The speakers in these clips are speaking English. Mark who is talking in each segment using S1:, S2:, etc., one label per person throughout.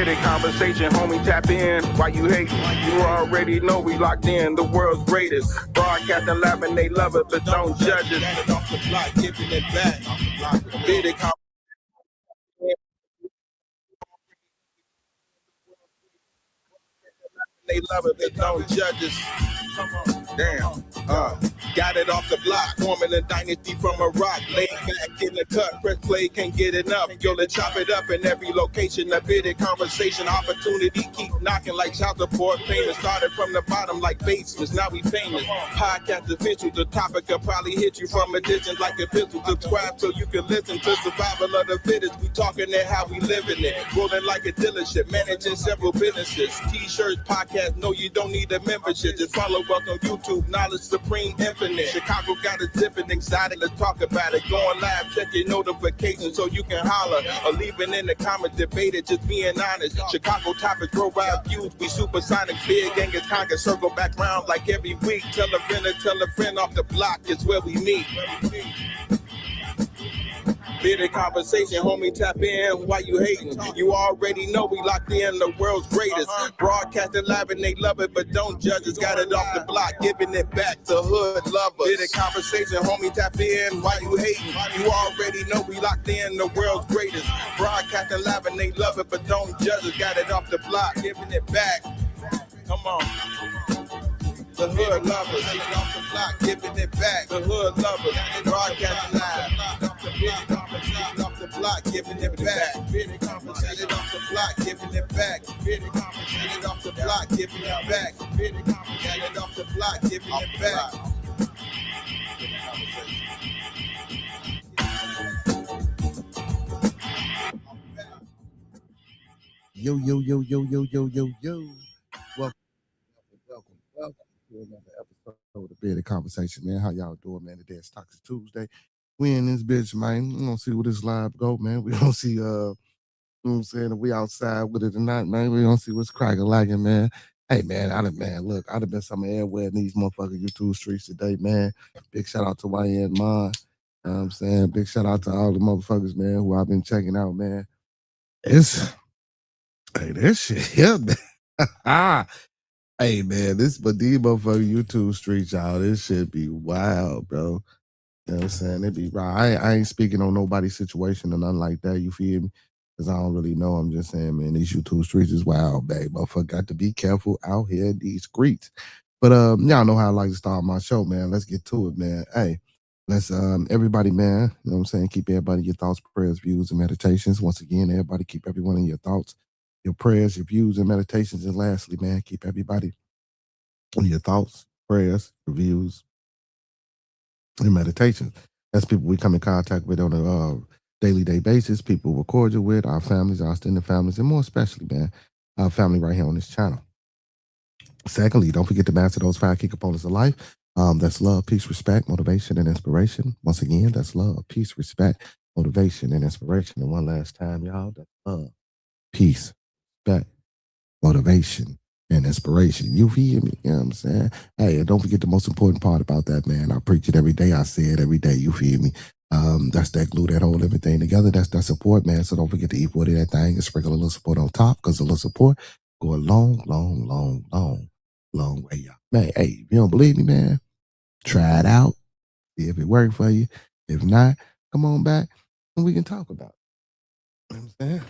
S1: Bit of conversation, homie, tap in. Why you hating? You already know we locked in. The world's greatest. Broadcasting live and they love it, but don't judge it.
S2: Got it off the block, giving it back. Bit of conversation. They love it, but don't judge us. Damn. Got it off the block, forming a dynasty from a rock. Laid back in the cut, press play, can't get enough. Yo, let's chop it up in every location. A bit of conversation, opportunity keep knocking like child support payments. Started from the bottom like basements, now we famous. Podcast official, the topic will probably hit you from a distance like a pistol. Subscribe so you can listen to survival of the fittest. We talking it how we living it. Rolling like a dealership, managing several businesses. T-shirts, podcasts, no, you don't need a membership. Just follow us on YouTube, Knowledge Supreme Infinite. Chicago got a zipping exotic, let's talk about it. Going live, check your notifications so you can holler. Or leave it in the comments, debate it, just being honest. Chicago topics, worldwide views, we supersonic. Big Angus conquer, circle back round like every week. Tell a friend off the block, it's where we meet. Bit of conversation, homie, tap in. Why you hating? You already know we locked in, the world's greatest. Broadcasting live and they love it, but don't judge us. Got it off the block, giving it back to hood lovers. Bit of conversation, homie, tap in. Why you hating? You already know we locked in, the world's greatest. Broadcasting live and they love it, but don't judge us. Got it off the block, giving it back. Come on. The hood lovers, off the block, giving it back. The hood lovers, broadcasting live. Off the block, giving it back. Conversation off the block, giving it back. Conversation off the block, giving it back. Conversation off the block, giving it back.
S3: Yo. Welcome to another episode of Bit of Conversation, man. How y'all doing, man? Today is Toxiq Tuesday. We in this bitch, man. We gonna see where this live go, man. We gonna see, you know what I'm saying, if we outside with it or not, man. We gonna see what's cracking lagging, man. Hey, man, I'd have been some everywhere in these motherfucking YouTube streets today, man. Big shout out to YN Mon. You know what I'm saying? Big shout out to all the motherfuckers, man, who I've been checking out, man. This shit here, man. Hey, man, these motherfucking YouTube streets, y'all, this shit be wild, bro. You know what I'm saying? It be right. I ain't speaking on nobody's situation or nothing like that, you feel me? Because I don't really know. I'm just saying, man, these YouTube streets is wild, babe. Motherfucker got to be careful out here in these streets. But y'all know how I like to start my show, man. Let's get to it, man. Hey, let's everybody, man, you know what I'm saying? Keep everybody in your thoughts, prayers, views, and meditations. Once again, everybody keep everyone in your thoughts, your prayers, your views, and meditations. And lastly, man, keep everybody in your thoughts, prayers, reviews, and meditations. That's people we come in contact with on a daily day basis, people we're cordial with, our families, our extended families, and more especially, man, our family right here on this channel. Secondly, don't forget to master those 5 key components of life. That's love, peace, respect, motivation, and inspiration. Once again, that's love, peace, respect, motivation, and inspiration. And one last time, y'all, that's love, peace, respect, motivation, and inspiration. You feel me? You know what I'm saying? Hey, and don't forget the most important part about that, man. I preach it every day. I say it every day. You feel me? That's that glue that hold everything together. That's that support, man. So don't forget to eat for that thing and sprinkle a little support on top, because a little support go a long way, y'all. Man, hey, if you don't believe me, man, try it out. See if it worked for you. If not, come on back and we can talk about it. You know what I'm saying?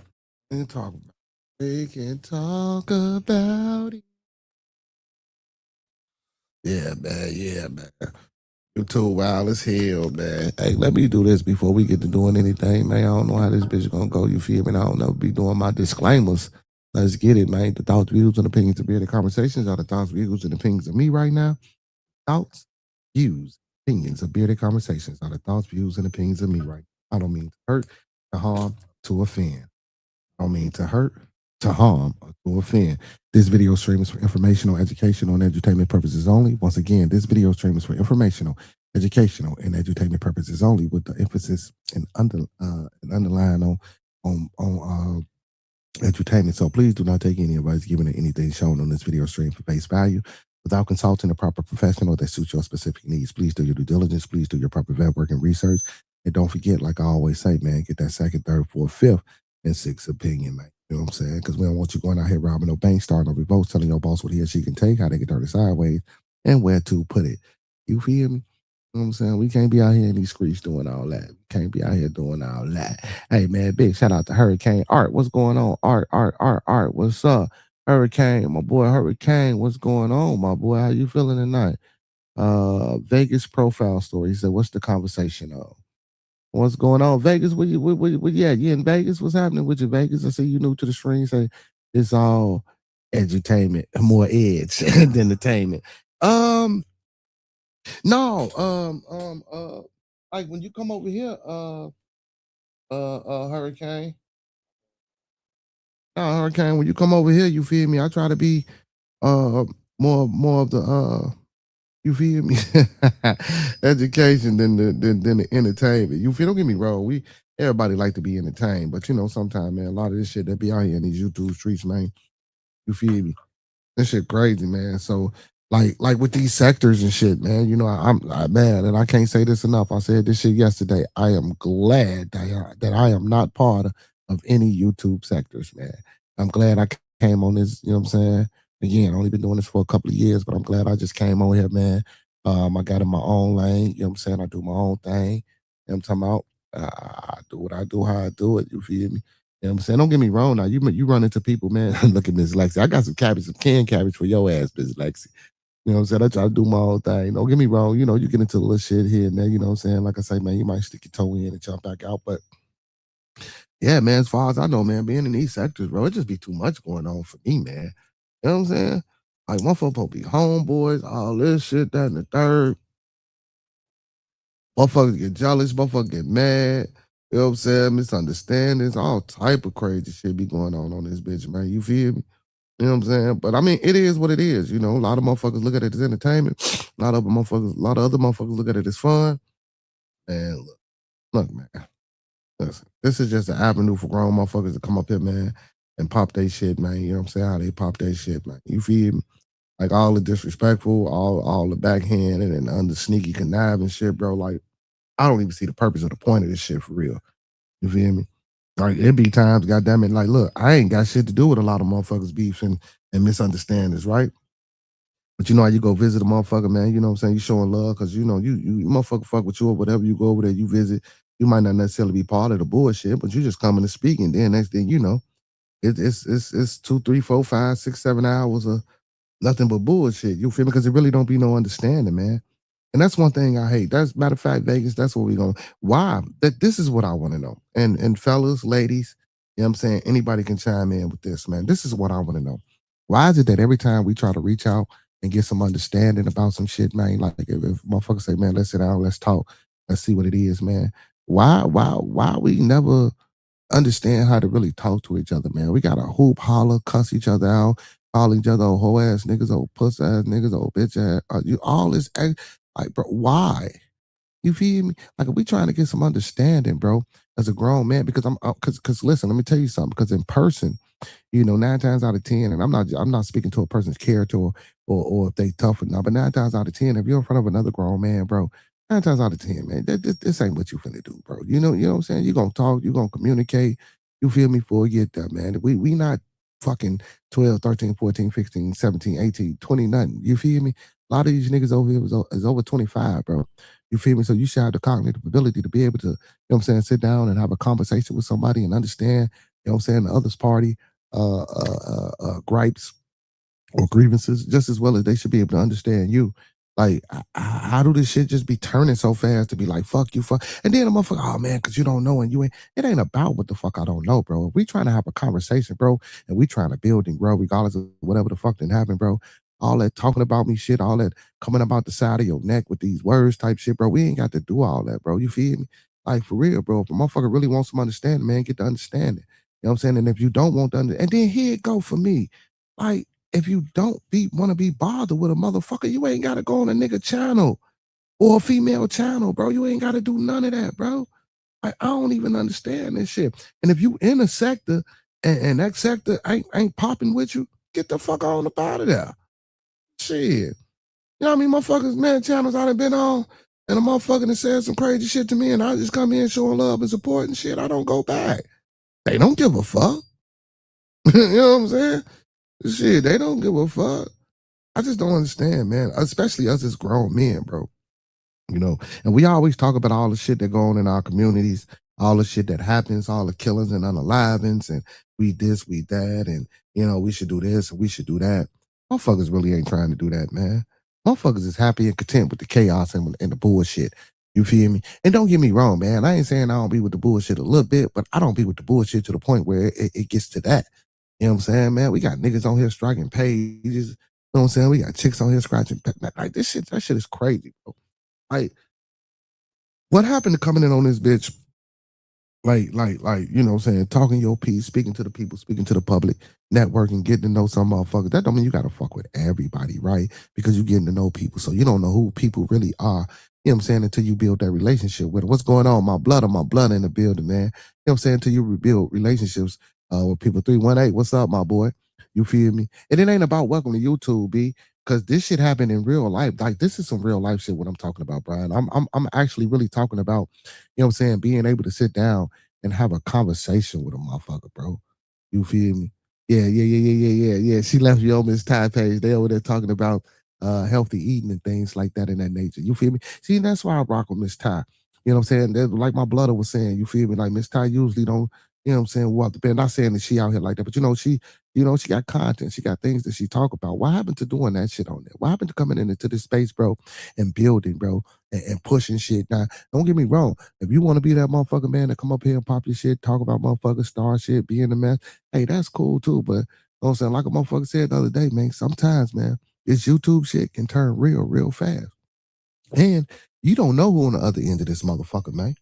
S3: We can talk about it. We can talk about it. Yeah, man. You too wild as hell, man. Hey, let me do this before we get to doing anything, man. I don't know how this bitch gonna go. You feel me? I don't know. Be doing my disclaimers. Let's get it, man. The thoughts, views, and opinions of Bearded Conversations are the thoughts, views, and opinions of me right now. Thoughts, views, opinions of Bearded Conversations are the thoughts, views, and opinions of me right now. I don't mean to hurt, to harm, to offend. I don't mean to hurt, to harm, or to offend. This video stream is for informational, educational, and entertainment purposes only. Once again, this video stream is for informational, educational, and entertainment purposes only, with the emphasis and underline on entertainment. So please do not take any advice given or anything shown on this video stream for face value without consulting a proper professional that suits your specific needs. Please do your due diligence. Please do your proper vet work and research. And don't forget, like I always say, man, get that second, third, fourth, fifth, and sixth opinion, man. You know what I'm saying? Because we don't want you going out here robbing no bank, starting no revolts, telling your boss what he or she can take, how they can turn it sideways, and where to put it. You feel me? You know what I'm saying? We can't be out here in these streets doing all that. Can't be out here doing all that. Hey, man, big shout out to Hurricane Art. What's going on? Art. What's up? Hurricane, my boy Hurricane. What's going on, my boy? How you feeling tonight? Vegas profile story. He said, what's the conversation of? What's going on? Vegas, yeah, you in Vegas? What's happening with you, Vegas? I see you new to the stream. Say it's all edutainment, more edge than entertainment. No, like when you come over here, Hurricane. No, Hurricane, when you come over here, you feel me? I try to be more of the you feel me? Education than the entertainment. You feel? Don't get me wrong. Everybody like to be entertained, but you know, sometimes, man, a lot of this shit that be out here in these YouTube streets, man. You feel me? This shit crazy, man. So like with these sectors and shit, man. You know, I'm man, and I can't say this enough. I said this shit yesterday. I am glad that I am not part of any YouTube sectors, man. I'm glad I came on this. You know what I'm saying? Again, I've only been doing this for a couple of years, but I'm glad I just came on here, man. I got in my own lane. You know what I'm saying? I do my own thing. You know what I'm talking about? I do what I do, how I do it. You feel me? You know what I'm saying? Don't get me wrong now. You run into people, man. Look at Miss Lexi. I got some cabbage, some canned cabbage for your ass, Miss Lexi. You know what I'm saying? I try to do my own thing. Don't get me wrong. You know, you get into a little shit here and there. You know what I'm saying? Like I say, man, you might stick your toe in and jump back out. But yeah, man, as far as I know, man, being in these sectors, bro, it just be too much going on for me, man. You know what I'm saying? Like, motherfuckers supposed to be homeboys, all this shit, that, and the third. Motherfuckers get jealous, motherfuckers get mad. You know what I'm saying? Misunderstandings, all type of crazy shit be going on this bitch, man. You feel me? You know what I'm saying? But I mean, it is what it is. You know, a lot of motherfuckers look at it as entertainment. A lot of other motherfuckers look at it as fun. And look, man. Listen, this is just an avenue for grown motherfuckers to come up here, man, and pop they shit, man. You know what I'm saying? How they pop their shit, man. You feel me? Like all the disrespectful, all the backhanded and under sneaky conniving shit, bro. Like, I don't even see the purpose or the point of this shit for real. You feel me? Like, it be times, goddamn it, like, look, I ain't got shit to do with a lot of motherfuckers' beefs and misunderstandings, right? But you know how you go visit a motherfucker, man, you know what I'm saying? You showing love because you know, you motherfucker fuck with you or whatever, you go over there, you visit, you might not necessarily be part of the bullshit, but you just coming to speak, and then next thing you know, it's 2, 3, 4, 5, 6, 7 hours of nothing but bullshit. You feel me? Because it really don't be no understanding, man. And that's one thing I hate. That's matter of fact, Vegas, that's what we going. Why? This is what I want to know. And fellas, ladies, you know what I'm saying? Anybody can chime in with this, man. This is what I want to know. Why is it that every time we try to reach out and get some understanding about some shit, man, like if motherfuckers say, man, let's sit down, let's talk, let's see what it is, man. Why we never understand how to really talk to each other, man? We gotta hoop, holler, cuss each other out, call each other old hoe ass niggas, old puss ass niggas, old bitch ass. You all this like, bro, why? You feel me? Like, are we trying to get some understanding, bro, as a grown man? Because because listen, let me tell you something. Because in person, you know, 9 times out of 10, and I'm not speaking to a person's character or if they tough or not, but 9 times out of 10, if you're in front of another grown man, bro, 9 times out of 10, man, this ain't what you finna do, bro. You know what I'm saying? You gonna talk, you gonna communicate. You feel me? Before you get there, man. We not fucking 12, 13, 14, 15, 17, 18, 20, nothing. You feel me? A lot of these niggas over here is over 25, bro. You feel me? So you should have the cognitive ability to be able to, you know what I'm saying, sit down and have a conversation with somebody and understand, you know what I'm saying, the other's party gripes or grievances just as well as they should be able to understand you. Like, how do this shit just be turning so fast to be like, fuck you, fuck? And then a motherfucker, oh man, because you don't know and you ain't, it ain't about what the fuck I don't know, bro. If we trying to have a conversation, bro, and we trying to build and grow regardless of whatever the fuck didn't happen, bro. All that talking about me shit, all that coming about the side of your neck with these words type shit, bro. We ain't got to do all that, bro. You feel me? Like, for real, bro. If a motherfucker really wants some understanding, man, get the understanding. You know what I'm saying? And if you don't want to and then here it go for me. Like, if you don't want to be bothered with a motherfucker, you ain't got to go on a nigga channel or a female channel, bro. You ain't got to do none of that, bro. I don't even understand this shit. And if you in a sector and that sector ain't popping with you, get the fuck on up out of there. Shit. You know what I mean? Motherfuckers, man, channels I done been on, and a motherfucker that said some crazy shit to me, and I just come in showing love and support and shit. I don't go back. They don't give a fuck. You know what I'm saying? Shit, they don't give a fuck. I just don't understand, man. Especially us as grown men, bro. And we always talk about all the shit that go on in our communities, all the shit that happens, all the killings and unalivings, and we this, we that, and we should do this and we should do that. Motherfuckers really ain't trying to do that, man. Motherfuckers is happy and content with the chaos and the bullshit. You feel me? And don't get me wrong, man. I ain't saying I don't be with the bullshit a little bit, but I don't be with the bullshit to the point where it gets to that. You know what I'm saying, man? We got niggas on here striking pages. You know what I'm saying? We got chicks on here scratching. Like this shit, that shit is crazy, bro. Like, what happened to coming in on this bitch? Like, you know what I'm saying, talking your piece, speaking to the people, speaking to the public, networking, getting to know some motherfuckers. That don't mean you gotta fuck with everybody, right? Because you getting to know people. So you don't know who people really are. You know what I'm saying? Until you build that relationship with them. What's going on? My blood in the building, man. You know what I'm saying? Until you rebuild relationships with people. 318, what's up, my boy? You feel me? And it ain't about welcome to YouTube, B. Because this shit happened in real life. Like, this is some real life shit what I'm talking about, Brian. I'm actually really talking about, you know what I'm saying, being able to sit down and have a conversation with a motherfucker, bro. You feel me? Yeah. She left you on Miss Ty page. They over there talking about healthy eating and things like that in that nature. You feel me? See, that's why I rock with Miss Ty. You know what I'm saying? Like my brother was saying, you feel me? Like Miss Ty usually don't, you know what I'm saying, walk the bed. Not saying that she out here like that, but she got content. She got things that she talk about. What happened to doing that shit on there? What happened to coming into this space, bro, and building, bro, and pushing shit? Now, don't get me wrong. If you want to be that motherfucker, man, to come up here and pop your shit, talk about motherfucker, star shit, be in the mess, hey, that's cool too. But, you know what I'm saying, like a motherfucker said the other day, man, sometimes, man, this YouTube shit can turn real, real fast. And you don't know who on the other end of this motherfucker, man.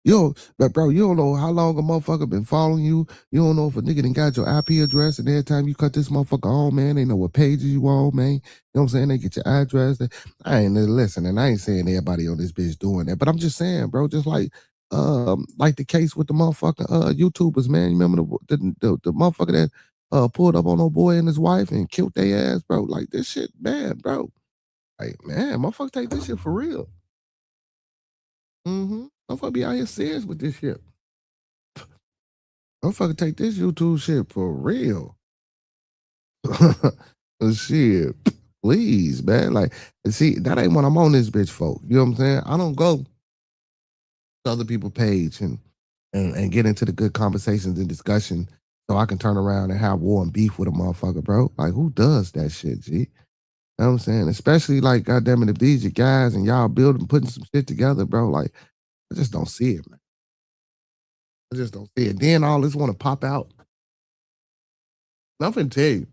S3: But bro, you don't know how long a motherfucker been following you. You don't know if a nigga done got your IP address, and every time you cut this motherfucker on, man, they know what pages you on, man. You know what I'm saying? They get your address. I ain't listening. I ain't saying everybody on this bitch doing that, but I'm just saying, bro, just like the case with the motherfucker YouTubers, man. You remember the motherfucker that pulled up on no boy and his wife and killed their ass, bro? Like, this shit bad, bro. Like, man, motherfucker take this shit for real. Motherfucker be out here serious with this shit. Motherfucker take this YouTube shit for real. Shit, please, man. Like, see, that ain't when I'm on this bitch, folk. You know what I'm saying? I don't go to other people's page and get into the good conversations and discussion so I can turn around and have war and beef with a motherfucker, bro. Like, who does that shit, G? You know what I'm saying? Especially, like, goddamn it, if these are guys and y'all building, putting some shit together, bro, like, I just don't see it, man. I just don't see it. Then all this want to pop out. I'm finna tell you.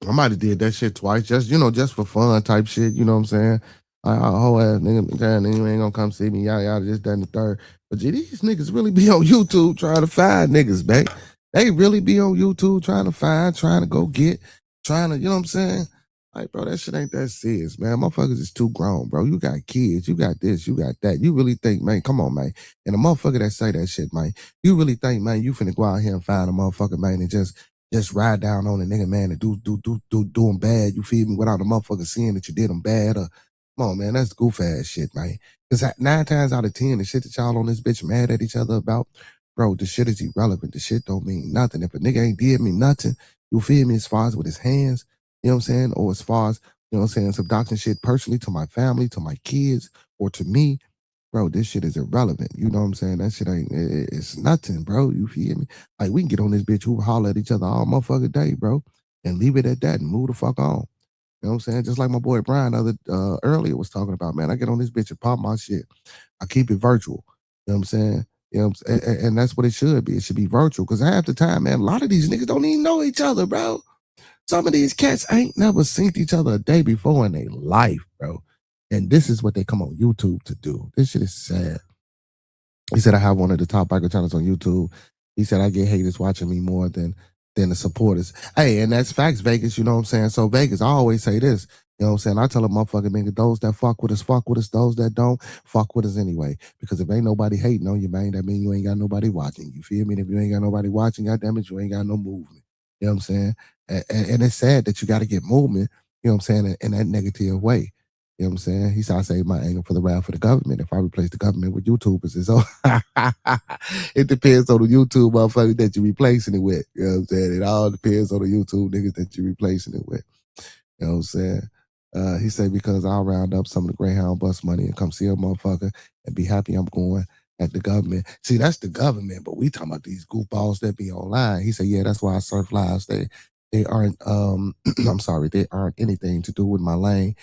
S3: I might have did that shit twice, just for fun type shit. You know what I'm saying? A whole ass nigga, nigga ain't gonna come see me. Y'all just done the third. But gee, these niggas really be on YouTube trying to find niggas, back. They really be on YouTube trying to find, trying to go get, trying to, you know what I'm saying? Like, bro, that shit ain't that serious, man. Motherfuckers is too grown, bro. You got kids, you got this, you got that. You really think, man, come on, man. And a motherfucker that say that shit, man, you really think, man, you finna go out here and find a motherfucker, man, and just ride down on a nigga, man, and do him bad, you feel me, without a motherfucker seeing that you did him bad, or, come on, man, that's goof ass shit, man. Because 9 times out of 10, the shit that y'all on this bitch mad at each other about, bro, the shit is irrelevant. The shit don't mean nothing. If a nigga ain't did me nothing, you feel me, as far as with his hands, you know what I'm saying, or as far as, you know what I'm saying, subduction shit personally to my family, to my kids, or to me, bro, this shit is irrelevant. You know what I'm saying? That shit ain't, it's nothing, bro. You feel me? Like, we can get on this bitch who holler at each other all motherfucking day, bro, and leave it at that and move the fuck on. You know what I'm saying? Just like my boy Brian earlier was talking about, man. I get on this bitch and pop my shit. I keep it virtual. You know what I'm saying? You know what I'm saying? And that's what it should be. It should be virtual. Because half the time, man, a lot of these niggas don't even know each other, bro. Some of these cats ain't never seen each other a day before in their life, bro. And this is what they come on YouTube to do. This shit is sad. He said, I have one of the top biker channels on YouTube. He said, I get haters watching me more than the supporters. Hey, and that's facts, Vegas. You know what I'm saying? So, Vegas, I always say this. You know what I'm saying? I tell a motherfucking nigga, those that fuck with us, fuck with us. Those that don't, fuck with us anyway. Because if ain't nobody hating on you, man, that mean you ain't got nobody watching. You feel me? And if you ain't got nobody watching, goddamn it, you ain't got no movement. You know what I'm saying? And it's sad that you got to get movement, you know what I'm saying, in that negative way. You know what I'm saying? He said, I save my anger for the wrath of the government. If I replace the government with YouTubers, it's so it depends on the YouTube motherfucker that you're replacing it with. You know what I'm saying? It all depends on the YouTube niggas that you're replacing it with. You know what I'm saying? He said, because I'll round up some of the Greyhound bus money and come see a motherfucker and be happy I'm going at the government. See, that's the government, but we talking about these goofballs that be online. He said, yeah, that's why I surf lives. They aren't I'm sorry, they aren't anything to do with my lane.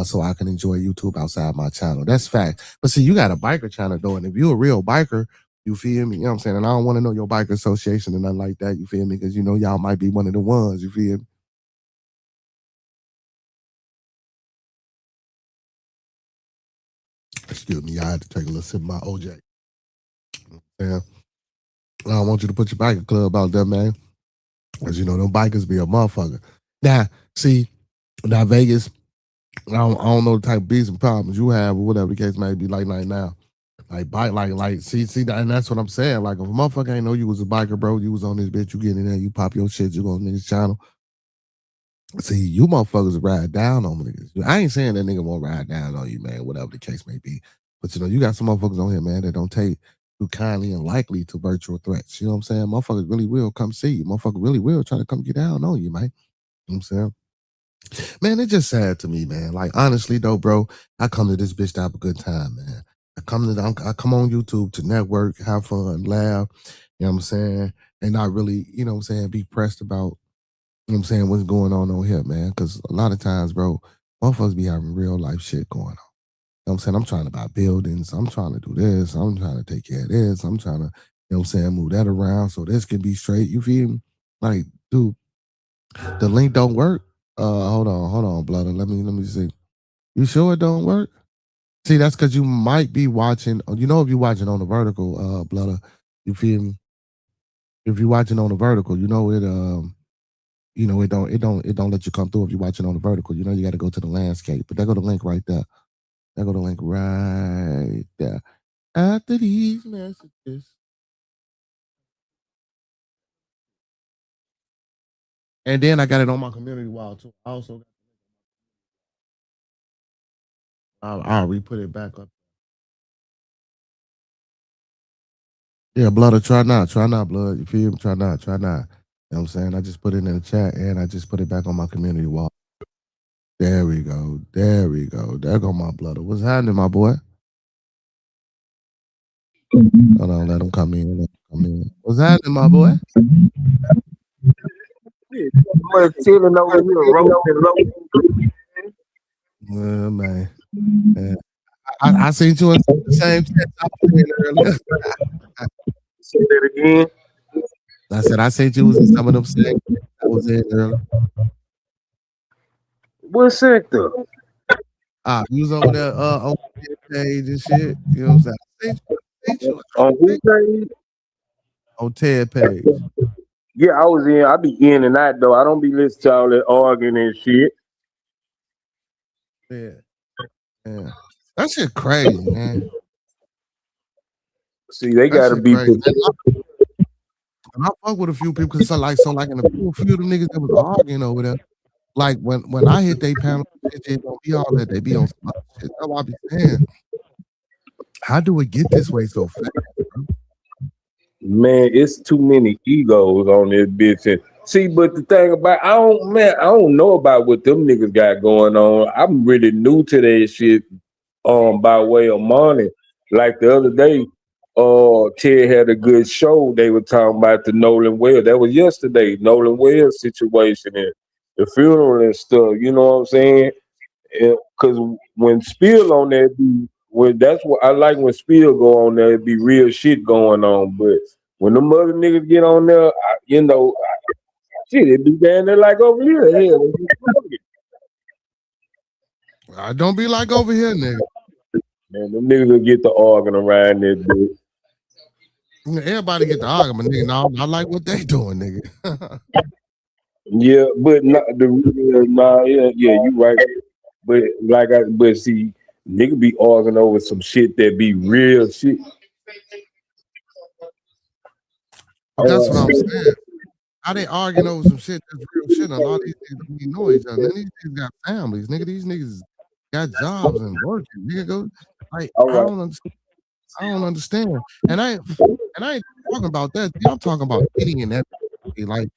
S3: So I can enjoy YouTube outside my channel. That's fact. But see, you got a biker channel though, and if you're a real biker, you feel me? You know what I'm saying? And I don't want to know your biker association and nothing like that. You feel me? Because you know y'all might be one of the ones. You feel me? Excuse me, I had to take a little sip of my OJ. Yeah. I don't want you to put your biker club out there, man. Because, you know, them bikers be a motherfucker. Now, see, now Vegas, I don't know the type of beats and problems you have or whatever the case may be like now. Like, bike, see, and that's what I'm saying. Like, if a motherfucker ain't know you was a biker, bro, you was on this bitch, you get in there, you pop your shit, you go on niggas' channel. See, you motherfuckers ride down on niggas. I ain't saying that nigga won't ride down on you, man, whatever the case may be. But, you know, you got some motherfuckers on here, man, that don't take too kindly and likely to virtual threats. You know what I'm saying? Motherfuckers really will come see you. Motherfuckers really will try to come get down on you, man. You know what I'm saying? Man, it's just sad to me, man. Like, honestly, though, bro, I come to this bitch to have a good time, man. I come on YouTube to network, have fun, laugh, you know what I'm saying? And not really, you know what I'm saying, be pressed about, you know what I'm saying, what's going on here, man. Because a lot of times, bro, motherfuckers be having real life shit going on. You know what I'm saying? I'm trying to buy buildings. I'm trying to do this. I'm trying to take care of this. I'm trying to, you know what I'm saying, move that around so this can be straight. You feel me? Like, dude, the link don't work. Hold on, Blooder. Let me see. You sure it don't work? See, that's because you might be watching. You know, if you're watching on the vertical, Blooder, you feel me? If you're watching on the vertical, you know it. You know it don't let you come through if you're watching on the vertical. You know you got to go to the landscape. But there go the link right there. There go the link right there. After these messages, and then I got it on my community wall too. I also, I'll re-put it back up. Yeah, Blood, try not, Blood. You feel me? Try not. You know what I'm saying? I just put it in the chat and I just put it back on my community wall. There we go. There go my Blood. What's happening, my boy? Hold on, let him come in. What's happening, my boy?
S1: I'm chilling over here, roasting.
S3: Yeah, man. Yeah. I seen you in the same chat I was in earlier.
S1: Say that again.
S3: I said I seen you was in some of them same I was in earlier.
S1: What sector?
S3: You was over there on the page and shit. You know what I'm saying? I seen you.
S1: On who page?
S3: On Ted page.
S1: Yeah, I be in and out though. I don't be listening to all that arguing and shit.
S3: Yeah. That shit crazy, man.
S1: See, they gotta be
S3: crazy. And I fuck with a few people because like in a few of them niggas that was arguing over there. Like when I hit they panel, it don't be all that. They be on some other shit. That's what I be saying. How do it get this way so fast, bro?
S1: Man, it's too many egos on this bitch. And see, but the thing about I don't know about what them niggas got going on. I'm really new to that shit. By way of money. Like the other day, Ted had a good show. They were talking about the Nolan Wells. That was yesterday, Nolan Wells situation and the funeral and stuff. You know what I'm saying? Because when Spill on there, that's what I like when Spill go on there. It be real shit going on. But when them other niggas get on there, shit, it be down there like over here. Hell,
S3: I don't be like over here, nigga.
S1: Man, them niggas will get the arguing around that bitch.
S3: Everybody get the argument, nigga. No, I like what they doing, nigga.
S1: Yeah, but not yeah, you right. But see, nigga be arguing over some shit that be real shit.
S3: But that's what I'm saying. How they arguing over some shit that's real shit? And a lot of these niggas don't even know each other. None of these niggas got families, nigga. These niggas got jobs and working. Nigga, go like
S1: All
S3: I
S1: right.
S3: don't understand. And I ain't talking about that. I'm talking about any and everything, like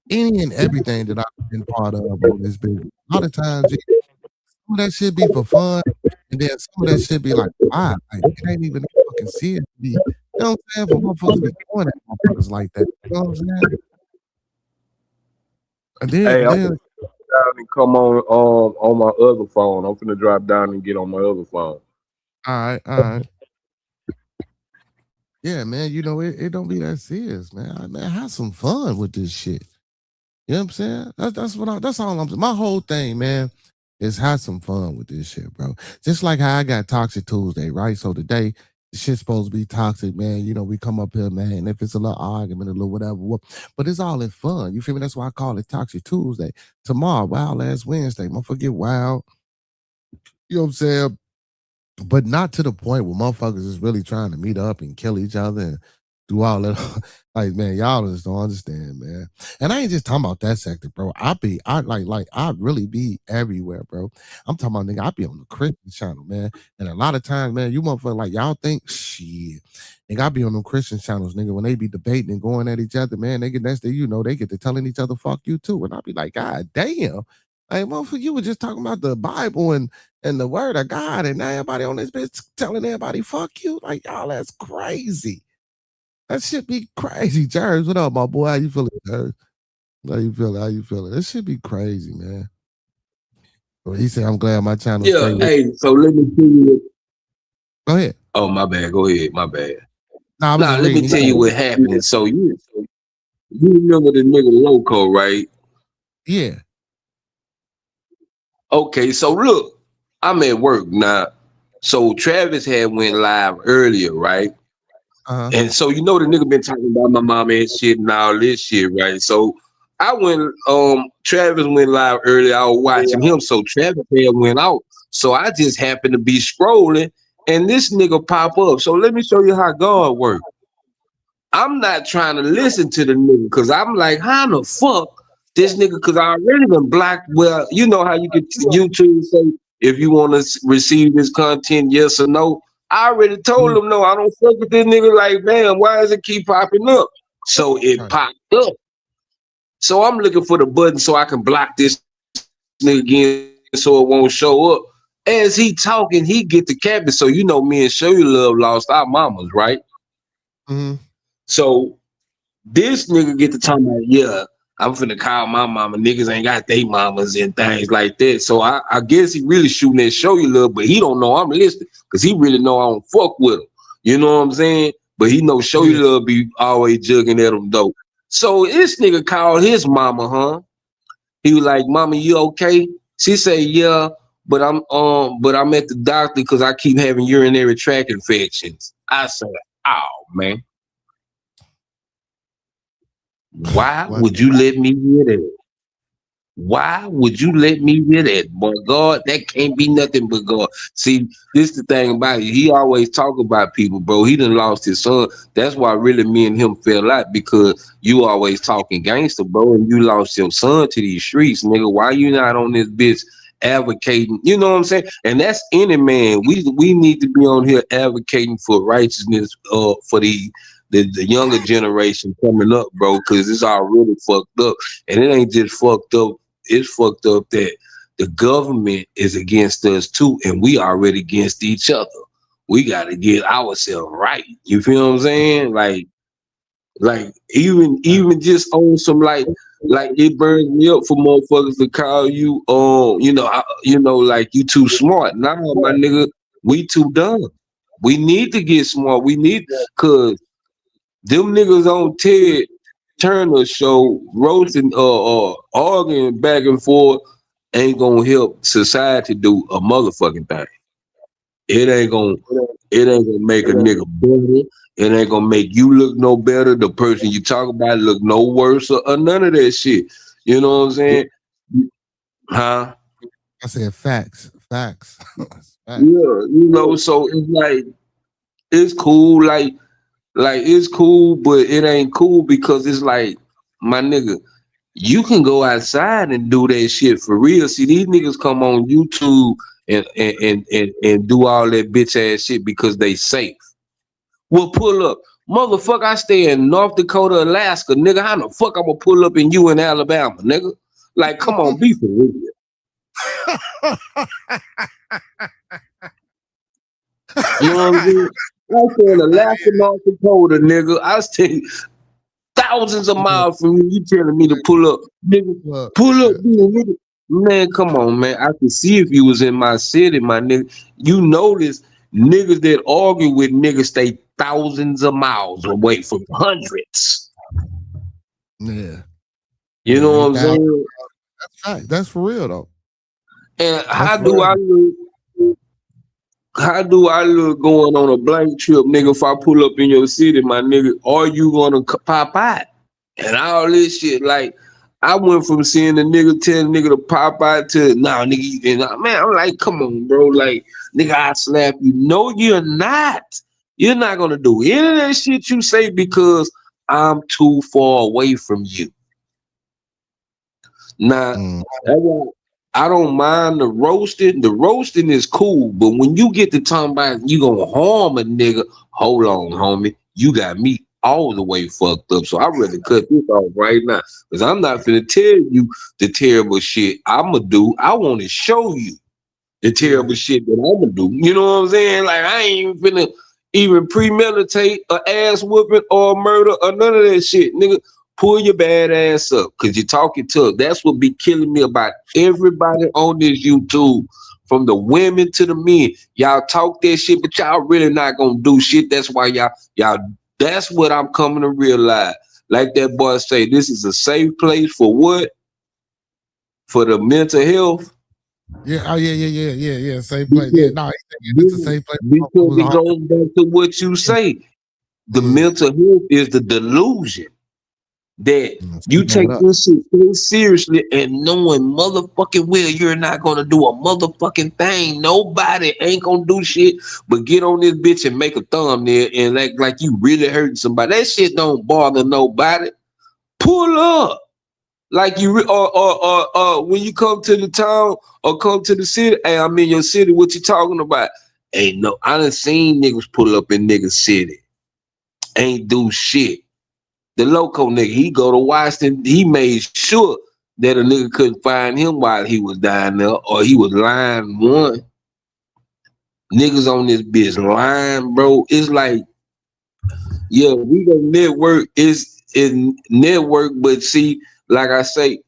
S3: any and everything that I've been part of on this business. A lot of times, some of that shit be for fun, and then some of that shit be like, why? Like, it ain't even that fucking serious to be. You know what I'm saying? For motherfuckers to be going at motherfuckers like that. You know what I'm saying? And
S1: Hey, I'm
S3: then
S1: finna down and come on my other phone. I'm finna drop down and get on my other phone.
S3: all right. Yeah, man, you know, it don't be that serious, man. Man, have some fun with this shit. You know what I'm saying? That's all I'm saying. My whole thing, man, is have some fun with this shit, bro. Just like how I got Toxic Tuesday, right? So today, the shit's supposed to be toxic, man. You know, we come up here, man, and if it's a little argument, a little whatever, but it's all in fun. You feel me? That's why I call it Toxic Tuesday. Tomorrow, Wild Ass Wednesday. Motherfucker get wild. You know what I'm saying? But not to the point where motherfuckers is really trying to meet up and kill each other and do all that. Like, man, y'all just don't understand, man. And I ain't just talking about that sector, bro. I really be everywhere, bro. I'm talking about, nigga, I be on the Christian channel, man. And a lot of times, man, you motherfuckers, like, y'all think, shit. Nigga, I be on them Christian channels, nigga, when they be debating and going at each other, man, they get next thing you know, they get to telling each other, fuck you too. And I be like, God damn. Like, motherfucker, you were just talking about the Bible and the word of God, and now everybody on this bitch telling everybody, fuck you. Like, y'all, that's crazy. That shit be crazy. Jerry, what up, my boy? How you feeling, Jerry? How you feeling? This shit be crazy, man. Well, he said, I'm glad my channel
S1: Yeah,
S3: straight.
S1: hey, so let me tell you.
S3: Go ahead.
S1: Oh, my bad. Go ahead. My bad.
S3: No, I was
S1: Now,
S3: just
S1: let me
S3: reading.
S1: tell you what happened. So you remember the nigga Loco, right?
S3: Yeah.
S1: Okay, so look, I'm at work now. So Travis had went live earlier, right?
S3: Uh-huh.
S1: And so the nigga been talking about my mama and shit and all this shit, right? So I went Travis went live earlier, I was watching him. So Travis had went out. So I just happened to be scrolling and this nigga pop up. So let me show you how God works. I'm not trying to listen to the nigga because I'm like, how the fuck this nigga? Because I already been blocked. Well, you know how you can YouTube say if you want to receive this content, yes or no. I already told him no. I don't fuck with this nigga. Like, man, why does it keep popping up? So it popped up. So I'm looking for the button so I can block this nigga again so it won't show up. As he talking, he get the cabin. So me and Show You Love lost our mamas, right?
S3: Mm-hmm.
S1: So this nigga get to talking about, yeah, I'm finna call my mama. Niggas ain't got they mamas and things like that. So I guess he really shooting that Show You Love, but he don't know I'm listening because he really know I don't fuck with him. You know what I'm saying? But he know Show You Love be always jugging at him though. So this nigga called his mama, huh? He was like, "Mama, you okay?" She said, "Yeah, but I'm at the doctor because I keep having urinary tract infections." I said, "Oh man. Why would you let me hear that? Why would you let me hear that? Boy, God, that can't be nothing but God." See, this the thing about it. He always talk about people, bro. He done lost his son. That's why really me and him fell out because you always talking gangster, bro, and you lost your son to these streets, nigga. Why you not on this bitch advocating? You know what I'm saying? And that's any man. We need to be on here advocating for righteousness, for the younger generation coming up, bro, because it's already fucked up. And it ain't just fucked up. It's fucked up that the government is against us too, and we already against each other. We got to get ourselves right. You feel what I'm saying? Like even just on some like it burns me up for motherfuckers to call you like you too smart. Nah, my nigga, we too dumb. We need to get smart. We need cause them niggas on Ted Turner show roasting arguing back and forth ain't gonna help society do a motherfucking thing. It ain't gonna make a nigga better. It ain't gonna make you look no better. The person you talk about look no worse or none of that shit. You know what I'm saying? Huh?
S3: I said facts. Facts.
S1: Yeah, so it's like it's cool, like it's cool, but it ain't cool because it's like, my nigga, you can go outside and do that shit for real. See, these niggas come on YouTube and do all that bitch ass shit because they safe. Well, pull up. Motherfucker, I stay in North Dakota, Alaska, nigga. How the fuck I'm gonna pull up in you in Alabama, nigga? Like, come on, be for real. You know what I'm saying? I stay in Alaska, North Dakota, nigga. I stay thousands of miles from you. You telling me to pull up, nigga? Pull up, nigga. Man, come on, man. I can see if you was in my city, my nigga. You notice niggas that argue with niggas stay thousands of miles away from hundreds.
S3: Yeah.
S1: You know what I'm saying?
S3: That's right. That's for real though.
S1: And how do I look going on a blank trip, nigga? If I pull up in your city, my nigga, are you gonna pop out? And all this shit, like, I went from seeing a nigga tell a nigga to pop out to nah, nigga, and man, I'm like, come on, bro, like, nigga, I slap you. No, you're not. You're not gonna do any of that shit you say because I'm too far away from you. Now, I don't mind the roasting. The roasting is cool, but when you get to talking about you gonna harm a nigga, hold on, homie, you got me all the way fucked up. So I rather cut this off right now because I'm not finna tell you the terrible shit I'ma do. I want to show you the terrible shit that I'ma do. You know what I'm saying? Like, I ain't even finna even premeditate a ass whooping or murder or none of that shit, nigga. Pull your bad ass up because you're talking tough. That's what be killing me about everybody on this YouTube, from the women to the men. Y'all talk that shit, but y'all really not gonna do shit. That's why y'all. That's what I'm coming to realize. Like that boy say, this is a safe place for what? For the mental health.
S3: Yeah. Oh yeah. Safe place. Yeah. No, it's a safe place.
S1: Because it goes back to what you say. The mental health is the delusion that you take this shit so seriously and knowing motherfucking well you're not gonna do a motherfucking thing. Nobody ain't gonna do shit but get on this bitch and make a thumbnail and act like you really hurting somebody. That shit don't bother nobody. Pull up. Like you or when you come to the town or come to the city, hey, I'm in your city, what you talking about? Ain't no, I done seen niggas pull up in niggas city. Ain't do shit. The local nigga, he go to Washington, he made sure that a nigga couldn't find him while he was down there, or he was lying one. Niggas on this bitch lying, bro. It's like, yeah, we go network, is network, but see, like I say,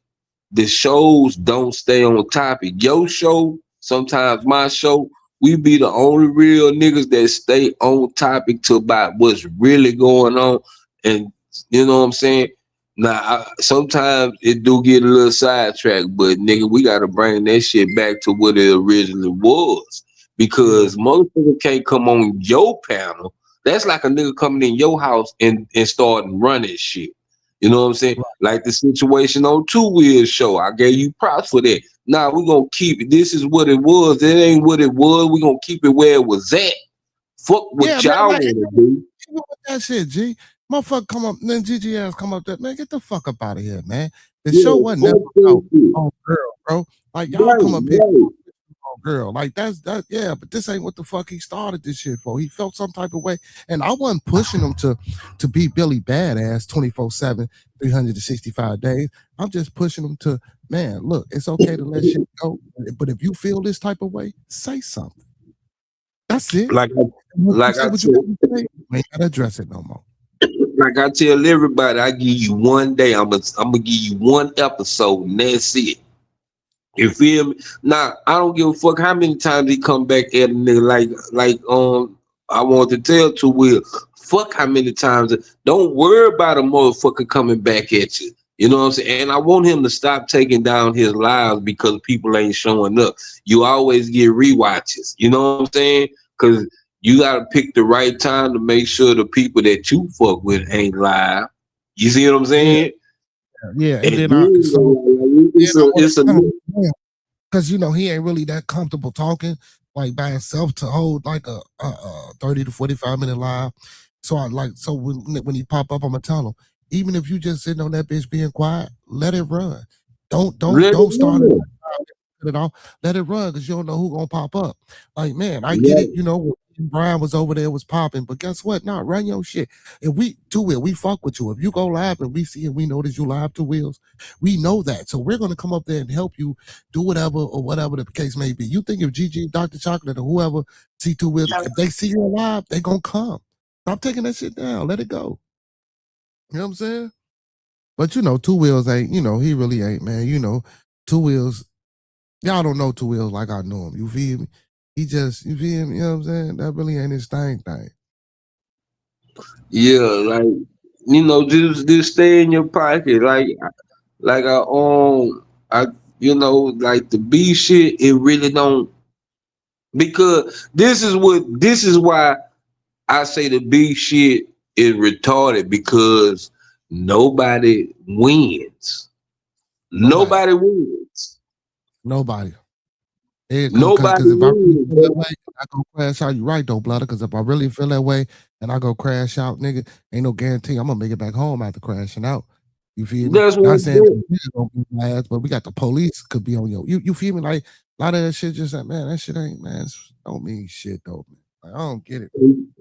S1: the shows don't stay on topic. Your show, sometimes my show, we be the only real niggas that stay on topic to about what's really going on. And you know what I'm saying? Now, sometimes it do get a little sidetracked, but nigga, we got to bring that shit back to what it originally was. Because motherfucker can't come on your panel. That's like a nigga coming in your house and starting running shit. You know what I'm saying? Like the situation on Two Wheels show. I gave you props for that. Nah, we're going to keep it. This is what it was. That ain't what it was. We're going to keep it where it was at. Fuck what y'all want to do.
S3: That shit, G. Motherfucker come up, then GG ass come up there, man, get the fuck up out of here, man. The show wasn't never on girl, bro. Like, y'all come up here on girl. Like, that, yeah, but this ain't what the fuck he started this shit for. He felt some type of way. And I wasn't pushing him to be Billy Badass 24/7, 365 days. I'm just pushing him to, man, look, it's okay to let shit go. But if you feel this type of way, say something. That's it.
S1: Like I said,
S3: you ain't gotta address it no more.
S1: Like I tell everybody, I give you one day. I'm gonna give you one episode, and that's it. You feel me? Now I don't give a fuck how many times he come back at a nigga. Like I want to tell Two Will, fuck how many times. Don't worry about a motherfucker coming back at you. You know what I'm saying? And I want him to stop taking down his lives because people ain't showing up. You always get rewatches. You know what I'm saying? Because you gotta pick the right time to make sure the people that you fuck with ain't live. You see what I'm saying?
S3: Yeah. And then because you know he ain't really that comfortable talking like by himself to hold like a 30 to 45 minute live. So when he pop up, I'm gonna tell him, even if you just sitting on that bitch being quiet, let it run. Don't start it. cut it off, let it run because you don't know who gonna pop up. Like, man, I get it, when Brian was over there was popping, but guess what? Nah, run your shit. If we Two Wheel, we fuck with you. If you go live and we see and we know that you live 2 Wheels, we know that. So we're gonna come up there and help you do whatever or whatever the case may be. You think if Gigi, Dr. Chocolate, or whoever see 2 Wheels, if they see you live, they gonna come. Stop taking that shit down. Let it go. You know what I'm saying? But 2 Wheels ain't, he really ain't, man. 2 Wheels, y'all don't know 2 Wheels like I know him. You feel me? He just, you feel me? You know what I'm saying? That really ain't his thing.
S1: Yeah, like just stay in your pocket. Like like the B shit. It really don't, because this is why I say the B shit is retarded, because nobody wins. Nobody wins.
S3: Nobody.
S1: Nobody
S3: Because if I really
S1: wins.
S3: feel that way, I go crash out. You right though, blood. Because if I really feel that way and I go crash out, nigga, ain't no guarantee I'm gonna make it back home after crashing out. You feel me?
S1: That's what
S3: Not
S1: I'm
S3: saying
S1: saying.
S3: the gonna beat my ass, but we got the police could be on you feel me? Like a lot of that shit just like, man, that shit ain't, man, don't mean shit though, man. Like, I don't get it.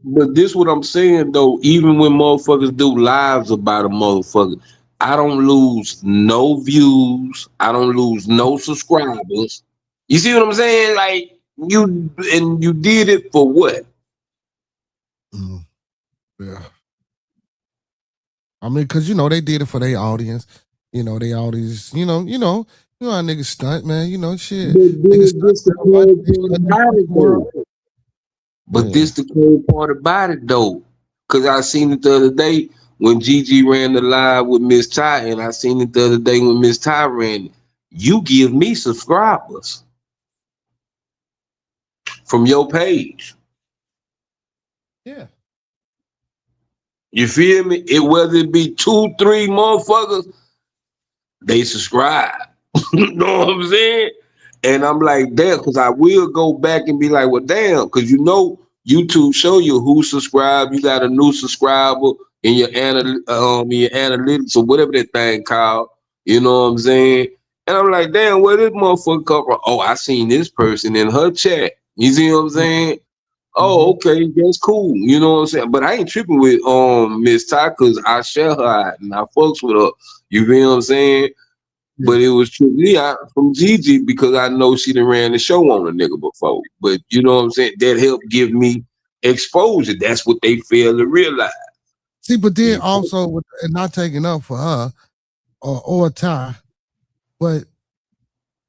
S1: But this what I'm saying though, even when motherfuckers do lives about a motherfucker, I don't lose no views. I don't lose no subscribers. You see what I'm saying? Like you did it for what?
S3: Yeah. I mean, because they did it for their audience. They audience, how niggas stunt, man. Shit. Niggas stunt.
S1: But this the cool part about it though. Cause I seen it the other day when Gigi ran the live with Miss Ty, and I seen it the other day when Miss Ty ran it. You give me subscribers from your page.
S3: Yeah.
S1: You feel me? Whether it be 2, 3 motherfuckers, they subscribe. You know what I'm saying? And I'm like, damn, because I will go back and be like, well, damn, because YouTube show you who subscribed. You got a new subscriber in your analytics or whatever that thing called. You know what I'm saying? And I'm like, damn, where this motherfucker come from? Oh, I seen this person in her chat. You see what I'm saying? Oh, okay, that's cool. You know what I'm saying? But I ain't tripping with Miss Ty, because I share her out and I fucks with her. You feel what I'm saying? But it was truly from Gigi, because I know she done ran the show on a nigga before. But you know what I'm saying? That helped give me exposure. That's what they fail to realize.
S3: See, but then also, and not taking up for her or Ty, but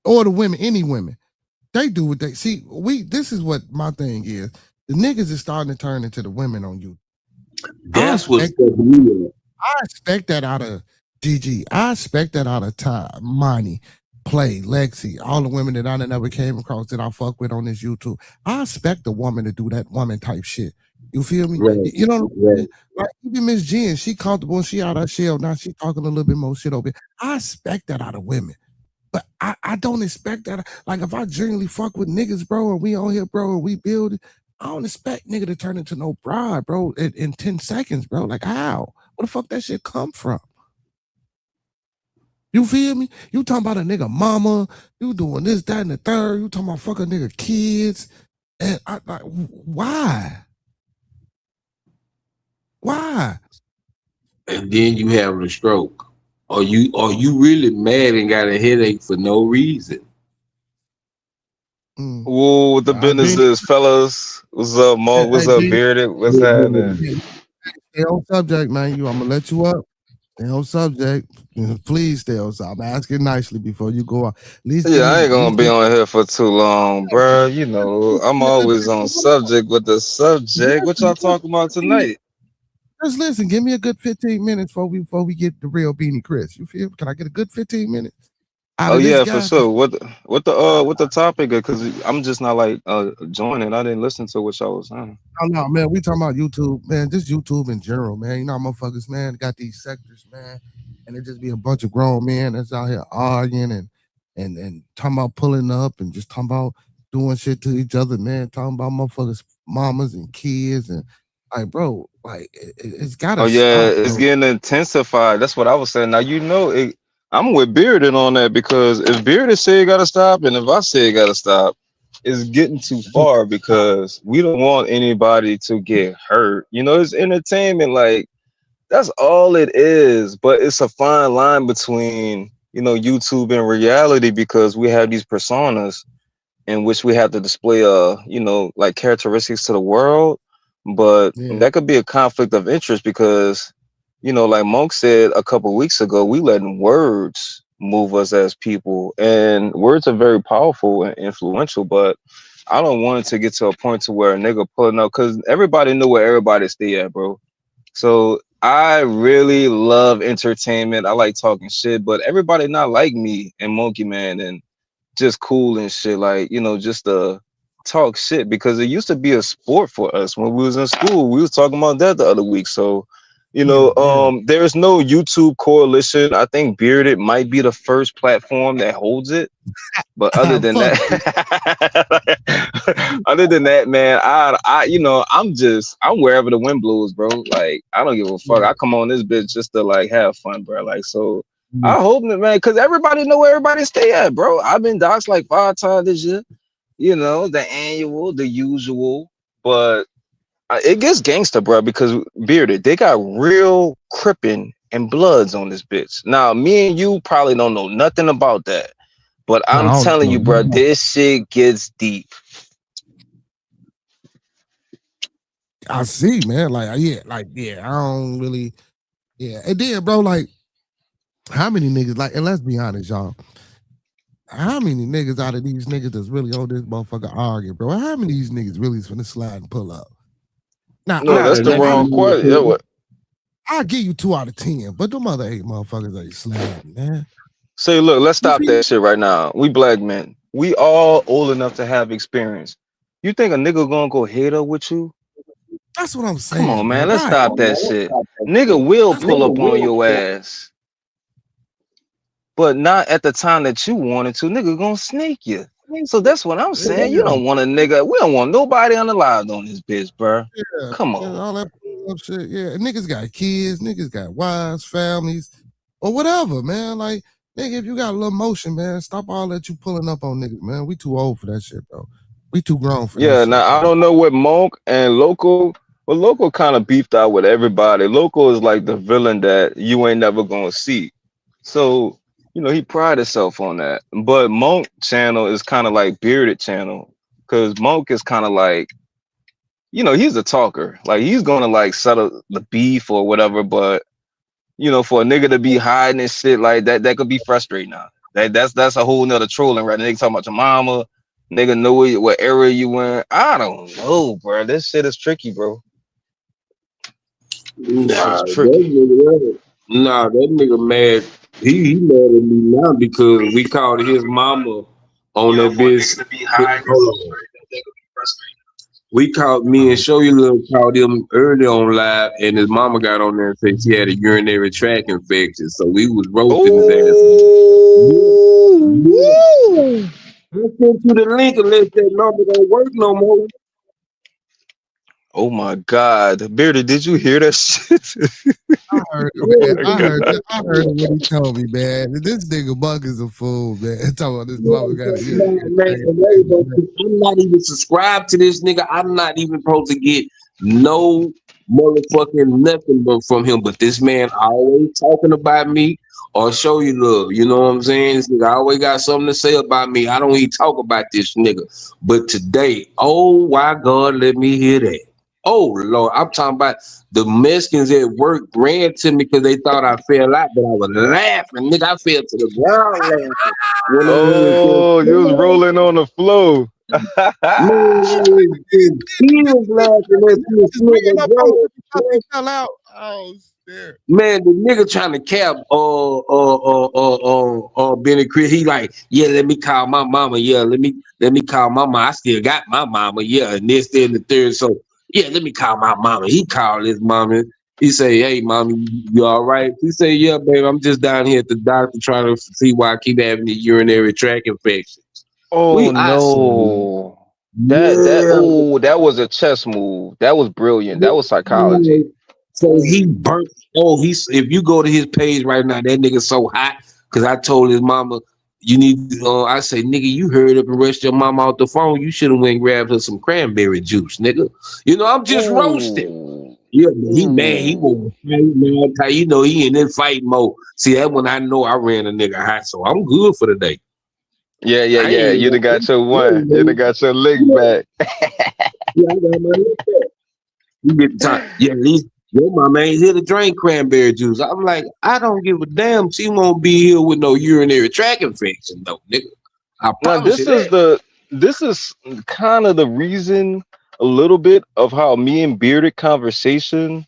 S3: or the women, any women, they do what they see. This is what my thing is. The niggas is starting to turn into the women on you.
S1: That's what's
S3: I expect that out of Gigi. I expect that out of Ty, Monty, Play, Lexi, all the women that I never came across that I fuck with on this YouTube. I expect a woman to do that woman type shit. You feel me?
S1: Right.
S3: You know,
S1: Right.
S3: like even Miss Jen, she comfortable and she out of her shell. Now she talking a little bit more shit over here. I expect that out of women. But I don't expect that. Like if I genuinely fuck with niggas, bro, and we on here, bro, and we build it, I don't expect nigga to turn into no bride, bro, in 10 seconds, bro. Like how? Where the fuck that shit come from? You feel me? You talking about a nigga mama, you doing this, that, and the third, you talking about fuck a nigga kids. And I like, why? Why?
S1: And then you having a stroke. Or you really mad and got a headache for no reason.
S4: Whoa, the business is, fellas. What's up, Mo? What's up, Bearded? What's happening?
S3: Stay on subject, man. I'm gonna let you up. Stay on subject. Please stay on subject. I'm asking nicely before you go out. At least
S4: I ain't gonna be on here for too long, bro. You know, I'm always on subject with the subject. What y'all talking about tonight?
S3: Just listen, give me a good 15 minutes before we get the real Beanie Chris. You feel? Can I get a good 15 minutes?
S4: Oh yeah, for sure. What the topic? Because I'm just not like joining. I didn't listen to what y'all was saying.
S3: Oh no, man. We talking about YouTube, man. Just YouTube in general, man. You know, motherfuckers, man, got these sectors, man, and it just be a bunch of grown men that's out here arguing and talking about pulling up and just talking about doing shit to each other, man. Talking about motherfuckers, mamas and kids, and like, bro, like it's gotta.
S4: Oh yeah,
S3: stop,
S4: it's
S3: bro.
S4: getting intensified. That's what I was saying. Now you know it. I'm with Bearded on that because if Bearded say it gotta stop, and if I say it gotta stop, it's getting too far because we don't want anybody to get hurt. You know, it's entertainment, like that's all it is. But it's a fine line between YouTube and reality because we have these personas in which we have to display like characteristics to the world, but
S3: Yeah,
S4: that could be a conflict of interest because like Monk said a couple weeks ago, we letting words move us as people, and words are very powerful and influential, but I don't want it to get to a point to where a nigga pulling up because everybody know where everybody stay at, bro. So I really love entertainment. I like talking shit, but everybody not like me and Monkey Man and just cool and shit, like just to talk shit because it used to be a sport for us when we was in school. We was talking about that the other week. So
S3: yeah, yeah.
S4: there's no YouTube coalition. I think Bearded might be the first platform that holds it, but other than
S3: Fuck
S4: that,
S3: you.
S4: other than that, man, I'm wherever the wind blows, bro. Like I don't give a fuck.
S3: Yeah,
S4: I come on this bitch just to like have fun, bro. Like so.
S3: yeah.
S4: I hope that, man, because everybody know where everybody stay at, bro. I've been doxxed like 5 times this year. The annual, the usual, but it gets gangster, bro. Because Bearded, they got real crippin' and bloods on this bitch. Now, me and you probably don't know nothing about that, but
S3: No,
S4: I'm
S3: I don't
S4: telling
S3: know.
S4: you, bro, this shit gets deep.
S3: I see, man. Yeah. I don't really. Yeah, and then, bro, like, how many niggas? Like, and let's be honest, y'all. How many niggas out of these niggas that's really on this motherfucker arguing, bro? How many of these niggas really is finna slide and pull up? Now,
S4: No,
S1: Not
S4: that's
S1: a
S4: the
S1: lot of
S4: wrong question.
S1: motherfuckers.
S3: I'll give you 2 out of 10, but them other 8 motherfuckers ain't sliding, man.
S4: Say, look, let's
S3: You
S4: stop
S3: feel?
S4: that shit right now. We black men, we all old enough to have experience. You think a nigga gonna go hate up with you?
S3: That's what I'm
S4: Come on,
S3: saying,
S4: man.
S3: man.
S4: Let's
S3: Right.
S4: stop that shit. Nigga will
S3: That's what
S4: pull up on your ass, but not at the time that you wanted to. Nigga gonna snake you. So that's what I'm saying. You
S3: yeah,
S4: don't want a nigga. We don't want nobody unalived on this bitch, bro.
S3: yeah,
S4: Come
S3: yeah,
S4: on.
S3: all that pull up shit. Yeah, niggas got kids, niggas got wives, families, or whatever, man. Like, nigga, if you got a little motion, man, stop all that you pulling up on niggas, man. We too old for that shit, bro. We too grown for that
S4: Yeah.
S3: shit,
S4: Now I
S3: bro.
S4: don't know what Monk and Local. Well, Local kind of beefed out with everybody. Local is like the villain that you ain't never gonna see. So he pride himself on that. But Monk channel is kind of like Bearded channel because Monk is kind of like he's a talker. Like he's gonna like settle the beef or whatever. But for a nigga to be hiding and shit like that, that could be frustrating now. That's a whole nother trolling, right? Nigga talking about your mama. Nigga know what area you in. I don't know, bro. This shit is tricky, bro. This shit's
S1: Nah,
S4: tricky.
S1: that nigga mad. He mad at me now because we called his mama on that bitch. Hold on. We called me and
S3: Oh,
S1: Show You Little called him early on live, and his mama got on there and said she had a urinary tract infection. So we was roasting his ass.
S4: Ooh,
S1: Yeah,
S4: woo.
S1: I sent you the link unless that number don't work no more.
S4: Oh my God, Beardy, did you hear that shit?
S3: I heard it,
S1: Yeah,
S3: man.
S4: Oh my
S3: I heard
S4: God.
S3: it. I heard it when he told me, man. This nigga Buck is a fool, man. Talking about this mama got a
S1: man, I'm not even subscribed to this nigga. I'm not even supposed to get no motherfucking nothing but from him. But this man always talking about me or show you love. You know what I'm saying? This nigga always got something to say about me. I don't even talk about this nigga. But today, oh my God, let me hear that. Oh Lord, I'm talking about the Mexicans at work ran to me because they thought I fell out, but I was laughing. Nigga, I fell to the ground laughing. When they
S4: Oh, you was rolling on the floor.
S1: man, tears laughing at this
S3: just bringing
S1: nigga,
S3: up on
S1: bro.
S3: because he fell out. Oh, shit.
S1: Man, the nigga trying to cap Benny Chris. He like, yeah, let me call my mama. Yeah, let me call my mama. I still got my mama. Yeah, and this, then the third. So yeah, let me call my mama. He called his mama. He say, hey, mommy, you all right? He say, yeah, baby, I'm just down here at the doctor trying to see why I keep having the urinary tract infection.
S4: Oh
S1: I said,
S4: no.
S1: yeah.
S4: That was a chess move. That was brilliant. That was psychology.
S1: So he
S4: Ooh.
S1: burnt. Oh, he's if you go to his page right now, that nigga so hot.
S5: Cause I told his mama, you need. I say, nigga, you hurried up and rushed your mama out the phone. You should have went and grabbed her some cranberry juice, nigga. I'm just roasting.
S4: Ooh.
S5: Yeah, but he mad. He
S4: Ooh.
S5: won't fight, man. He in that fight mode. See, that when I know I ran a nigga hot, so I'm good for the day.
S4: Yeah.
S5: I ain't.
S4: You done got your one. You done got your lick back.
S5: Yeah, I got my lick back. You get the time. Yeah, your mama ain't here to drink cranberry juice. I'm like, I don't give a damn. She won't be here with no urinary tract infection, though, nigga. I
S4: Now
S5: promise you that.
S4: this is kind of the reason a little bit of how me and Bearded conversation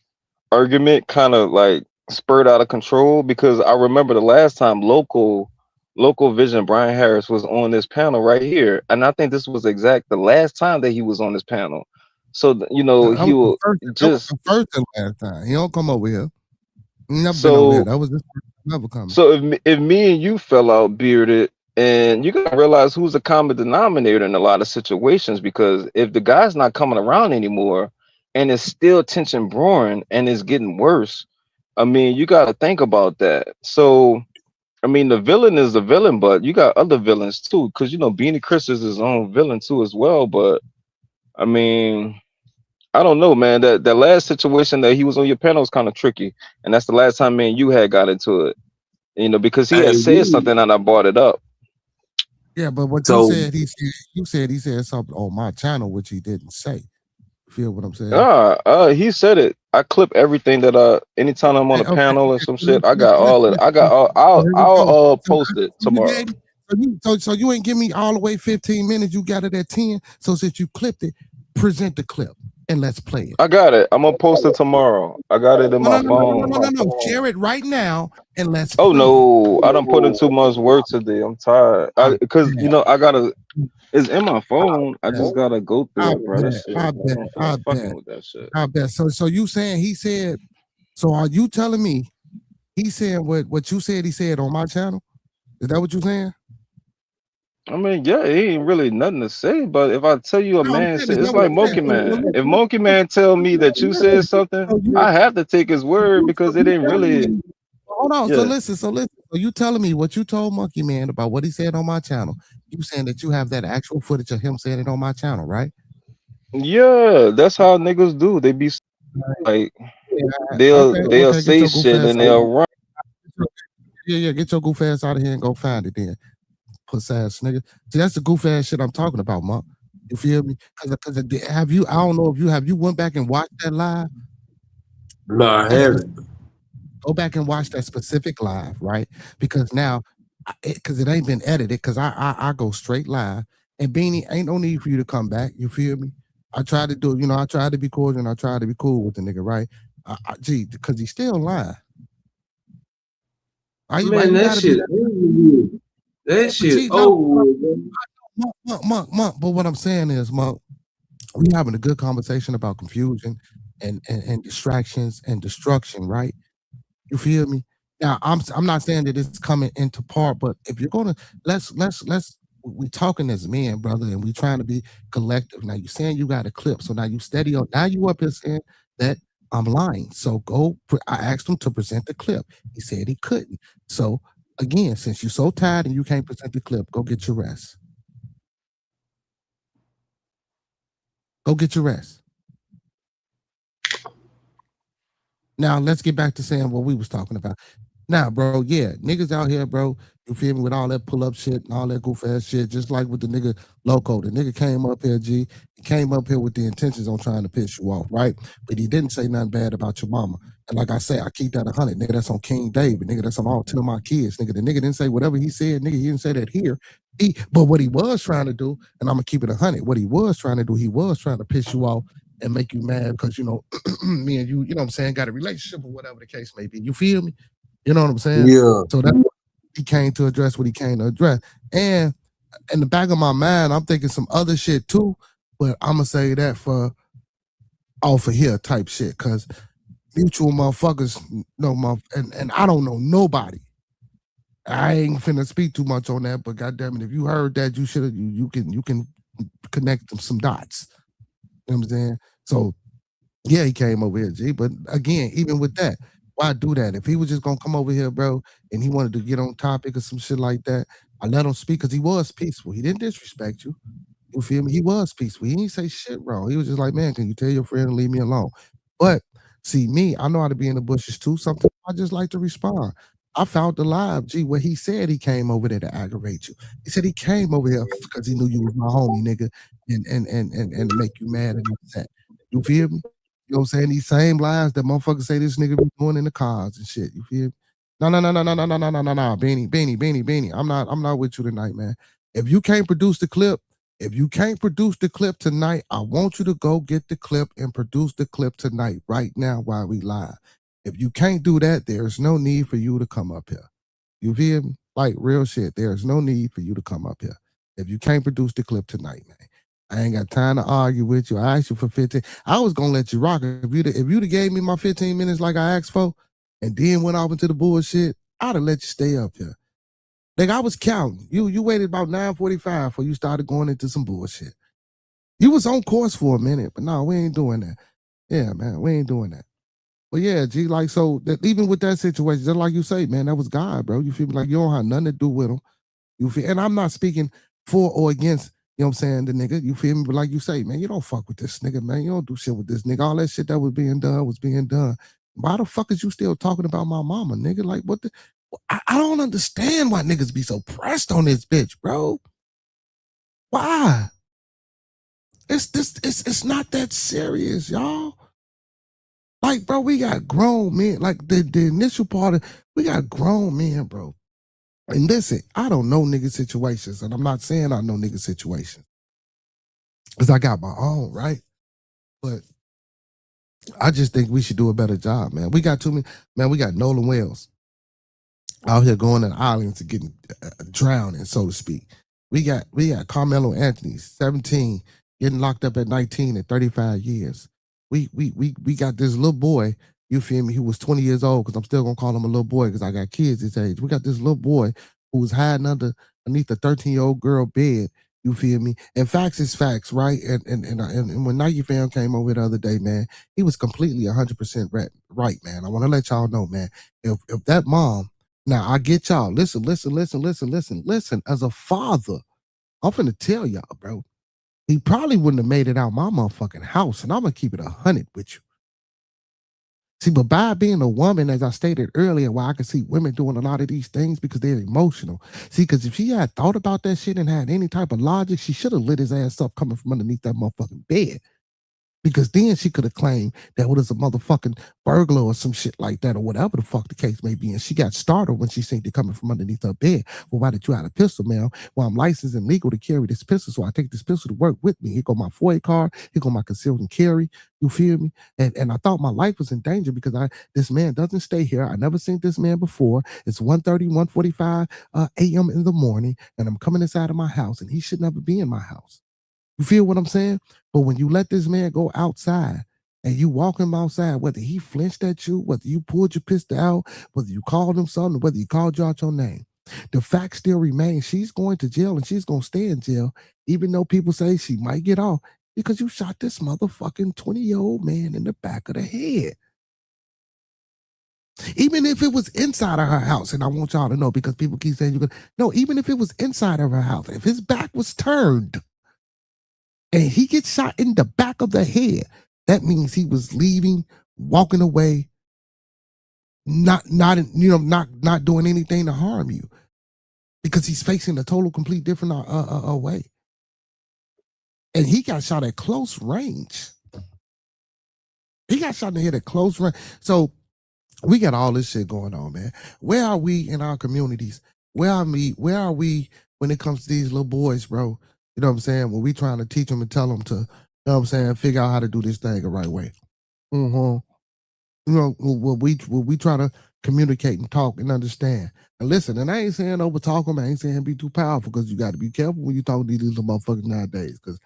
S4: argument kind of like spurred out of control, because I remember the last time local vision Brian Harris was on this panel right here, and I think this was the last time that he was on this panel. So
S3: That
S4: he
S3: was the
S4: will
S3: first. That was
S4: just
S3: the first and last time. He don't come over here. He never been over here.
S4: so
S3: That was this never coming.
S4: so if me and you fell out, Bearded, and you gotta realize who's the common denominator in a lot of situations, because if the guy's not coming around anymore and it's still tension brewing and it's getting worse, I mean, you got to think about that. So, I mean, the villain is the villain, but you got other villains too, because Beanie Chris is his own villain too as well. But I mean, I don't know, man. That last situation that he was on your panel was kind of tricky, and that's the last time me and you had got into it. Because he
S5: Hey,
S4: had said something and I brought it up.
S3: Yeah, but what
S5: so
S3: you said he said something on my channel which he didn't say. Feel what I'm saying?
S4: He said it. I clip everything that anytime I'm on a
S3: Okay.
S4: panel or some shit, I got all it. I got all.
S3: So here we go.
S4: I'll
S3: So
S4: post it tomorrow.
S3: so you ain't give me all the way 15 minutes. You got it at 10. So since you clipped it, present the clip and let's play it.
S4: I got it. I'm gonna post it tomorrow. I got it in my phone.
S3: No. Share it right now and let's
S4: Oh
S3: play it.
S4: no, I don't put in too much work today. I'm tired. Because I gotta. It's in my phone. I just gotta go through it, bro. That shit. I'm fucking with that shit.
S3: I bet. So you saying he said? So are you telling me he said what you said he said on my channel? Is that what you saying?
S4: I mean, yeah, it ain't really nothing to say. But if I tell you a man said, it's like Monkey Man. If Monkey Man tell me that you said something, I have to take his word because it ain't really.
S3: Hold on.
S4: Yeah.
S3: So listen. So you telling me what you told Monkey Man about what he said on my channel? You saying that you have that actual footage of him saying it on my channel, right?
S4: Yeah, that's how niggas do. They be like, they'll say shit and they'll run.
S3: Yeah. Get your goof ass out of here and go find it then. Puss ass nigga. See, that's the goof ass shit I'm talking about, Monk. You feel me? Because have you? I don't know if you went back and watched that live.
S5: No, I haven't.
S3: Go back and watch that specific live, right? Because now, because it ain't been edited. Because I go straight live, and Beanie ain't no need for you to come back. You feel me? I tried to do, I tried to be cordial and I tried to be cool with the nigga, right? Because he's still lying.
S5: Man, that shit. That shit.
S3: Monk. But what I'm saying is, Monk, we having a good conversation about confusion and distractions and destruction, right? You feel me? Now, I'm not saying that it's coming into part, but if you're gonna let's we talking as men, brother, and we trying to be collective. Now you saying you got a clip, so now you steady on. Now you up here saying that I'm lying. So I asked him to present the clip. He said he couldn't. So again, since you're so tired and you can't present the clip, go get your rest. Go get your rest. Now let's get back to saying what we was talking about. Now, bro, yeah, niggas out here, bro, you feel me, with all that pull-up shit and all that goof ass shit, just like with the nigga Loco. The nigga came up here, G. He came up here with the intentions on trying to piss you off, right? But he didn't say nothing bad about your mama. And like I say, I keep that 100. Nigga, that's on King David. Nigga, that's on all 10 of my kids. Nigga, the nigga didn't say whatever he said. Nigga, he didn't say that here. But what he was trying to do, and I'm going to keep it 100, what he was trying to do, he was trying to piss you off and make you mad because, me and you know what I'm saying, got a relationship or whatever the case may be. You feel me? You know what I'm saying?
S5: Yeah.
S3: So that's what he came to address, what he came to address. And in the back of my mind, I'm thinking some other shit too, but I'm going to say that for off of here type shit, because mutual motherfuckers know and I don't know nobody. I ain't finna speak too much on that, but goddamn it, if you heard that, you should you can connect some dots. You know what I'm saying? So yeah, he came over here, G. But again, even with that, Why do that? If he was just gonna come over here, bro, and he wanted to get on topic or some shit like that, I let him speak because he was peaceful. He didn't disrespect you. You feel me? He was peaceful. He didn't say shit wrong. He was just like, man, can you tell your friend to leave me alone? But see, me, I know how to be in the bushes too. Sometimes I just like to respond. I found the live, G, where he said he came over there to aggravate you. He said he came over here because he knew you was my homie, nigga, and to make you mad and upset. You feel me? You know what I'm saying? These same lies that motherfuckers say this nigga be doing in the cars and shit. You feel me? No. Beanie. I'm not with you tonight, man. If you can't produce the clip, tonight, I want you to go get the clip and produce the clip tonight, right now, while we live. If you can't do that, there's no need for you to come up here. You feel me? Like real shit. There's no need for you to come up here. If you can't produce the clip tonight, man. I ain't got time to argue with you. I asked you for 15. I was gonna let you rock. If you'd have gave me my 15 minutes like I asked for, and then went off into the bullshit, I'd have let you stay up here. Like I was counting. You waited about 9:45 before you started going into some bullshit. You was on course for a minute, but no, we ain't doing that. Yeah, man, we ain't doing that. But yeah, G, like so that even with that situation, just like you say, man, that was God, bro. You feel me? Like you don't have nothing to do with him. You feel, and I'm not speaking for or against, you know what I'm saying, the nigga. You feel me? But like you say, man, you don't fuck with this nigga, man. You don't do shit with this nigga. All that shit that was being done. Why the fuck is you still talking about my mama, nigga? Like what the I don't understand why niggas be so pressed on this bitch, bro. Why? It's not that serious, y'all. Like, bro, we got grown men. Like the initial part of we got grown men, bro. And listen, I don't know nigga situations, and I'm not saying I know nigga situations. Because I got my own, right? But I just think we should do a better job, man. We got too many, man, we got Nolan Wells out here going to the islands and getting drowning, so to speak. We got Carmelo Anthony, 17, getting locked up at 19 and 35 years. We got this little boy, you feel me, who was 20 years old, because I'm still gonna call him a little boy because I got kids this age. We got this little boy who was hiding underneath a 13-year-old girl bed, you feel me? And facts is facts, right? And when Nike Fam came over the other day, man, he was completely 100% right, man. I want to let y'all know, man, if that mom, now I get y'all. Listen. As a father, I'm finna tell y'all, bro. He probably wouldn't have made it out my motherfucking house, and I'm gonna keep it 100 with you. See, but by being a woman, as I stated earlier, why I can see women doing a lot of these things because they're emotional. See, because if she had thought about that shit and had any type of logic, she should have lit his ass up coming from underneath that motherfucking bed. Because then she could have claimed that it was a motherfucking burglar or some shit like that, or whatever the fuck the case may be. And she got startled when she seen it coming from underneath her bed. Well, why did you have a pistol, man? Well, I'm licensed and legal to carry this pistol, so I take this pistol to work with me. Here go my FOIA card. Here go my concealed and carry. You feel me? And I thought my life was in danger because this man doesn't stay here. I never seen this man before. It's 1:30, 1:45 a.m. in the morning, and I'm coming inside of my house, and he should never be in my house. You feel what I'm saying? But when you let this man go outside and you walk him outside, whether he flinched at you, whether you pulled your pistol out, whether you called him something, whether he called you out your name, the fact still remains she's going to jail and she's going to stay in jail, even though people say she might get off because you shot this motherfucking 20-year-old man in the back of the head. Even if it was inside of her house, and I want y'all to know because people keep saying you could, no, even if it was inside of her house, if his back was turned, and he gets shot in the back of the head, that means he was leaving, walking away, not doing anything to harm you, because he's facing a total, complete different way. And he got shot at close range. He got shot in the head at close range. So we got all this shit going on, man. Where are we in our communities? Where are we when it comes to these little boys, bro? You know what I'm saying? When we trying to teach them and tell them to, you know what I'm saying, figure out how to do this thing the right way. You know, when we try to communicate and talk and understand. And listen, and I ain't saying over talk them, I ain't saying be too powerful, because you got to be careful when you talk to these little motherfuckers nowadays, because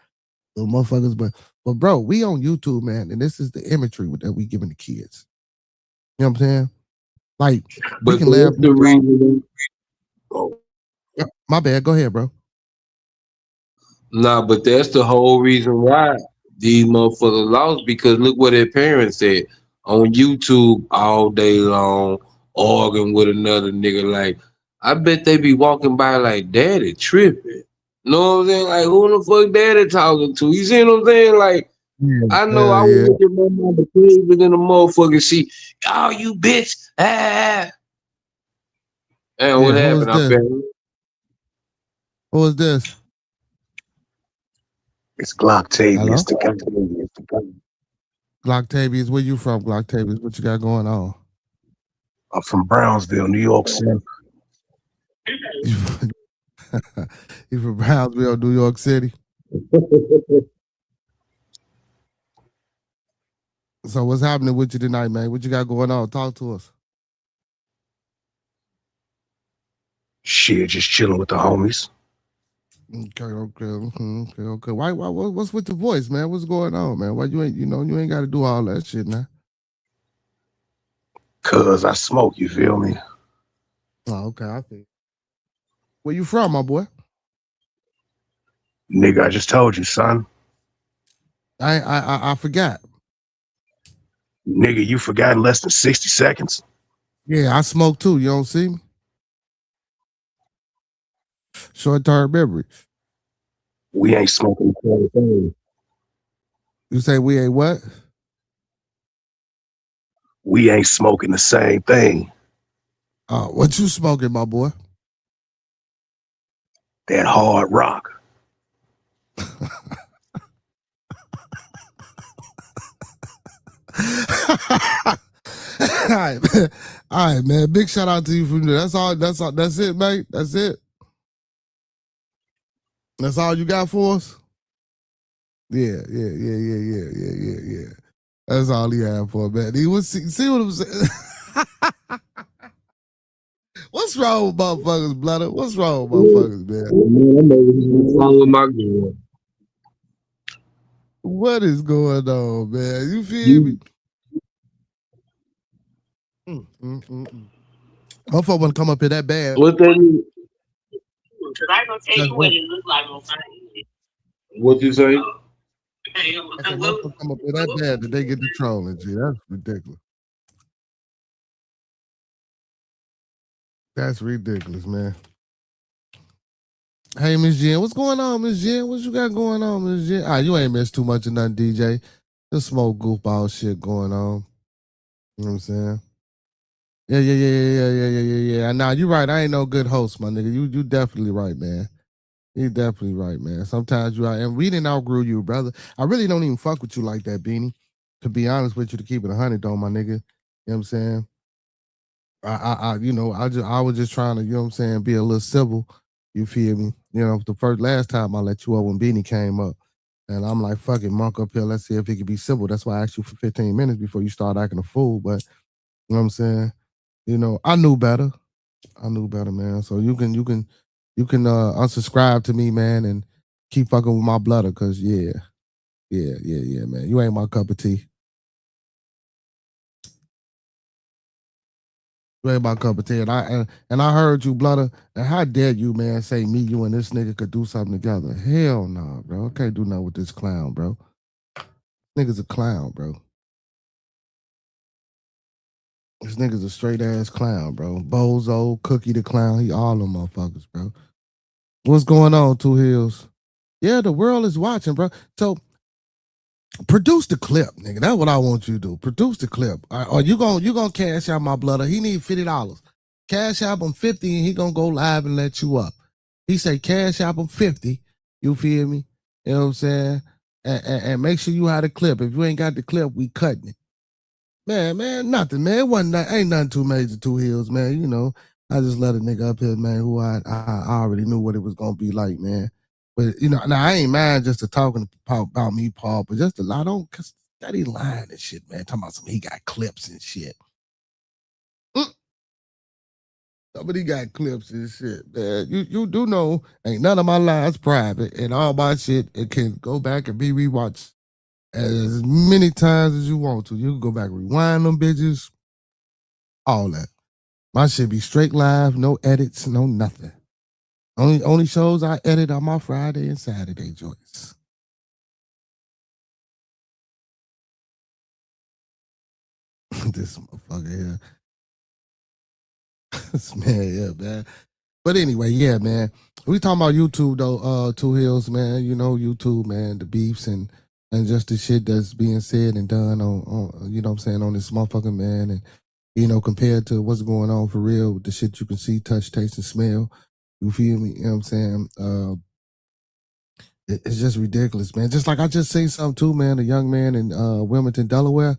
S3: little motherfuckers, but bro, we on YouTube, man, and this is the imagery that we giving the kids. You know what I'm saying? Like, we can laugh.
S5: The reason.
S3: My bad. Go ahead, bro.
S5: Nah, but that's the whole reason why these motherfuckers lost, because look what their parents said. on YouTube all day long, arguing with another nigga. Like, I bet they be walking by like, Daddy tripping. Know what I'm saying? Like, who the fuck Daddy talking to? You see what I'm saying? Like, I know I was
S3: Yeah.
S5: looking at my mama crazy than a motherfucker. She, oh, you bitch. Ah. And
S3: Yeah,
S5: what
S3: who is
S5: happened? I
S3: this?
S5: bet
S3: Who is this?
S2: It's Glocktavius,
S3: Hello?
S2: the guy.
S3: Glocktavius, where you from, Glocktavius? What you got going on?
S2: I'm from Brownsville, New York City.
S3: You you from Brownsville, New York City? So what's happening with you tonight, man? What you got going on? Talk to us.
S2: Shit, just chilling with the homies.
S3: Okay. Why, what's with the voice, man? What's going on, man? Why you ain't got to do all that shit now?
S2: Cause I smoke, you feel me?
S3: Oh, okay, I think. Where you from, my boy?
S2: Nigga, I just told you, son.
S3: I forgot.
S2: Nigga, you forgot in less than 60 seconds.
S3: Yeah, I smoke too. You don't see me? Short term memory.
S2: We ain't smoking the same thing.
S3: You say we ain't what?
S2: We ain't smoking the same thing.
S3: What you smoking, my boy?
S2: That hard rock.
S3: All right, man. All right, man. Big shout out to you from there. That's all. That's it, mate. That's it. That's all you got for us? Yeah. That's all he had for man. He was see what I'm saying. What's wrong with motherfuckers, blood? What's wrong with motherfuckers, man?
S5: man, I'm over here wrong with my girl.
S3: What is going on, man? You feel me?
S5: You,
S3: Motherfucker want to come up here that bad.
S5: what they mean?
S6: Because I ain't gonna tell
S3: That's
S6: you what
S3: what
S6: it looked like on my
S5: What you say?
S3: I said. Motherfucker come up here that bad that they get the trolling. Gee, that's ridiculous. That's ridiculous, man. Hey, Miss Jen, what's going on, Miss Jen? What you got going on, Miss Jen? You ain't missed too much of nothing, DJ. Just smoke goofball shit going on. You know what I'm saying? Yeah. Now you right. I ain't no good host, my nigga. You definitely right, man. You definitely right, man. Sometimes you are, and we didn't outgrew you, brother. I really don't even fuck with you like that, Beanie. To be honest with you, to keep it 100, though, my nigga. You know what I'm saying? I was just trying to, you know what I'm saying, be a little civil. You feel me? You know, last time I let you up when Beanie came up. And I'm like, fuck it, Monk up here. Let's see if he could be civil. That's why I asked you for 15 minutes before you start acting a fool. But you know what I'm saying? You know, I knew better. Man. So you can unsubscribe to me, man, and keep fucking with my blood, cause yeah, man. You ain't my cup of tea. You ain't my cup of tea. And I heard you, Blooder. And how dare you, man, say me, you, and this nigga could do something together? Hell no, bro. I can't do nothing with this clown, bro. Nigga's a clown, bro. This nigga's a straight ass clown, bro. Bozo, Cookie the clown. He all them motherfuckers, bro. What's going on, Two Hills? Yeah, the world is watching, bro. So produce the clip, nigga. That's what I want you to do. Produce the clip. Or you gonna cash out my blood. He need $50. Cash out him 50 and he gonna go live and let you up. He say cash out him 50. You feel me? You know what I'm saying? And make sure you have the clip. If you ain't got the clip, we cutting it. Man, nothing, man. It wasn't ain't nothing too major, Two Hills, man. You know, I just let a nigga up here, man, who I already knew what it was gonna be like, man. But you know, now I ain't mind just to talking about me, Paul, but just a lot on cause steady lying and shit, man. Talking about something he got clips and shit. Somebody got clips and shit, man. You do know ain't none of my lies private and all my shit it can go back and be rewatched as many times as you want to. You can go back and rewind them bitches, all that. My shit be straight live, no edits, no nothing. Only shows I edit on my Friday and Saturday joints. This motherfucker here. This man, yeah, man. But anyway, yeah, man. We talking about YouTube though, Two Hills, man. You know, YouTube, man, the beefs and just the shit that's being said and done on you know what I'm saying, on this motherfucking man. And, you know, compared to what's going on for real with the shit you can see, touch, taste, and smell. You feel me? You know what I'm saying? It's just ridiculous, man. Just like I just seen something too, man. A young man in Wilmington, Delaware.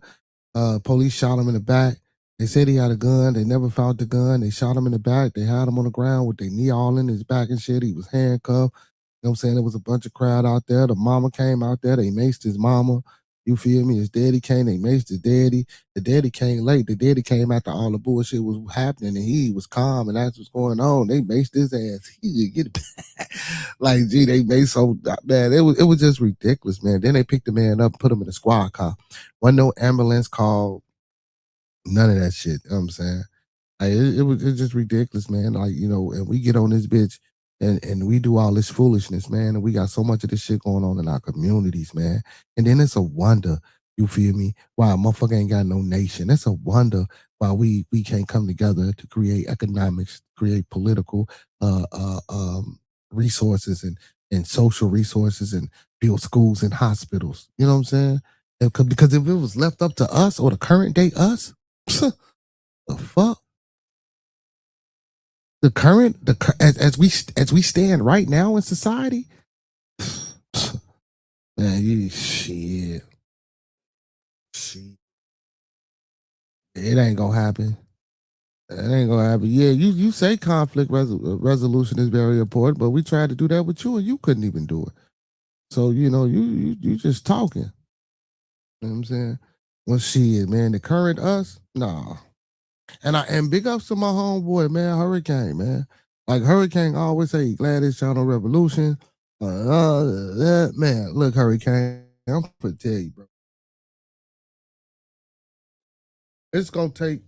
S3: Police shot him in the back. They said he had a gun. They never found the gun. They shot him in the back. They had him on the ground with their knee all in his back and shit. He was handcuffed. You know what I'm saying? There was a bunch of crowd out there. The mama came out there. They maced his mama. You feel me? His daddy came. They maced his daddy. The daddy came late. The daddy came after all the bullshit was happening, and he was calm, and that's what's going on. They maced his ass. He didn't get it. Like, gee, they maced so man. It was just ridiculous, man. Then they picked the man up, put him in a squad car. Wasn't no ambulance call. None of that shit. You know what I'm saying? Like, it's just ridiculous, man. Like, you know, and we get on this bitch and we do all this foolishness, man. And we got so much of this shit going on in our communities, man. And then it's a wonder, you feel me, why a motherfucker ain't got no nation. It's a wonder why we can't come together to create economics, create political resources and social resources and build schools and hospitals. You know what I'm saying? Because if it was left up to us or the current day us, the fuck? As we stand right now in society, man, shit. It ain't gonna happen. It ain't gonna happen. Yeah, you say conflict resolution is very important, but we tried to do that with you and you couldn't even do it. So, you know, you just talking. You know what I'm saying? Well, shit, man, the current us, nah. And big ups to my homeboy, man, Hurricane, man. Like Hurricane always say, glad it's Channel Revolution. Man, look, Hurricane, I'm gonna tell you, bro. It's gonna take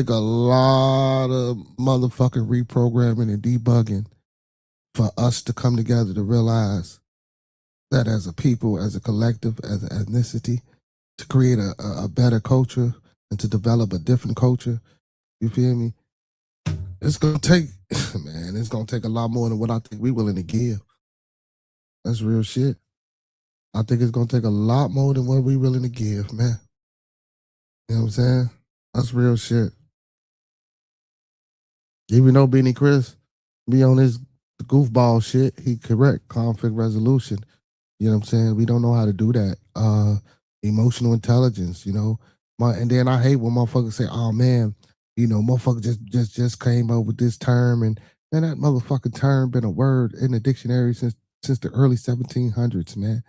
S3: a lot of motherfucking reprogramming and debugging for us to come together to realize that as a people, as a collective, as an ethnicity, to create a better culture and to develop a different culture. You feel me? It's gonna take, man, it's gonna take a lot more than what I think we're willing to give. That's real shit. I think it's gonna take a lot more than what we're willing to give, man. You know what I'm saying? That's real shit. Even though Benny Chris be on his goofball shit, he correct conflict resolution. You know what I'm saying? We don't know how to do that. Emotional intelligence, you know. And then I hate when motherfuckers say, "Oh man, you know, motherfucker just came up with this term," and man, that motherfucking term been a word in the dictionary since the early 1700s, man.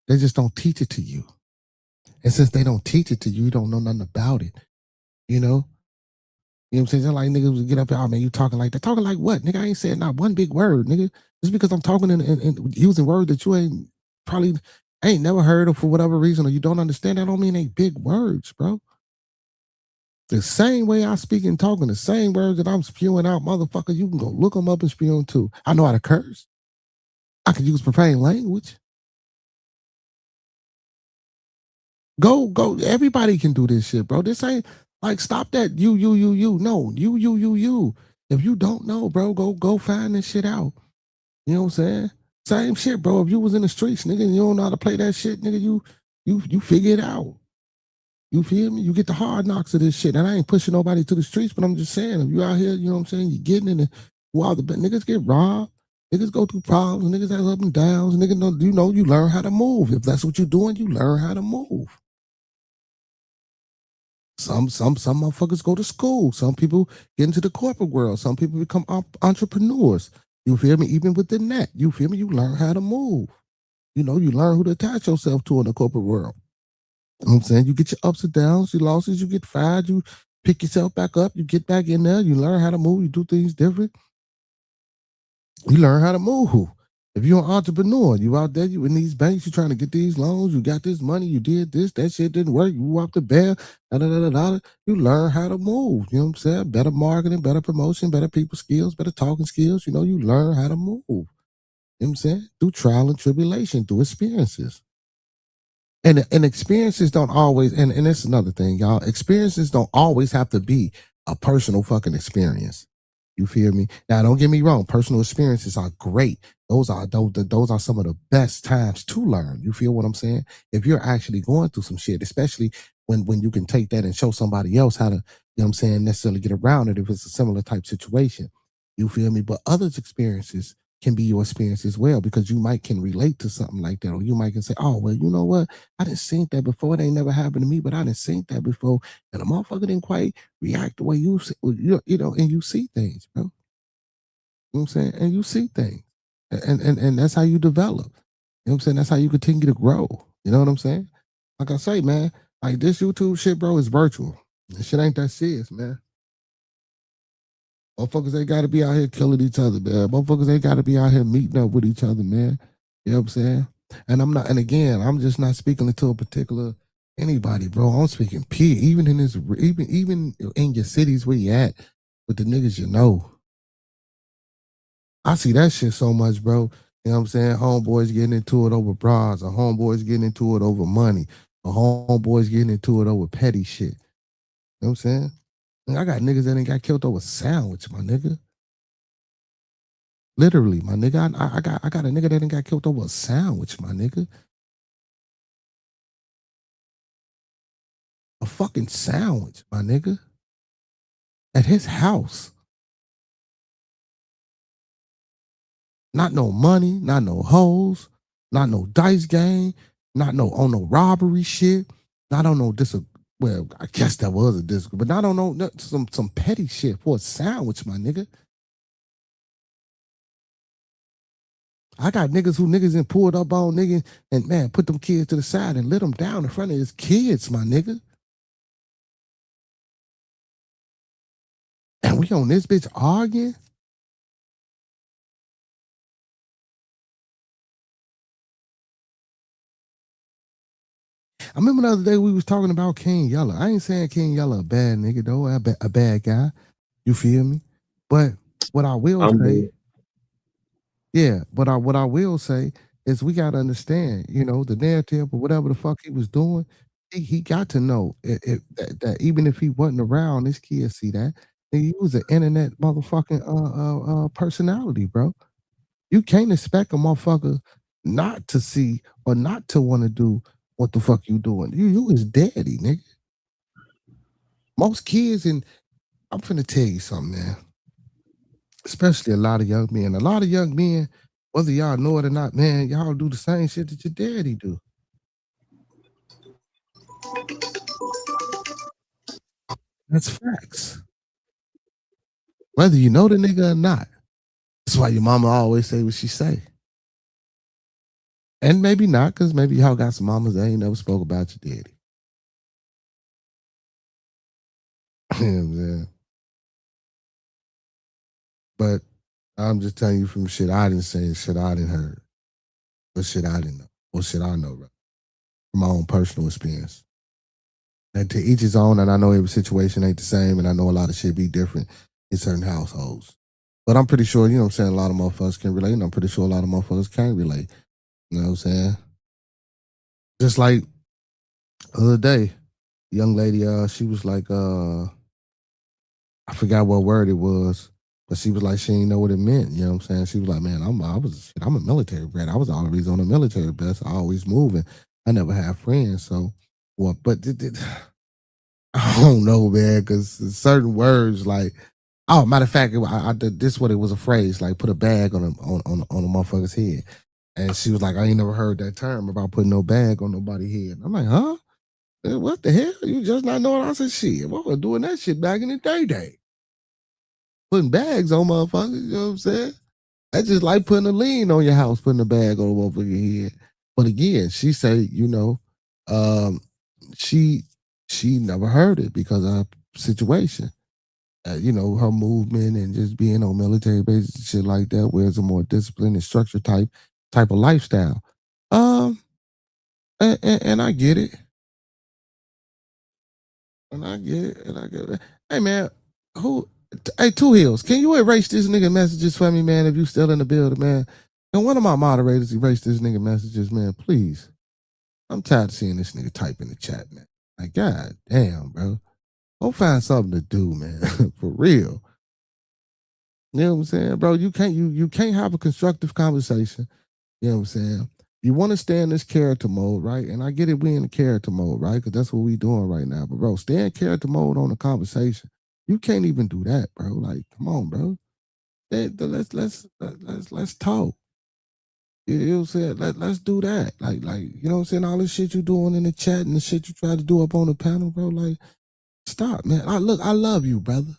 S3: They just don't teach it to you, and since they don't teach it to you, you don't know nothing about it. You know. You know what I'm saying? It's like niggas would get up, oh man, you talking like that. Talking like what? Nigga, I ain't saying not one big word, nigga. Just because I'm talking and using words that you ain't probably ain't never heard of for whatever reason, or you don't understand, that don't mean they big words, bro. The same way I speak and talking, the same words that I'm spewing out, motherfucker, you can go look them up and spew them too. I know how to curse. I can use profane language. Go. Everybody can do this shit, bro. This ain't like, stop that. You. No, you. If you don't know, bro, go find this shit out. You know what I'm saying? Same shit, bro. If you was in the streets, nigga, and you don't know how to play that shit, nigga, you figure it out. You feel me? You get the hard knocks of this shit. And I ain't pushing nobody to the streets, but I'm just saying, if you out here, you know what I'm saying, you getting in the wild, niggas get robbed, niggas go through problems, niggas have up and downs, niggas know, you learn how to move. If that's what you're doing, you learn how to move. Some motherfuckers go to school. Some people get into the corporate world. Some people become entrepreneurs. You feel me? Even within that, you feel me? You learn how to move. You know, you learn who to attach yourself to in the corporate world. You know what I'm saying? You get your ups and downs, your losses, you get fired, you pick yourself back up, you get back in there, you learn how to move, you do things different. You learn how to move. If you're an entrepreneur, you out there, you in these banks, you trying to get these loans, you got this money, you did this, that shit didn't work, you walked the bear, you learn how to move. You know what I'm saying? Better marketing, better promotion, better people skills, better talking skills. You know, you learn how to move. You know what I'm saying? Through trial and tribulation, through experiences. And experiences don't always, and it's another thing, y'all. Experiences don't always have to be a personal fucking experience. You feel me? Now, don't get me wrong. Personal experiences are great. Those are some of the best times to learn. You feel what I'm saying? If you're actually going through some shit, especially when you can take that and show somebody else how to, you know what I'm saying, necessarily get around it if it's a similar type situation. You feel me? But others' experiences can be your experience as well, because you might can relate to something like that, or you might can say, oh, well, you know what? I didn't seen that before. It ain't never happened to me, but I didn't seen that before. And the motherfucker didn't quite react the way you know, and you see things, bro. You know what I'm saying? And you see things. And that's how you develop. You know what I'm saying? That's how you continue to grow. You know what I'm saying? Like I say, man, like this YouTube shit, bro, is virtual. This shit ain't that serious, man. Motherfuckers ain't got to be out here killing each other, man. Motherfuckers ain't got to be out here meeting up with each other, man. You know what I'm saying? And I'm not, and again, I'm just not speaking to a particular anybody, bro. I'm speaking period. Even in this, even in your cities where you at, with the niggas you know. I see that shit so much, bro. You know what I'm saying? Homeboys getting into it over bras, or homeboys getting into it over money, or homeboys getting into it over petty shit. You know what I'm saying? I got niggas that ain't got killed over a sandwich, my nigga. Literally, my nigga. I got a nigga that ain't got killed over a sandwich, my nigga. A fucking sandwich, my nigga. At his house. Not no money, not no hoes, not no dice game, not no on no robbery shit, not on no well, I guess that was a disc, but not on no some petty shit for a sandwich, my nigga. I got niggas who niggas and pulled up on niggas and man, put them kids to the side and lit them down in front of his kids, my nigga. And we on this bitch arguing. I remember the other day we was talking about King Yella. I ain't saying King Yella a bad nigga though, a bad guy. You feel me? But what I will say, yeah, but what I will say is we gotta understand, you know, the narrative or whatever the fuck he was doing. He got to know that even if he wasn't around, his kids see that. And he was an internet motherfucking personality, bro. You can't expect a motherfucker not to see or not to want to do what the fuck you doing. You his daddy, nigga. Most kids, and I'm finna tell you something, man. Especially a lot of young men. A lot of young men, whether y'all know it or not, man, y'all do the same shit that your daddy do. That's facts. Whether you know the nigga or not. That's why your mama always say what she say. And maybe not, because maybe y'all got some mamas that ain't never spoke about your daddy. You know what I'm saying? But I'm just telling you from shit I didn't say, shit I didn't heard, or shit I didn't know, or shit I know, right? From my own personal experience. And to each his own, and I know every situation ain't the same, and I know a lot of shit be different in certain households. But I'm pretty sure, you know what I'm saying, a lot of motherfuckers can relate, and I'm pretty sure a lot of motherfuckers can't relate. You know what I'm saying? Just like the other day, the young lady, she was like, I forgot what word it was, but she was like, she didn't know what it meant. You know what I'm saying? She was like, man, I'm a military brat. I was always on a military bus, always moving. I never had friends, so what? But I don't know, man, because certain words like, oh, matter of fact, this what it was a phrase, like put a bag on a motherfucker's head. And she was like, I ain't never heard that term about putting no bag on nobody's head. I'm like, huh? What the hell? You just not knowing? I said, shit, what was doing that shit back in the day? Putting bags on motherfuckers, you know what I'm saying? That's just like putting a lien on your house, putting a bag on a motherfucker's head. But again, she say, you know, she never heard it because of her situation. You know, her movement and just being on military bases and shit like that, where it's a more disciplined and structured type of lifestyle. And I get it. And I get it. Hey man, hey, Two Hills, can you erase this nigga messages for me, man, if you still in the building, man? And one of my moderators erase this nigga messages, man, please. I'm tired of seeing this nigga type in the chat, man. Like, god damn, bro. Go find something to do, man. For real. You know what I'm saying, bro? You can't have a constructive conversation. You know what I'm saying? You want to stay in this character mode, right? And I get it, we in the character mode, right? Because that's what we doing right now. But bro, stay in character mode on the conversation. You can't even do that, bro. Like, come on, bro. Let's talk. You know what I'm saying? Let's do that. Like, you know what I'm saying? All this shit you doing in the chat and the shit you try to do up on the panel, bro. Like, stop, man. I love you, brother.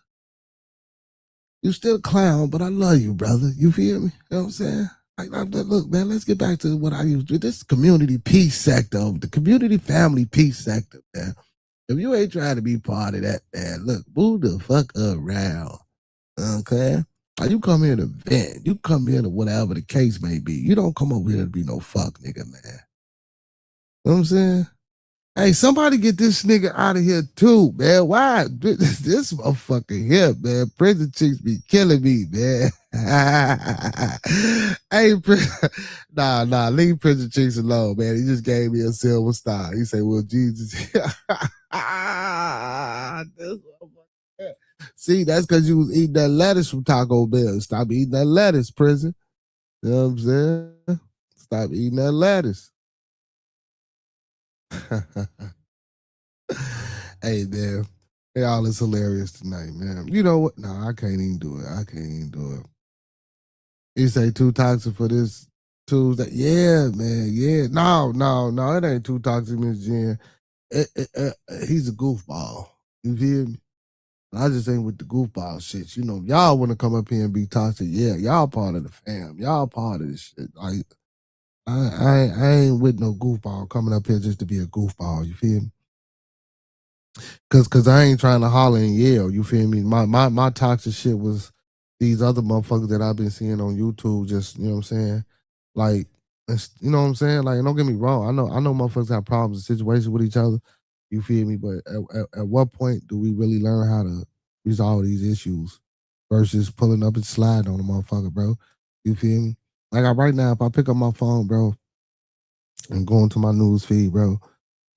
S3: You still a clown, but I love you, brother. You feel me? You know what I'm saying? Look, man, let's get back to what I used to. This community peace sector, the community family peace sector, man. If you ain't trying to be part of that, man, look, move the fuck around. Okay? Like, you come here to vent. You come here to whatever the case may be. You don't come over here to be no fuck nigga, man. You know what I'm saying? Hey, somebody get this nigga out of here too, man. Why? This motherfucker here, man. Prison chicks be killing me, man. Hey, nah, leave prison chicks alone, man. He just gave me a silver star. He said, well, Jesus. See, that's because you was eating that lettuce from Taco Bell. Stop eating that lettuce, prison. You know what I'm saying? Stop eating that lettuce. Hey, man. Y'all is hilarious tonight, man. You know what? No, I can't even do it. I can't even do it. You say too toxic for this Tuesday? Yeah, man. Yeah. No. It ain't too toxic, Miss Jen. He's a goofball. You feel me? I just ain't with the goofball shit. You know, y'all want to come up here and be toxic. Yeah, y'all part of the fam. Y'all part of this shit. Like, I ain't with no goofball coming up here just to be a goofball. You feel me? Cause I ain't trying to holler and yell. You feel me? My toxic shit was these other motherfuckers that I've been seeing on YouTube. Just, you know what I'm saying? Like, you know what I'm saying? Like, don't get me wrong. I know motherfuckers have problems and situations with each other. You feel me? But at what point do we really learn how to resolve these issues versus pulling up and sliding on a motherfucker, bro? You feel me? Like, right now, if I pick up my phone, bro, and go into my news feed, bro,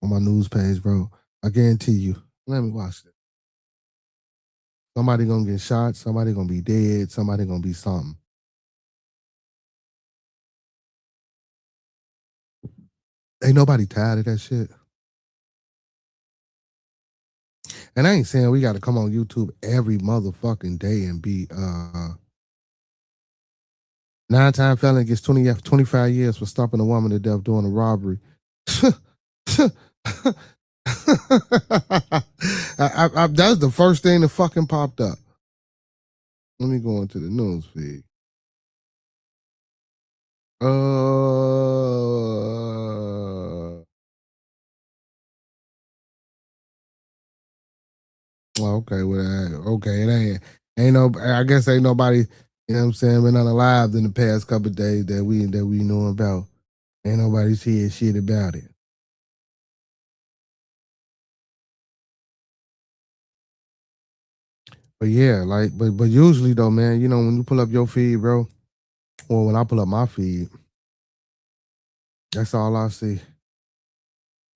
S3: on my news page, bro, I guarantee you. Let me watch this. Somebody gonna get shot. Somebody gonna be dead. Somebody gonna be something. Ain't nobody tired of that shit. And I ain't saying we gotta come on YouTube every motherfucking day and be 9-time felon gets 25 years for stopping a woman to death doing a robbery. That's the first thing that fucking popped up. Let me go into the news feed. Okay, it ain't no. I guess ain't nobody. You know what I'm saying? Been unalive in the past couple of days that we know about. Ain't nobody said shit about it. But yeah, like, but usually though, man, you know, when you pull up your feed, bro, or when I pull up my feed, that's all I see.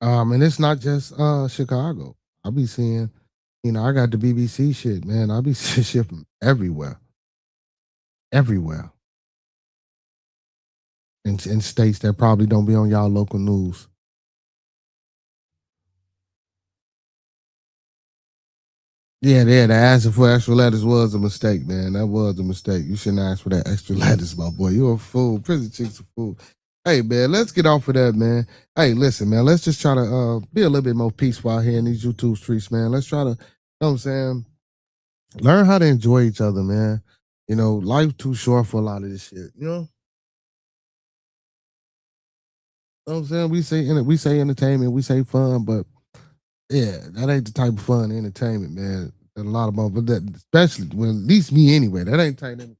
S3: And it's not just Chicago. I be seeing, you know, I got the BBC shit, man. I be seeing shit from everywhere, everywhere, in states that probably don't be on y'all local news. Yeah, the asking for extra letters was a mistake, man. That was a mistake. You shouldn't ask for that extra letters, my boy. You're a fool. Prison chick's a fool. Hey, man, let's get off of that, man. Hey, listen, man, let's just try to be a little bit more peaceful out here in these YouTube streets, man. Let's try to, you know what I'm saying, learn how to enjoy each other, man. You know, life too short for a lot of this shit, you know? You know what I'm saying? We say entertainment, we say fun, but yeah, that ain't the type of fun entertainment, man. That a lot of motherfuckers, that especially, well, at least me anyway, that ain't type of.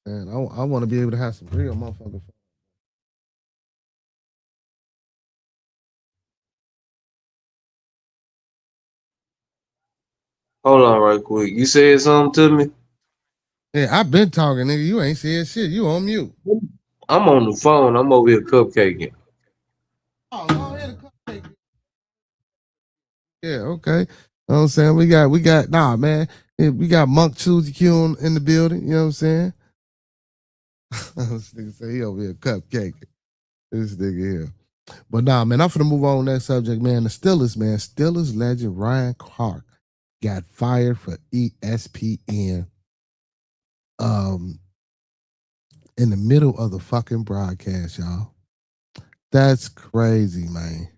S3: Man, I want to be able to have some real motherfuckers.
S5: Hold on right quick. You said something to me?
S3: Yeah, I've been talking, nigga. You ain't said shit. You on mute.
S5: I'm on the phone. I'm over here cupcaking.
S3: Oh, go ahead and cupcake. Yeah, okay. You know what I'm saying? We got man. We got Monk Choosy Q in the building, you know what I'm saying? This nigga say he over here cupcaking. This nigga here. But man, I'm finna move on that subject, man. The Steelers legend Ryan Clark got fired for ESPN in the middle of the fucking broadcast, y'all. That's crazy, man.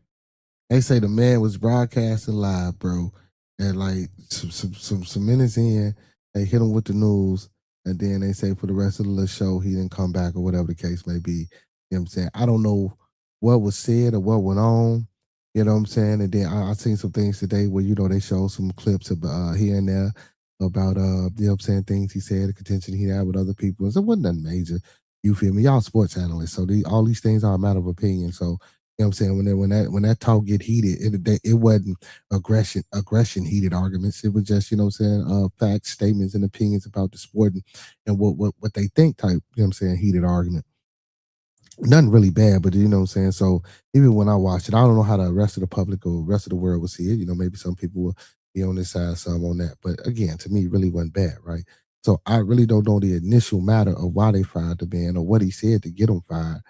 S3: They say the man was broadcasting live, bro, and like some minutes in, they hit him with the news, and then they say for the rest of the show he didn't come back or whatever the case may be. You know what I'm saying? I don't know what was said or what went on. You know what I'm saying? And then I seen some things today where they showed some clips about here and there about you know what I'm saying, things he said, the contention he had with other people. So it wasn't nothing major. You feel me? Y'all sports analysts, so all these things are a matter of opinion. So you know what I'm saying? When that talk get heated, it wasn't aggression heated arguments. It was just, you know what I'm saying, facts, statements, and opinions about the sport and what they think type, you know what I'm saying, heated argument. Nothing really bad, but you know what I'm saying? So even when I watched it, I don't know how the rest of the public or rest of the world will see it. You know, maybe some people will be on this side, some on that. But again, to me, it really wasn't bad, right? So I really don't know the initial matter of why they fired the man or what he said to get him fired.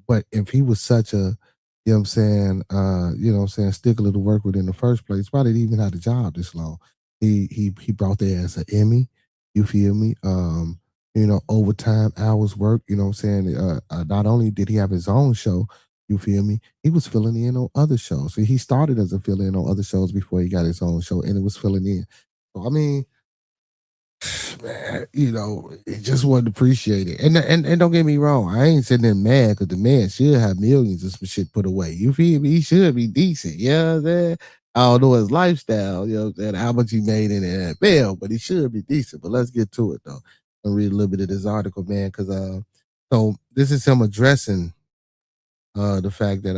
S3: But if he was such a, you know what I'm saying, stickler to work with in the first place, why did he even have the job this long? He brought there as an Emmy, you feel me? Overtime hours work, you know what I'm saying? Not only did he have his own show, you feel me? He was filling in on other shows. So he started as a fill-in on other shows before he got his own show, and it was filling in. So I mean, man, he just wasn't appreciated. And don't get me wrong, I ain't sitting there mad because the man should have millions of some shit put away. You feel me? He should be decent. You know what I'm saying? I don't know his lifestyle, you know what I'm saying, how much he made in the NFL, but he should be decent. But let's get to it though. I'll read a little bit of this article, man, because so this is him addressing the fact that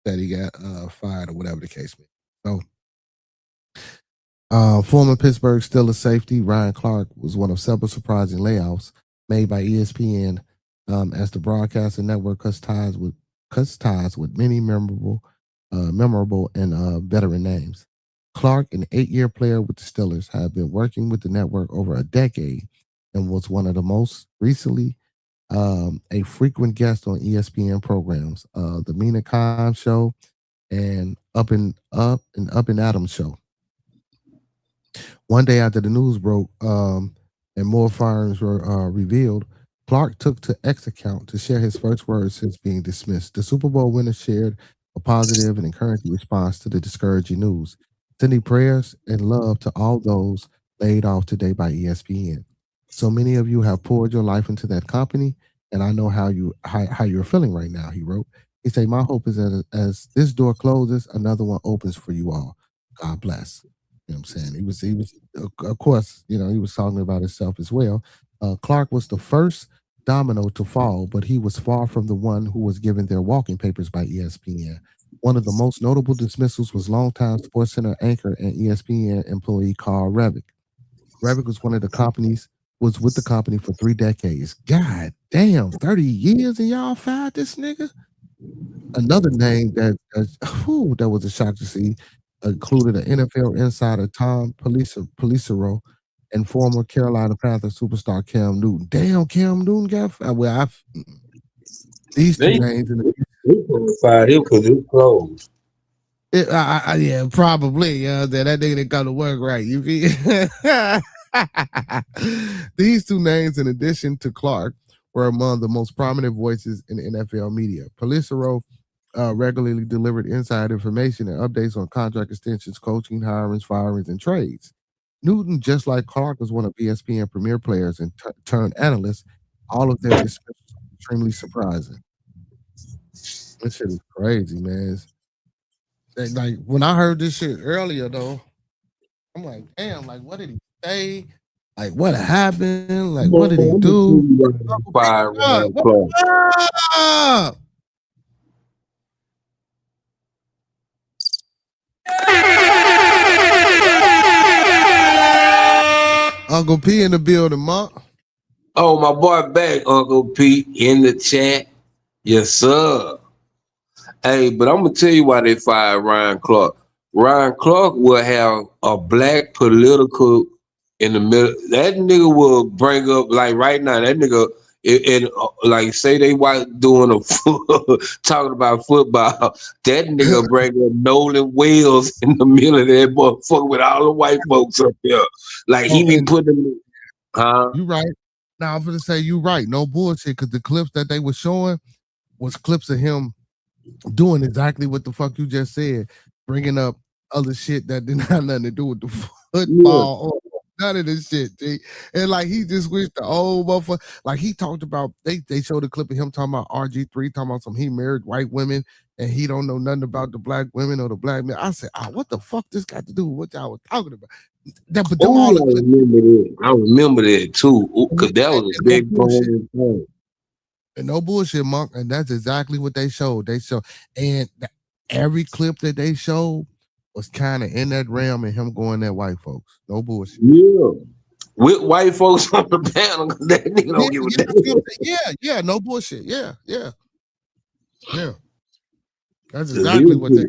S3: he got fired or whatever the case may be. So former Pittsburgh Steelers safety Ryan Clark was one of several surprising layoffs made by ESPN as the broadcasting network cuts ties with many memorable and veteran names. Clark, an 8-year player with the Steelers, had been working with the network over a decade and was one of the most recently a frequent guest on ESPN programs, the Mina Khan Show and Up and Adams Show. One day after the news broke and more firings were revealed, Clark took to X account to share his first words since being dismissed. The Super Bowl winner shared a positive and encouraging response to the discouraging news, sending prayers and love to all those laid off today by ESPN. So many of you have poured your life into that company, and I know how you're feeling right now, he wrote. He said, my hope is that as this door closes, another one opens for you all. God bless. You know what I'm saying? He was, of course, he was talking about himself as well. Clark was the first domino to fall, but he was far from the one who was given their walking papers by ESPN. One of the most notable dismissals was longtime SportsCenter anchor and ESPN employee Carl Revick. Revick was with the company for 3 decades. God damn, 30 years and y'all fired this nigga? Another name that was a shock to see included an NFL insider Tom Pelissero and former Carolina Panthers superstar Cam Newton. Damn, Cam Newton got fired. Well, these two
S5: They
S3: names in the
S5: fired him because it's closed.
S3: yeah, probably. That nigga didn't come to work right. You feel? These two names, in addition to Clark, were among the most prominent voices in the NFL media. Pelissero regularly delivered inside information and updates on contract extensions, coaching, hirings, firings, and trades. Newton, just like Clark, was one of ESPN premier players and turned analyst. All of their dismissals are extremely surprising. This shit is crazy, man. Like when I heard this shit earlier, though, I'm like, damn, like what did he say? Like what happened? Like what did he do?
S5: Fire Ryan Clark.
S3: Up? Uncle P in the building, Monk.
S5: Oh, my boy back, Uncle Pete, in the chat. Yes, sir. Hey, but I'm gonna tell you why they fired Ryan Clark. Ryan Clark will have a black political in the middle. That nigga will bring up like right now. That nigga and like say they white doing a talking about football. That nigga bring up Nolan Wells in the middle of that motherfucker with all the white folks up there. Like he
S3: Oh,
S5: be
S3: and
S5: putting, huh?
S3: you right. Now I'm gonna say you right. No bullshit, because the clips that they were showing was clips of him doing exactly what the fuck you just said, bringing up other shit that didn't have nothing to do with the
S5: Yeah.
S3: football or none of this shit, G. And like he just wished the old motherfucker, like he talked about, they showed a clip of him talking about RG3, talking about some he married white women and he don't know nothing about the black women or the black men. I said, what the fuck this got to do with what y'all was talking about? That, but them all the
S5: Oh, I
S3: clips,
S5: remember that. I remember that too, because that was a
S3: and no
S5: big
S3: bullshit.
S5: thing.
S3: And no bullshit, Monk. And that's exactly what they showed. And every clip that they showed was kind of in that realm of him going at white folks. No bullshit.
S5: Yeah. With white folks on the panel, 'cause that nigga don't give a damn.
S3: Yeah, no bullshit. Yeah. That's
S5: 'Cause
S3: exactly what they.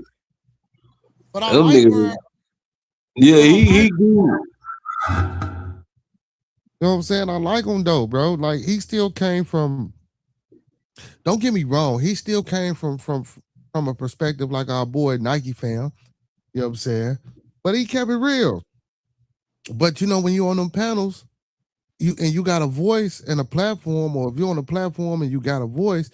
S3: But I
S5: them
S3: like
S5: niggas,
S3: Ryan.
S5: yeah,
S3: But I like,
S5: he good.
S3: you know what I'm saying? I like him though, bro. Like he still came from. Don't get me wrong. He still came from a perspective like our boy Nike fan. You know what I'm saying? But he kept it real. But you know, when you're on them panels, you got a voice and a platform, or if you're on a platform and you got a voice,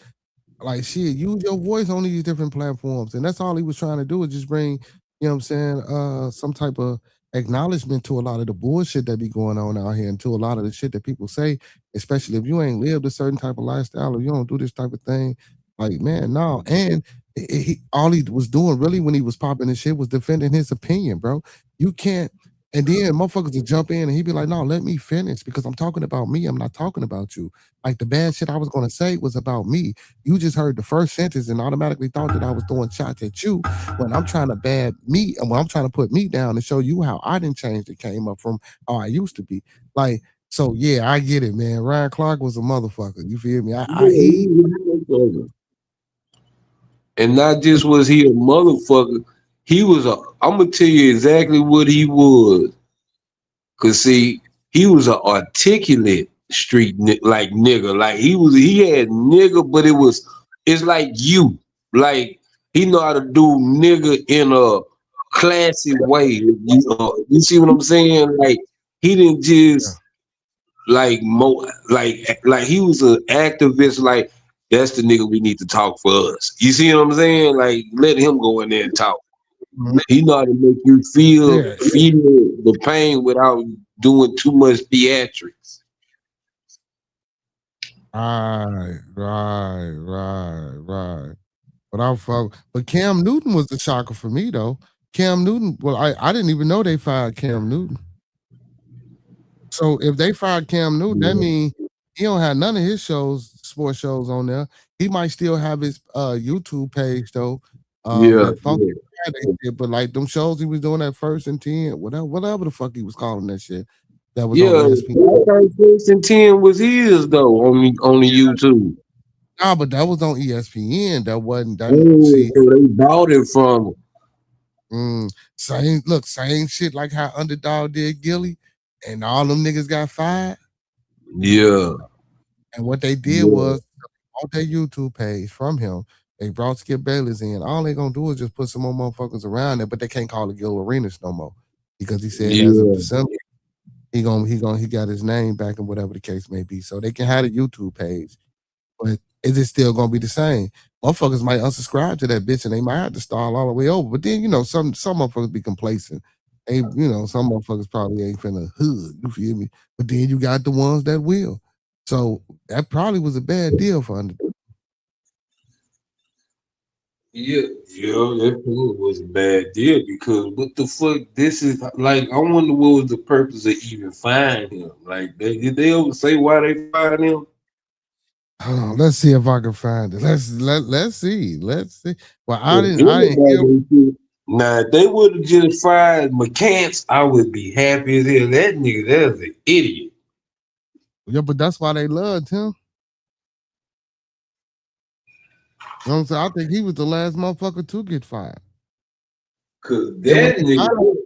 S3: like shit, use your voice on these different platforms. And that's all he was trying to do, is just bring, you know what I'm saying, some type of acknowledgement to a lot of the bullshit that be going on out here, and to a lot of the shit that people say, especially if you ain't lived a certain type of lifestyle or you don't do this type of thing. Like, man, no. And all he was doing really when he was popping this shit was defending his opinion, bro. You can't. And then motherfuckers would jump in and he'd be like, no, let me finish, because I'm talking about me. I'm not talking about you. Like the bad shit I was gonna say was about me. You just heard the first sentence and automatically thought that I was throwing shots at you, when I'm trying to bad me, and when I'm trying to put me down and show you how I didn't change it, came up from how I used to be. Like, so yeah, I get it, man. Ryan Clark was a motherfucker. You feel me?
S5: Yeah, he was a motherfucker. And not just was he a motherfucker, he was a. I'm gonna tell you exactly what he was. Cause see, he was an articulate street like nigga. Like he had nigga, but it's like you. Like he know how to do nigga in a classy way. You see what I'm saying? Like he didn't just like like he was an activist. Like that's the nigga we need to talk for us. You see what I'm saying? Like let him go in there and talk. He know how to make you feel
S3: Yeah.
S5: the pain without doing too much theatrics.
S3: Right. But Cam Newton was the shocker for me though. Cam Newton, well, I didn't even know they fired Cam Newton. So if they fired Cam Newton, that means he don't have none of his sports shows on there. He might still have his YouTube page though. That Funky Friday shit, but like them shows he was doing at First and 10, whatever the fuck he was calling that shit. That was on ESPN.
S5: I think First and 10 was his though on the YouTube.
S3: Nah, but that was on ESPN. That wasn't that.
S5: So they bought it from him.
S3: Same shit like how Underdog did Gilly, and all them niggas got fired.
S5: Yeah.
S3: And what they did was on their YouTube page from him, they brought Skip Bayless in. All they gonna do is just put some more motherfuckers around there, but they can't call it Gil Arenas no more, because he said as of December he got his name back and whatever the case may be. So they can have a YouTube page, but is it still gonna be the same? Motherfuckers might unsubscribe to that bitch and they might have to start all the way over. But then some motherfuckers be complacent. Some motherfuckers probably ain't finna hood. You feel me? But then you got the ones that will. So that probably was a bad deal for Underdog.
S5: Yeah, that was a bad deal, because what the fuck? This is like, I wonder what was the purpose of even firing him. Like, did they ever say why they fired him?
S3: Hold on, let's see if I can find it. Let's see. Well, I didn't hear.
S5: Now, if they would have just fired McCants, I would be happy as hell. That nigga, that's an idiot.
S3: Yeah, but that's why they loved him. You know what I'm saying? I think he was the last motherfucker to get fired.
S5: Cause
S3: And
S5: that
S3: when they fired
S5: nigga,
S3: him,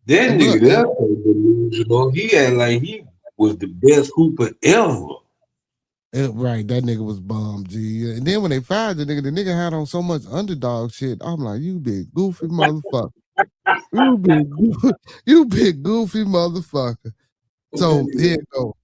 S5: that
S3: and
S5: nigga,
S3: look, and,
S5: that's so delusional. He had like he was the best hooper ever.
S3: right, that nigga was bummed, G. And then when they fired the nigga had on so much underdog shit. I'm like, you big goofy motherfucker. You big goofy motherfucker. So here you go.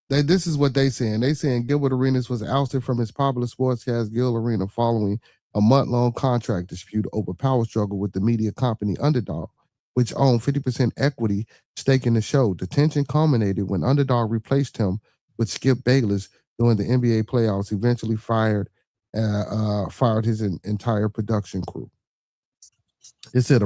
S3: This is what they saying. They saying Gilbert Arenas was ousted from his popular sportscast Gil Arena following a month-long contract dispute over power struggle with the media company Underdog, which owned 50% equity stake in the show. The tension culminated when Underdog replaced him with Skip Bayless during the NBA playoffs, eventually fired his entire production crew. It said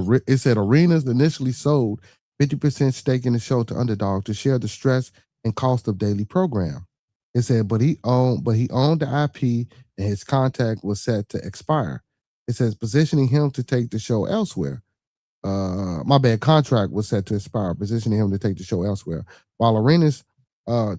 S3: Arenas initially sold 50% stake in the show to Underdog to share the stress and cost of daily program. It said, but he owned the IP and his contract was set to expire. It says positioning him to take the show elsewhere. Contract was set to expire, positioning him to take the show elsewhere. While Arenas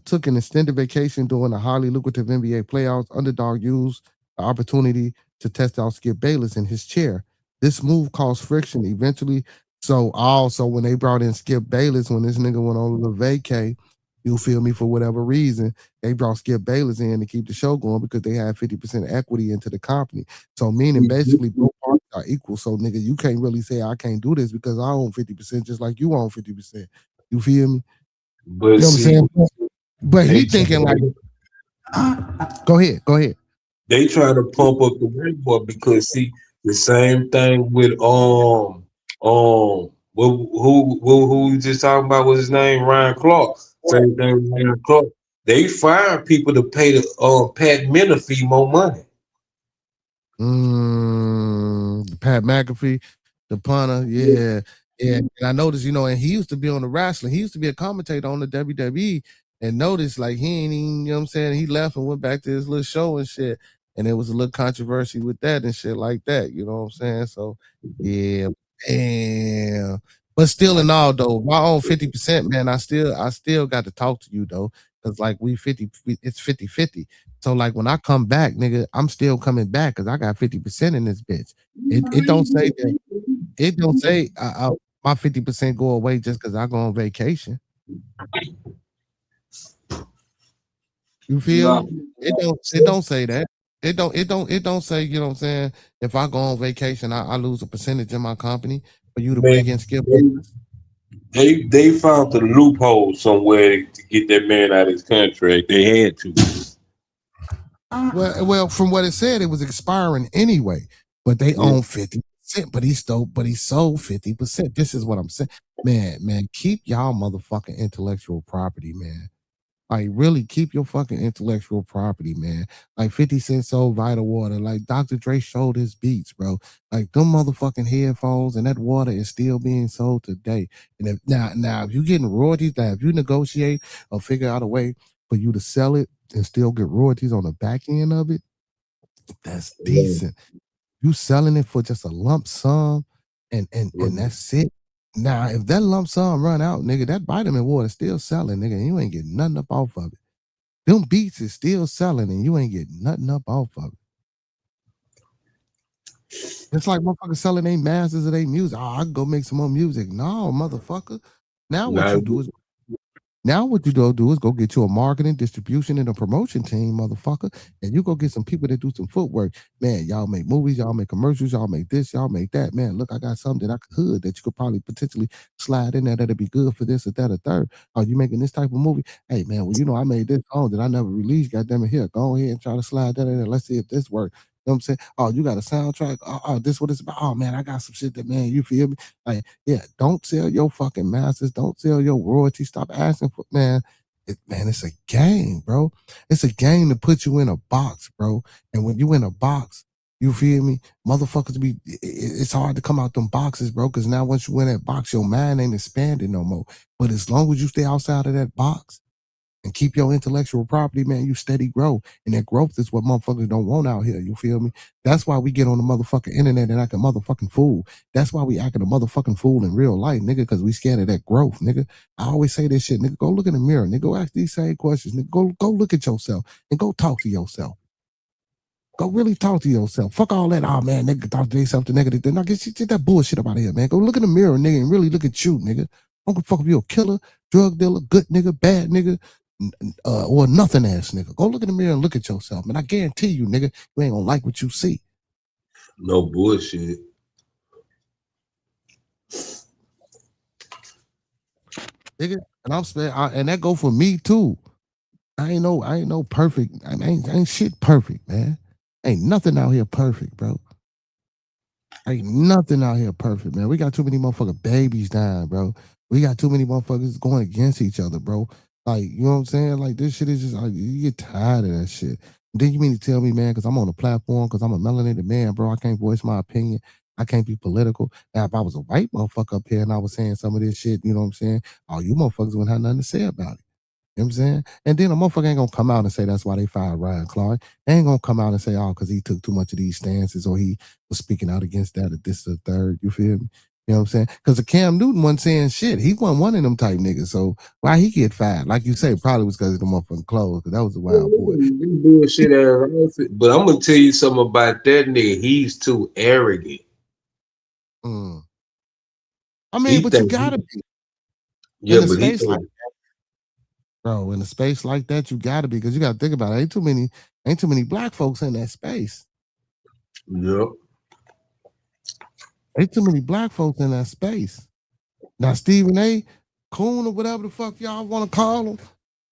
S3: took an extended vacation during the highly lucrative NBA playoffs, Underdog used the opportunity to test out Skip Bayless in his chair. This move caused friction eventually. So also when they brought in Skip Bayless, when this nigga went on a little vacay, you feel me, for whatever reason, they brought Skip Bayless in to keep the show going because they had 50% equity into the company. So meaning basically both parties are equal. So nigga, you can't really say I can't do this because I own 50% just like you own 50%. You feel me?
S5: But
S3: You know what I'm
S5: see,
S3: saying? But he
S5: they
S3: thinking like, go ahead.
S5: they trying to pump up the reward because see the same thing with who we just talking about was his name Ryan Clark. Same thing with Ryan Clark. They fire people to pay the Pat Menafee more money.
S3: Pat McAfee, the punter, yeah. And I noticed, and he used to be on the wrestling. He used to be a commentator on the WWE. And noticed, like, he ain't even, you know what I'm saying? He left and went back to his little show and shit. And there was a little controversy with that and shit like that. You know what I'm saying? So, yeah, damn. But still in all, though, my own 50%, man, I still got to talk to you, though. Because, like, it's 50-50. So like when I come back, nigga, I'm still coming back because I got 50% in this bitch. It don't say that. It don't say my 50% go away just because I go on vacation. You feel me? It don't say that. It don't say, you know what I'm saying? If I go on vacation, I lose a percentage in my company for you to bring in
S5: Man,
S3: Skip.
S5: they found the loophole somewhere to get that man out of his contract. They had to.
S3: Well, from what it said, it was expiring anyway, but they own 50%. But he sold 50%. This is what I'm saying, man. Keep y'all motherfucking intellectual property, man. Like really keep your fucking intellectual property, man. Like 50 Cent sold Vital Water. Like Dr. Dre showed his beats, bro. Like them motherfucking headphones and that water is still being sold today. And if now if you getting royalties, now if you negotiate or figure out a way for you to sell it and still get royalties on the back end of it, that's decent. You selling it for just a lump sum and that's it. Now, if that lump sum run out, nigga, that vitamin water still selling, nigga, and you ain't getting nothing up off of it. Them beats is still selling and you ain't getting nothing up off of it. It's like motherfuckers selling their masters of their music. Oh, I can go make some more music. No, motherfucker. Now what you do is go get you a marketing, distribution, and a promotion team, motherfucker. And you go get some people that do some footwork. Man, y'all make movies, y'all make commercials, y'all make this, y'all make that. Man, look, I got something that I could that you could probably potentially slide in there that'll be good for this or that or third. Are you making this type of movie? Hey, man, well, I made this song that I never released. Goddamn it, here, go ahead and try to slide that in there. Let's see if this works. You know what I'm saying? Oh, you got a soundtrack? Oh, this what it's about. Oh man, I got some shit that, man, you feel me? Like, yeah, don't sell your fucking masters, don't sell your royalties. Stop asking for, man. It's a game, bro. It's a game to put you in a box, bro. And when you in a box, you feel me? Motherfuckers it's hard to come out them boxes, bro. Cause now once you in that box, your mind ain't expanding no more. But as long as you stay outside of that box, and keep your intellectual property, man, you steady grow. And that growth is what motherfuckers don't want out here. You feel me? That's why we get on the motherfucking internet and act a motherfucking fool. That's why we acting a motherfucking fool in real life, nigga, because we scared of that growth, nigga. I always say this shit, nigga. Go look in the mirror, nigga. Go ask these same questions, nigga. Go look at yourself and go talk to yourself. Go really talk to yourself. Fuck all that. Oh man, nigga, talk to yourself. The negative. Now get that bullshit up out of here, man. Go look in the mirror, nigga, and really look at you, nigga. Don't give a fuck if you a killer, drug dealer, good nigga, bad nigga, or nothing ass nigga. Go look in the mirror and look at yourself, man. I guarantee you, nigga, you ain't gonna like what you see.
S5: No bullshit.
S3: Nigga, and that go for me too. I ain't no perfect. I ain't shit perfect, man. Ain't nothing out here perfect, bro. Ain't nothing out here perfect, man. We got too many motherfucking babies dying, bro. We got too many motherfuckers going against each other, bro. Like, you know what I'm saying? Like, this shit is just like, you get tired of that shit. And then you mean to tell me, man, because I'm on a platform, because I'm a melanated man, bro, I can't voice my opinion. I can't be political. Now, if I was a white motherfucker up here and I was saying some of this shit, you know what I'm saying? All you motherfuckers wouldn't have nothing to say about it. You know what I'm saying? And then a motherfucker ain't gonna come out and say that's why they fired Ryan Clark. They ain't gonna come out and say, oh, because he took too much of these stances or he was speaking out against that or this or the third. You feel me? You know what I'm saying? Because the Cam Newton wasn't saying shit. He wasn't one of them type niggas. So why he get fired? Like you say, probably was because of the motherfucking clothes, because that was a wild boy.
S5: Bullshit ass outfit. But I'm gonna tell you something about that nigga. He's too arrogant.
S3: Mm. I mean,
S5: He
S3: but you
S5: think
S3: gotta
S5: he,
S3: be
S5: yeah,
S3: in a
S5: but he
S3: space like bro, in a space like that, you gotta be, because you gotta think about it. Ain't too many black folks in that space.
S5: yep.
S3: Ain't too many black folks in that space. Now Stephen A. Coon or whatever the fuck y'all want to call him,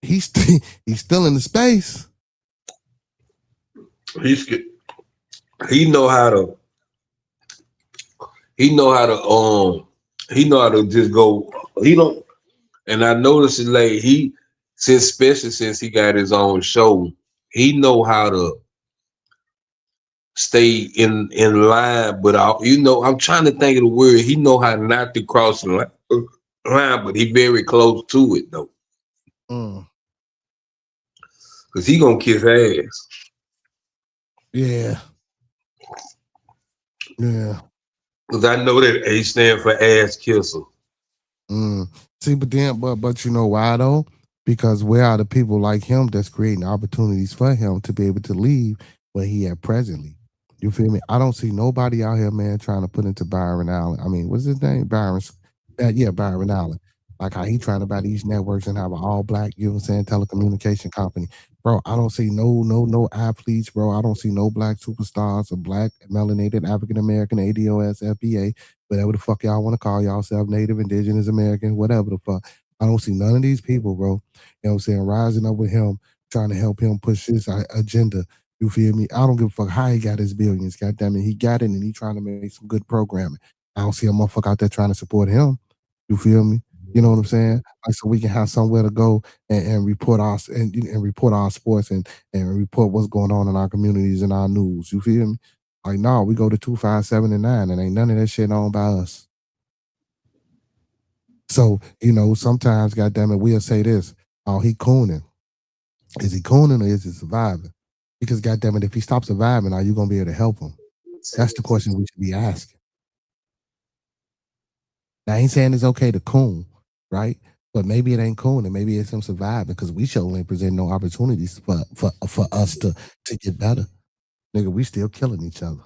S3: he's still in the space.
S5: He's he know how to he know how to he know how to just go. He don't. And I noticed it like especially since he got his own show, he know how to stay in line. But I'm trying to think of the word. He know how not to cross the line, but he very close to it though,
S3: Mm.
S5: cause he gonna kiss ass.
S3: Yeah. Yeah.
S5: Cause I know that A stand for ass kisser.
S3: Mm. See, but you know why though? Because where are the people like him that's creating opportunities for him to be able to leave where he at presently? You feel me? I don't see nobody out here, man, trying to put into Byron Allen. I mean, what's his name? Byron Allen. Like how he trying to buy these networks and have an all black, you know what I'm saying, telecommunication company. Bro, I don't see no athletes, bro. I don't see no black superstars or black melanated African American ADOS FBA, whatever the fuck y'all want to call yourself, Native, Indigenous American, whatever the fuck. I don't see none of these people, bro. You know what I'm saying, rising up with him, trying to help him push his agenda. You feel me? I don't give a fuck how he got his billions. God damn it, he got it, and he trying to make some good programming. I don't see a motherfucker out there trying to support him. You feel me? You know what I'm saying? Like so we can have somewhere to go and report and report our sports and report what's going on in our communities and our news. You feel me? Like no, we go to 257 and 9, and ain't none of that shit owned by us. So, you know, sometimes, goddamn it, we'll say this: oh, he cooning. Is he cooning or is he surviving? Because goddamn it, if he stops surviving, are you gonna be able to help him? That's the question we should be asking. Now, I ain't saying it's okay to coon, right? But maybe it ain't coon, and maybe it's him surviving because we sure ain't present no opportunities for us to get better. Nigga, we still killing each other.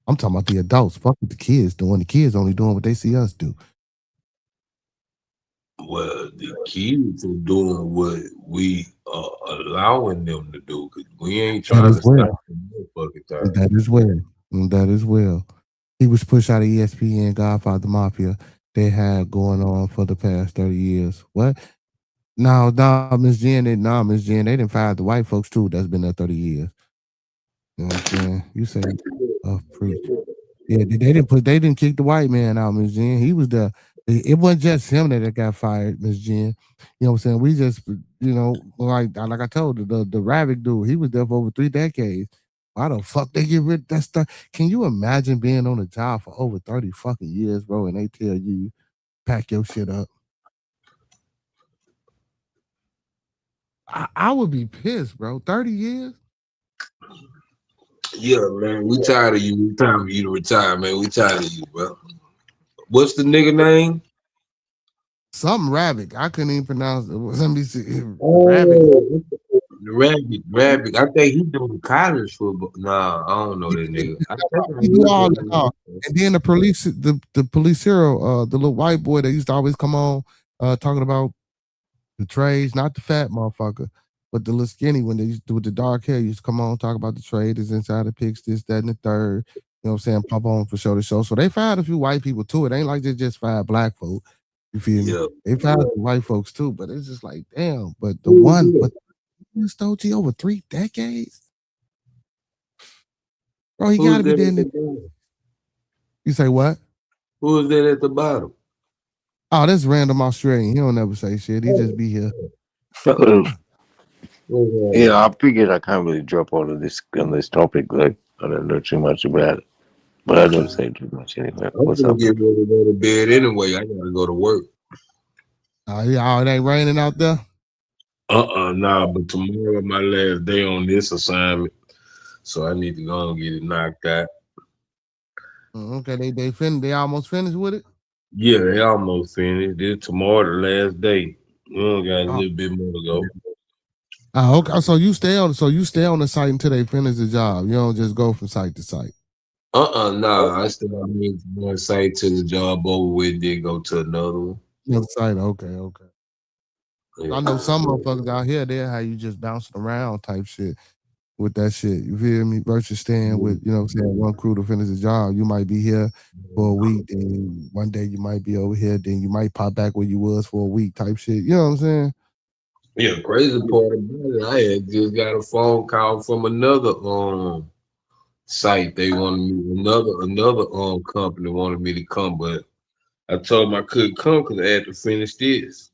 S3: I'm talking about the adults. Fuck what the kids doing. The kids only doing what they see us do.
S5: Well, the kids are doing what we are allowing them to do, cause we ain't
S3: That
S5: trying
S3: as
S5: to
S3: well.
S5: stop them motherfucking time.
S3: That as well. That as well. He was pushed out of ESPN, Godfather Mafia. They had going on for the past 30 years. What? No, Miss Jen, they didn't fire the white folks too. That's been there 30 years. You know what I'm saying? You say, preach. Yeah, they didn't kick the white man out, Miss Jen. He was the it wasn't just him that got fired, Miss Jen. You know what I'm saying? We just, you know, like I told you, the Ravick dude, he was there for over 3 decades. Why the fuck they get rid of that stuff? Can you imagine being on a job for over 30 fucking years, bro, and they tell you pack your shit up? I would be pissed, bro. 30 years?
S5: Yeah, man. We tired of you. We time for you to retire, man. We tired of you, bro. What's the nigga name?
S3: Something Rabbit. I couldn't even pronounce it. Let me see. Rabbit.
S5: Oh, Rabbit. I think he doing college football. Nah, I don't know that nigga. I think I
S3: He do
S5: heard
S3: all
S5: that
S3: that. And then the police hero, the little white boy that used to always come on talking about the trades, not the fat motherfucker, but the little skinny one that used to with the dark hair used to come on talk about the trade, is inside the picks, this, that, and the third. You know what I'm saying? Pop on for show to show. So they fired a few white people too. It ain't like they just fired black folk. You feel me?
S5: Yeah.
S3: They fired some white folks too, but it's just like, damn. But the
S5: Who was
S3: one,
S5: that?
S3: but stole G over 3 decades? Bro, he
S5: Who's
S3: gotta be
S5: that
S3: dead.
S5: at the bottom?
S3: You say what?
S5: Who is that at the bottom?
S3: Oh, that's random Australian. He don't never say shit. He just be here.
S7: Yeah, I figured I can't really drop on this topic. Like I don't know too much about it, but I don't say too much anyway.
S5: I'm
S7: What's
S5: gonna
S7: up?
S5: get ready to go to bed anyway. I gotta go to work.
S3: Yeah, it ain't raining out there.
S5: Nah, but tomorrow my last day on this assignment, so I need to go and get it knocked out.
S3: Okay, they almost finished with it.
S5: Yeah, they almost finished. This tomorrow the last day. We only got a
S3: Oh.
S5: little bit more to go.
S3: Okay. So you stay on the site until they finish the job. You don't just go from site to site.
S5: Nah. I still need from one site to the job over with, then go to another one.
S3: Another site. Okay.
S5: Yeah.
S3: I know some motherfuckers out here. They how you just bouncing around type shit with that shit. You feel me? Versus staying with, you know what I'm saying, one crew to finish the job. You might be here for a week, then one day you might be over here, then you might pop back where you was for a week type shit. You know what I'm saying?
S5: Yeah, crazy part about it, I had just got a phone call from another site. They wanted me another company wanted me to come, but I told them I couldn't come because I had to finish this.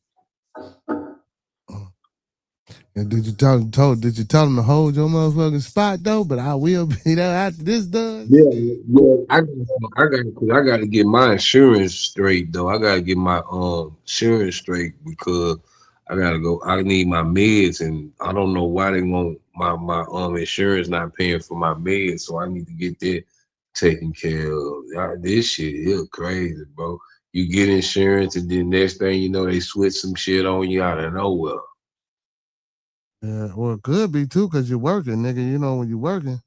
S3: And did you tell them to hold your motherfucking spot though? But I will be there after this done.
S5: Yeah, but I got to get my insurance straight though. I got to get my insurance straight because I gotta go. I need my meds, and I don't know why they want my insurance not paying for my meds, so I need to get that taken care of. This shit is crazy, bro. You get insurance, and then next thing you know, they switch some shit on you out of nowhere.
S3: Yeah, well, it could be too, cause you're working, nigga. You know when you're working.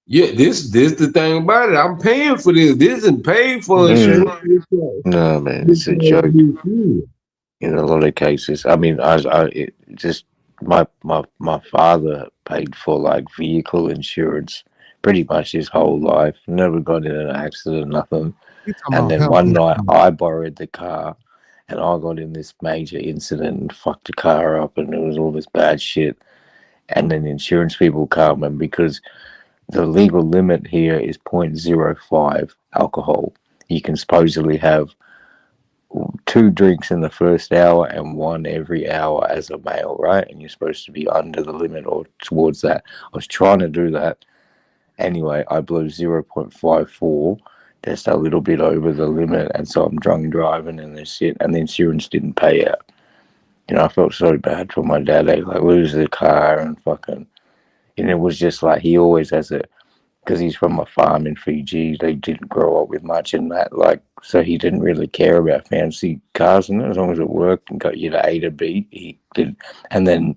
S5: Yeah, this the thing about it. I'm paying for this. This isn't paid for insurance.
S7: No, man, it's a joke. In a lot of cases, I mean, it just my father paid for like vehicle insurance pretty much his whole life. Never got in an accident, nothing.
S3: You talking
S7: And
S3: about
S7: then
S3: health
S7: one night
S3: insurance.
S7: I borrowed the car and I got in this major incident and fucked the car up and it was all this bad shit. And then insurance people come and because the legal limit here is 0.05 alcohol, you can supposedly have 2 drinks in the first hour and 1 every hour as a male, right? And you're supposed to be under the limit or towards that. I was trying to do that. Anyway, I blew 0.54, just a little bit over the limit, and so I'm drunk driving and this shit, and the insurance didn't pay out. You know, I felt so bad for my dad. They like lose the car and fucking, and it was just like he always has a, because he's from a farm in Fiji. They didn't grow up with much in that, like, so he didn't really care about fancy cars, and as long as it worked and got you to A to B, he did. And then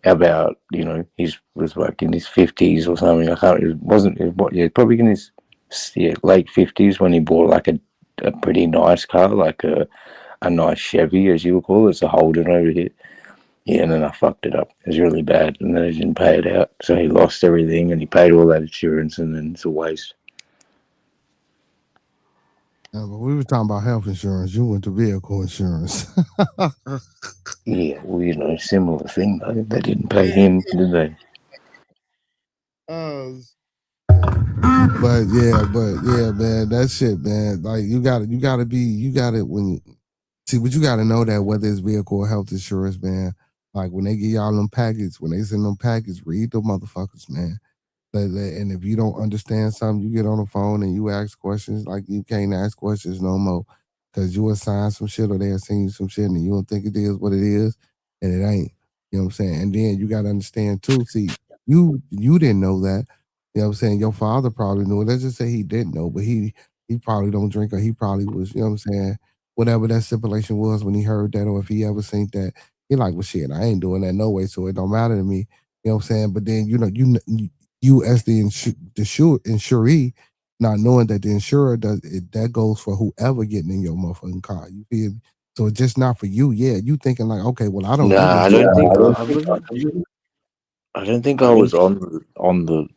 S7: about, you know, he was like in his 50s or something. I can't, it wasn't, it, what, yeah, probably in his late 50s when he bought like a pretty nice car, like a nice Chevy, as you would call it. It's a Holden over here. Yeah, and then I fucked it up. It was really bad, and then I didn't pay it out. So he lost everything, and he paid all that insurance, and then it's a waste.
S3: Yeah, but we were talking about health insurance. You went to vehicle insurance.
S7: Yeah, well, you know, similar thing though. They didn't pay him, did they?
S3: But yeah, man, that shit, man. Like you gotta when you see, but you gotta know that whether it's vehicle or health insurance, man. Like when they give y'all them packets, when they send them packets, read the motherfuckers, man. And if you don't understand something, you get on the phone and you ask questions. Like you can't ask questions no more because you assign some shit or they assign you some shit and you don't think it is what it is, and it ain't. You know what I'm saying? And then you gotta understand too. See, you didn't know that. You know what I'm saying? Your father probably knew it. Let's just say he didn't know, but he probably don't drink, or he probably was, you know what I'm saying, whatever that stipulation was when he heard that, or if he ever seen that, he like, well shit, I ain't doing that no way, so it don't matter to me. You know what I'm saying? But then you as the insuree, not knowing that the insurer does it, that goes for whoever getting in your motherfucking car. You feel me? So it's just not for you. Yeah, you thinking like, okay, well, I don't do
S7: Nah,
S3: this.
S7: I
S3: So
S7: don't think I wasn't. I don't think I was on the.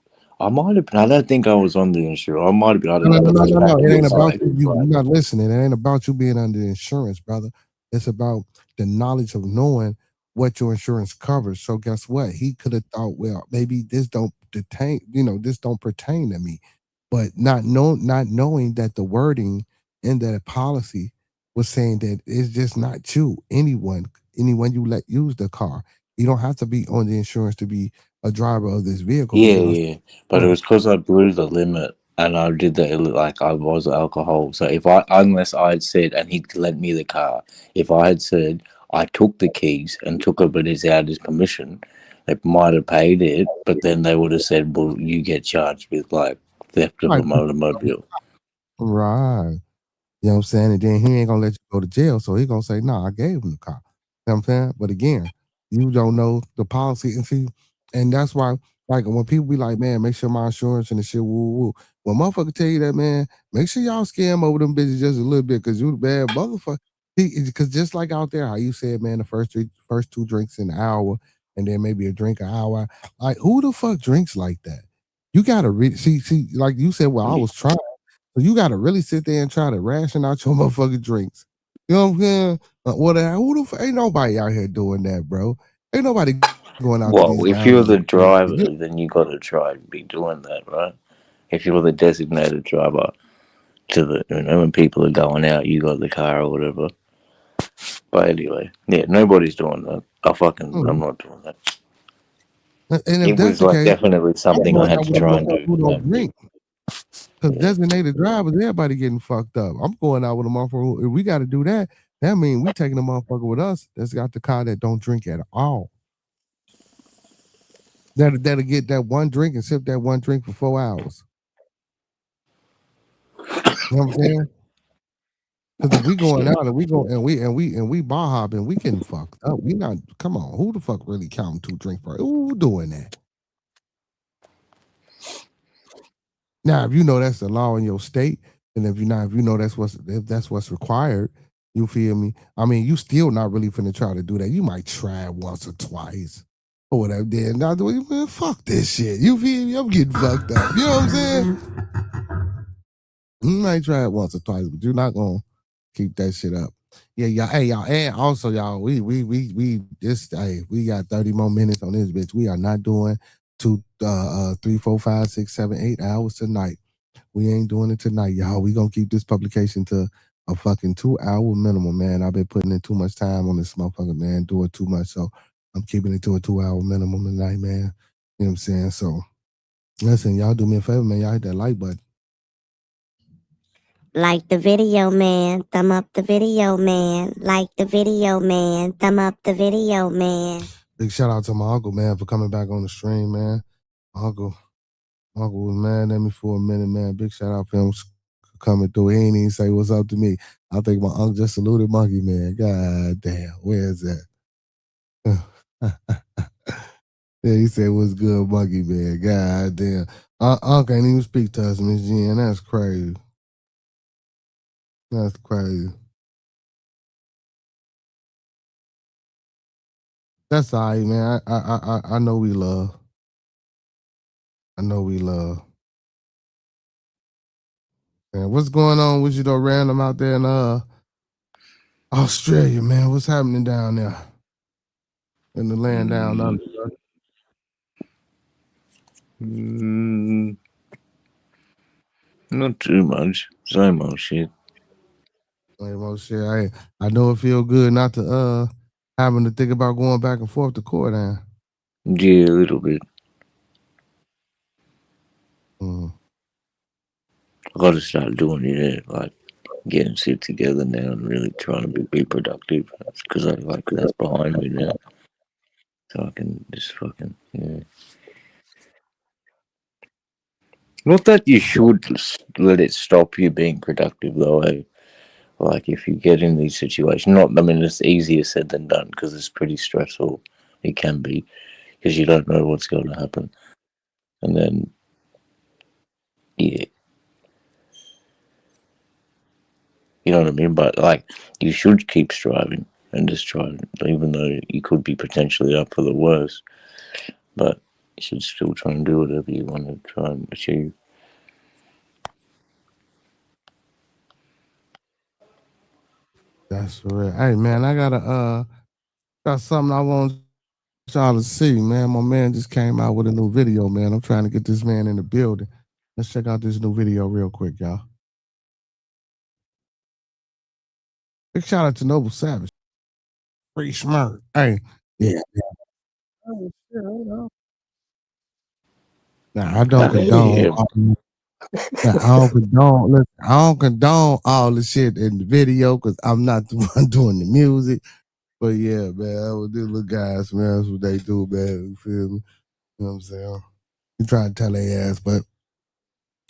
S7: I might have been. I don't think I was on the insurance. I might have been. I don't
S3: no,
S7: know.
S3: no,
S7: But
S3: no,
S7: just
S3: no,
S7: back
S3: no. It
S7: to
S3: ain't
S7: your
S3: about
S7: side.
S3: you. You're not listening. It ain't about you being under insurance, brother. It's about the knowledge of knowing what your insurance covers. So guess what? He could have thought, well, maybe this don't detain, this don't pertain to me. But not knowing that the wording in that policy was saying that it's just not you. Anyone you let use the car. You don't have to be on the insurance to be a driver of this vehicle
S7: Yeah,
S3: because
S7: yeah. But it was because I blew the limit and I did that like I was alcohol. So if I, unless I had said, and he lent me the car, if I had said I took the keys and took it, but it's out his permission, they might have paid it, but then they would have said, well, you get charged with like theft of a
S3: like,
S7: motormobile.
S3: right. You know what I'm saying? And then he ain't gonna let you go to jail. So he gonna say, no, I gave him the car. You know what I'm saying? But again, you don't know the policy. And see, and that's why, like, when people be like, man, make sure my insurance and the shit, woo, woo. When motherfucker tell you that, man, make sure y'all scam over them bitches just a little bit, because you the bad motherfucker. Because just like out there, how you said, man, the first two drinks in the hour, and then maybe a drink an hour. Like, who the fuck drinks like that? You gotta see, like you said, well, I was trying. So you got to really sit there and try to ration out your motherfucking drinks. You know what I'm saying? Ain't nobody out here doing that, bro. Ain't nobody going out to these
S7: Well, if you're
S3: lounges.
S7: the driver, then you got to try and be doing that, right? If you're the designated driver to the, when people are going out, you got the car or whatever. But anyway, yeah, nobody's doing that. I'm not doing that.
S3: And if
S7: It
S3: that's
S7: was
S3: the
S7: like
S3: case,
S7: definitely
S3: I'm
S7: something I
S3: going
S7: had
S3: out
S7: to
S3: with a
S7: try and
S3: motherfucker
S7: do.
S3: who don't drink. Because designated drivers, everybody getting fucked up. I'm going out with a motherfucker. If we got to do that, that means we taking a motherfucker with us that's got the car that don't drink at all. That'll get that one drink and sip that one drink for 4 hours. You know what I'm saying? Because if we going out and we go and we bar hopping, we getting fucked up. We not, come on. Who the fuck really counting 2 drinks per? Who doing that? Now, if you know that's the law in your state, and if you know if that's what's required, you feel me? I mean, you still not really finna try to do that. You might try it once or twice or whatever. Then not doing, man, fuck this shit. You feel me? I'm getting fucked up. You know what I'm saying? You might try it once or twice, but you're not gonna keep that shit up. Yeah, y'all. Hey, y'all, and also y'all, we got 30 more minutes on this bitch. We are not doing 3, 4, 5, 6, 7, 8 hours tonight. We ain't doing it tonight, y'all. We gonna keep this publication to a fucking 2 hour minimum, man. I've been putting in too much time on this motherfucker, man, doing too much. So I'm keeping it to a 2 hour minimum tonight, man. You know what I'm saying? So listen, y'all do me a favor, man. Y'all hit that like button.
S8: Like the video, man. Thumb up the video, man. Like the video, man. Thumb up the video, man.
S3: Big shout out to my uncle, man, for coming back on the stream, man. My uncle was mad at me for a minute, man. Big shout out for him coming through. He ain't even say what's up to me. I think my uncle just saluted Monkey, man. God damn, where is that? Yeah, he said, what's good, Monkey, man? God damn. Uncle ain't even speak to us, Miss Jen. That's crazy. That's crazy. That's all right, man. I know we love. I know we love. Man, what's going on with you though, random out there in Australia, man? What's happening down there? In the land down under.
S7: Not too much. Same old shit.
S3: Same old shit. I know it feel good not to having to think about going back and forth to court, man.
S7: Yeah, a little bit. I gotta start doing it, like getting shit together now and really trying to be productive. That's because that's behind me now. So I can just fucking, yeah. Not that you should let it stop you being productive, though. Eh? Like, if you get in these situations, not, I mean, it's easier said than done because it's pretty stressful. It can be because you don't know what's going to happen. And then, yeah, you know what I mean? But, like, you should keep striving and just try, even though you could be potentially up for the worst. But you should still try and do whatever you want to try and achieve.
S3: That's for real. Hey man, I got something I want y'all to see, man. My man just came out with a new video, man. I'm trying to get this man in the building. Let's check out this new video real quick, y'all. Big shout out to Noble Savage. Free smart. Hey, yeah. Oh, shit, hold on. Now I don't condone.
S7: Yeah.
S3: Now, I don't condone. Listen, I don't condone all the shit in the video because I'm not the one doing the music. But yeah, man, with these little guys, man, that's what they do, man. You feel me? You know what I'm saying? You try to tell their ass, but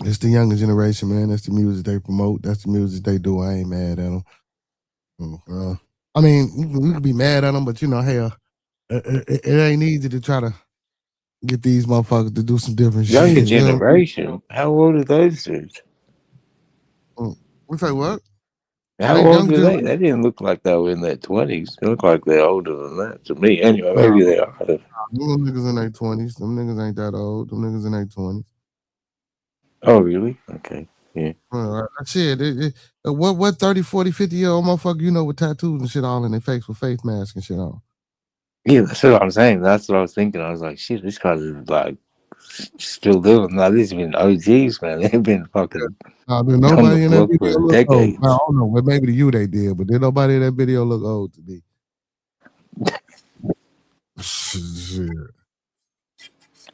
S3: it's the younger generation, man. That's the music they promote. That's the music they do. I ain't mad at them. I mean, we could be mad at them, but you know, hell, it ain't easy to try to get these motherfuckers to do some different
S7: Younger
S3: shit. You know?
S7: generation. How old are those dudes?
S3: We say what?
S7: How
S3: They
S7: old
S3: young
S7: are they?
S3: generation.
S7: They didn't look like they were in their 20s. They look like they're older than that to me. Anyway,
S3: Nah,
S7: maybe they are.
S3: them niggas in their 20s. Them niggas ain't that old. Them niggas in their 20s.
S7: Oh, really? Okay. Yeah.
S3: Shit, what 30, 40, 50-year-old motherfucker you know with tattoos and shit all in their face with face masks and shit on?
S7: Yeah, that's what I'm saying. That's what I was thinking. I was like, shit, this guy's like still doing that. These have been OGs, man. They've been fucking
S3: Did
S7: on the
S3: nobody in that
S7: block
S3: video
S7: for
S3: look old? I
S7: decades.
S3: don't know. Well, maybe to you they did, but did nobody in that video look old to me? Shit.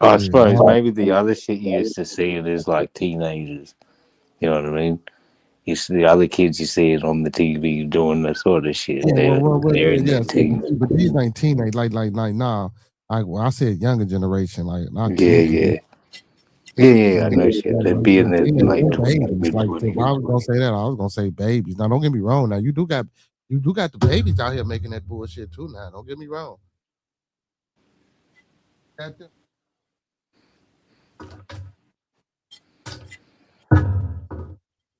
S7: I
S3: Yeah.
S7: suppose maybe the other shit you used to see it is like teenagers. You know what I mean? You see the other kids, you see it on the TV doing that sort of shit. They're in their
S3: Yeah.
S7: teens.
S3: But these ain't teenage, nah. Like when I said younger generation, like not
S7: Yeah,
S3: teenagers.
S7: yeah. Yeah, I
S3: Younger
S7: know shit. They'd be in their
S3: teenagers,
S7: late
S3: they're
S7: 20s,
S3: babies.
S7: mid
S3: Like if
S7: 20s.
S3: I was gonna say that, I was gonna say babies. Now don't get me wrong. Now you do got the babies out here making that bullshit too. Now don't get me wrong. Got them.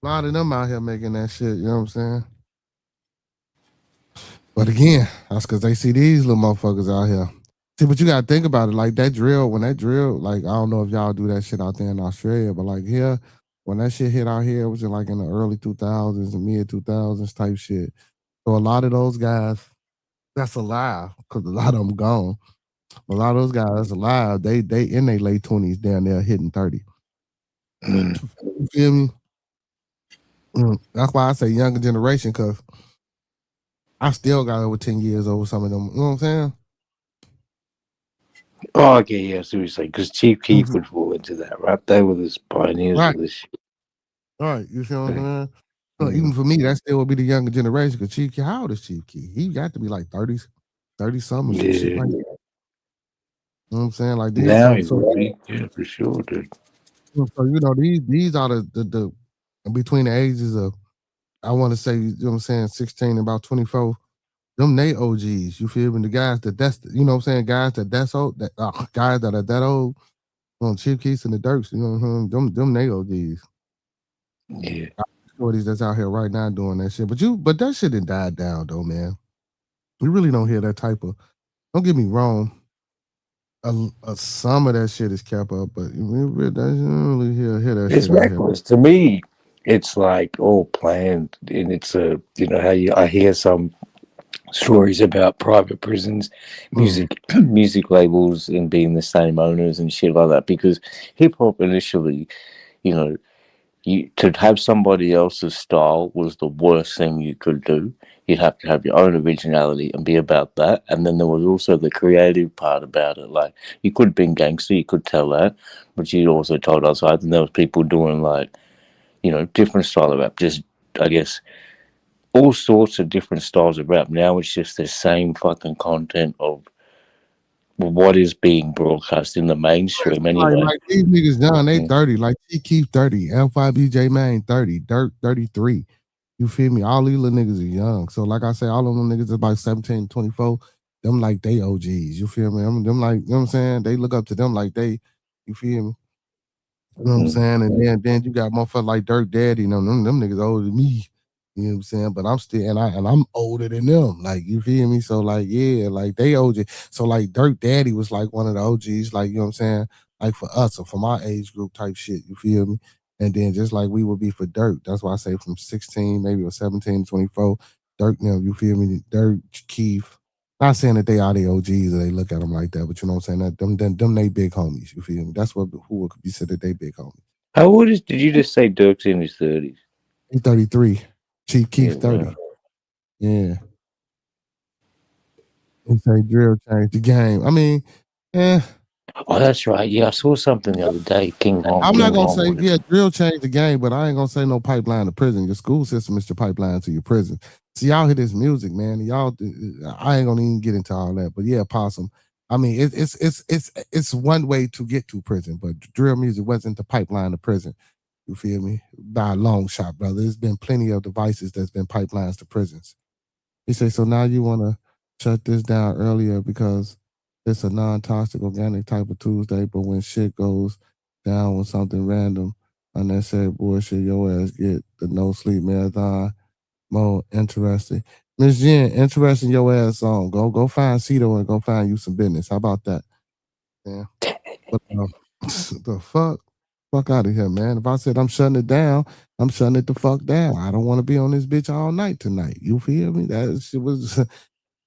S3: A lot of them out here making that shit. You know what I'm saying? But again, that's because they see these little motherfuckers out here. See, but you gotta think about it. Like that drill, when that drill, like I don't know if y'all do that shit out there in Australia, but like here, when that shit hit out here, it was in like in the early 2000s and mid 2000s type shit. So a lot of those guys, that's alive because a lot of them gone. A lot of those guys that's alive, they in their late 20s down there hitting 30.
S7: Mm.
S3: You feel me? That's why I say younger generation because I still got over 10 years over some of them. You know what I'm saying?
S7: Oh, okay, yeah, seriously. Because Chief Keef
S3: Mhm.
S7: would fall into that, right? They were the pioneers
S3: Right.
S7: of this shit.
S3: All right. You see what I'm saying? So
S7: Mm.
S3: even for me, that still would be the younger generation. Because Chief Key, how old is Chief Key? He got to be like 30s, 30 something, some shit
S7: Yeah.
S3: like that. You know what I'm saying? Like these,
S7: Now he would be. Yeah, for sure, dude.
S3: so you know, these are the between the ages of I want to say, you know what I'm saying, 16 and about 24. Them they OGs. You feel me? The guys that's you know what I'm saying, guys that's old, that guys that are that old, Chief Keef and the Dirks, you know what I'm saying? Them they OGs.
S7: Yeah.
S3: Shorties that's out here right now doing that shit. But that shit didn't die down though, man. You really don't hear that type of. Don't get me wrong. Some of that shit is kept up, but you don't really hear that
S7: It's
S3: shit out here.
S7: reckless. To me, it's like all planned. And it's a, you know, how I hear some stories about private prisons, music labels, and being the same owners and shit like that. Because hip hop initially, you know, to have somebody else's style was the worst thing you could do. You'd have to have your own originality and be about that. And then there was also the creative part about it. Like you could be gangster, you could tell that, but you also told us I think there was people doing like, you know, different style of rap. Just I guess all sorts of different styles of rap. Now it's just the same fucking content of what is being broadcast in the mainstream
S3: Like,
S7: anyway.
S3: like these niggas young, they
S7: Mm.
S3: 30. Like T Keith 30, FYBJ Main 30, Dirt 33. You feel me? All these little niggas are young. So like I say, all of them niggas is like 17, 24. Them like they OGs. You feel me? Them like, you know what I'm saying? They look up to them like they, you feel me? You know what I'm saying? And then you got motherfuckers like Dirt Daddy, you know, them niggas older than me. You know what I'm saying? But I'm still and I'm older than them. Like, you feel me? So like, yeah, like they OG. So like Dirt Daddy was like one of the OGs, like, you know what I'm saying? Like for us or for my age group type shit, you feel me? And then just like we would be for Dirt. That's why I say from 16, maybe or 17 to 24, Dirt now, you feel me? Dirt, Keith. Not saying that they are the OGs or they look at them like that, but you know what I'm saying? That them they big homies. You feel me? That's what who would be said that they big homies.
S7: How old is? Did you just say Dirk's in his 30s?
S3: He 33. Chief
S7: Yeah,
S3: Keef 30.
S7: wow.
S3: Yeah. He say drill changed the game. I mean, eh.
S7: Oh, that's right. Yeah, I saw something the other day. King
S3: I'm not gonna
S7: Kong.
S3: say drill changed the game, but I ain't gonna say no pipeline to prison. Your school system is your pipeline to your prison. See, y'all hear this music, man. Y'all, I ain't gonna even get into all that. But yeah, possum. I mean, it's one way to get to prison, but drill music wasn't the pipeline to prison. You feel me? By a long shot, brother. There's been plenty of devices that's been pipelines to prisons. He say, so now you want to shut this down earlier because it's a non-toxic organic type of Tuesday, but when shit goes down with something random, unnecessary bullshit, your ass get the no sleep marathon more interesting. Miss Jen, interesting your ass on. Go find Cito and go find you some business. How about that? Yeah. But, the fuck? Fuck out of here, man. If I said I'm shutting it down, I'm shutting it the fuck down. I don't want to be on this bitch all night tonight. You feel me? That shit was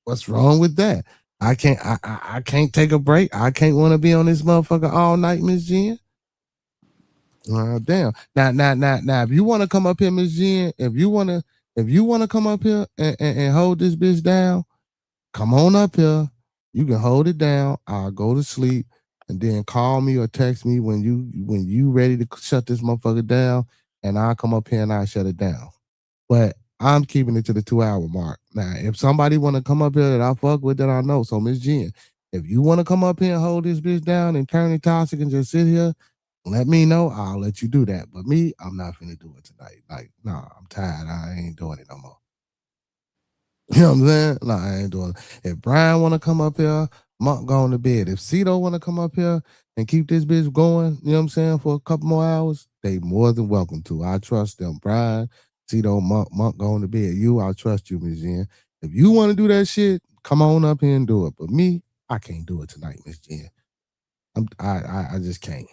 S3: what's wrong with that? I can't take a break. I can't want to be on this motherfucker all night, Miss Jen. Damn. Now, if you want to come up here, Miss Jen, if you wanna come up here and hold this bitch down, come on up here. You can hold it down. I'll go to sleep and then call me or text me when you ready to shut this motherfucker down, and I'll come up here and I'll shut it down. But I'm keeping it to the 2 hour mark. Now, if somebody want to come up here that I fuck with, that I know. So Miss Jen, if you want to come up here and hold this bitch down and turn it toxic and just sit here, let me know. I'll let you do that. But me, I'm not finna do it tonight. Like, nah, I'm tired. I ain't doing it no more. You know what I'm saying? No, I ain't doing it. If Brian want to come up here, Monk going to bed. If Cito want to come up here and keep this bitch going, you know what I'm saying, for a couple more hours, they more than welcome to. I trust them. Brian, Cito, Monk going to bed. You, I trust you, Miss Jen. If you want to do that shit, come on up here and do it. But me, I can't do it tonight, Miss Jen. I just can't.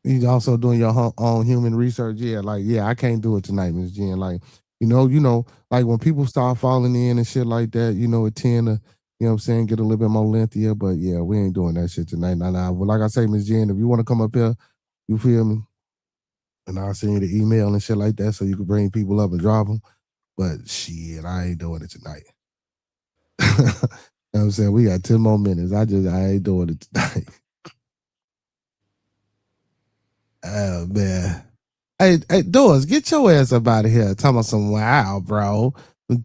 S3: He's also doing your own human research. Yeah, like, yeah, I can't do it tonight, Miss Jen. Like, you know, like when people start falling in and shit like that, it tend to, you know what I'm saying, get a little bit more lengthier. But yeah, we ain't doing that shit tonight. Nah. But like I say, Miss Jen, if you want to come up here, you feel me? And I'll send you the email and shit like that so you can bring people up and drop them. But shit, I ain't doing it tonight. You know what I'm saying? We got 10 more minutes. I ain't doing it tonight. Oh man. Hey, Doors, get your ass up out of here. Talking about some wow, bro.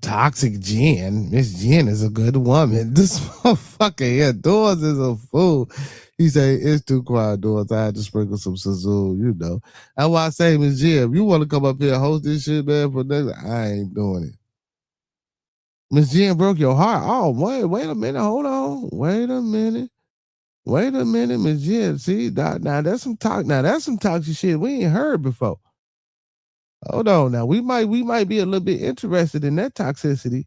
S3: Toxic Jen. Miss Jen is a good woman. This motherfucker here, Doors is a fool. He say it's too quiet, Doors. I had to sprinkle some sizzle, you know. That's why I say, Miss Jen, if you want to come up here and host this shit, man, for next, I ain't doing it. Miss Jen broke your heart. Oh, wait a minute. Hold on. Wait a minute, Miss Jen. See, now that's some talk. Now that's some toxic shit we ain't heard before. Hold on, now we might be a little bit interested in that toxicity.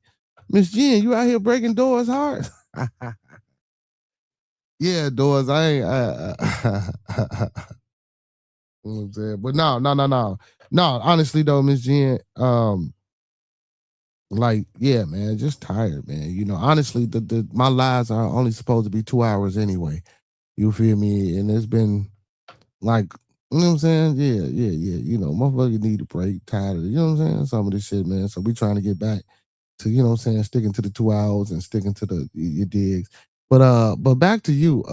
S3: Miss Jen, you out here breaking Doors' heart? Yeah, Doors. I ain't. You know what I'm saying? But no. Honestly though, Miss Jen, like, yeah, man, just tired, man. Honestly, my lives are only supposed to be 2 hours anyway. You feel me? And it's been like, you know what I'm saying? Yeah. Motherfucker need a break, tired of it. You know what I'm saying? Some of this shit, man. So we trying to get back to, you know what I'm saying, sticking to the 2 hours and sticking to your digs. But back to you,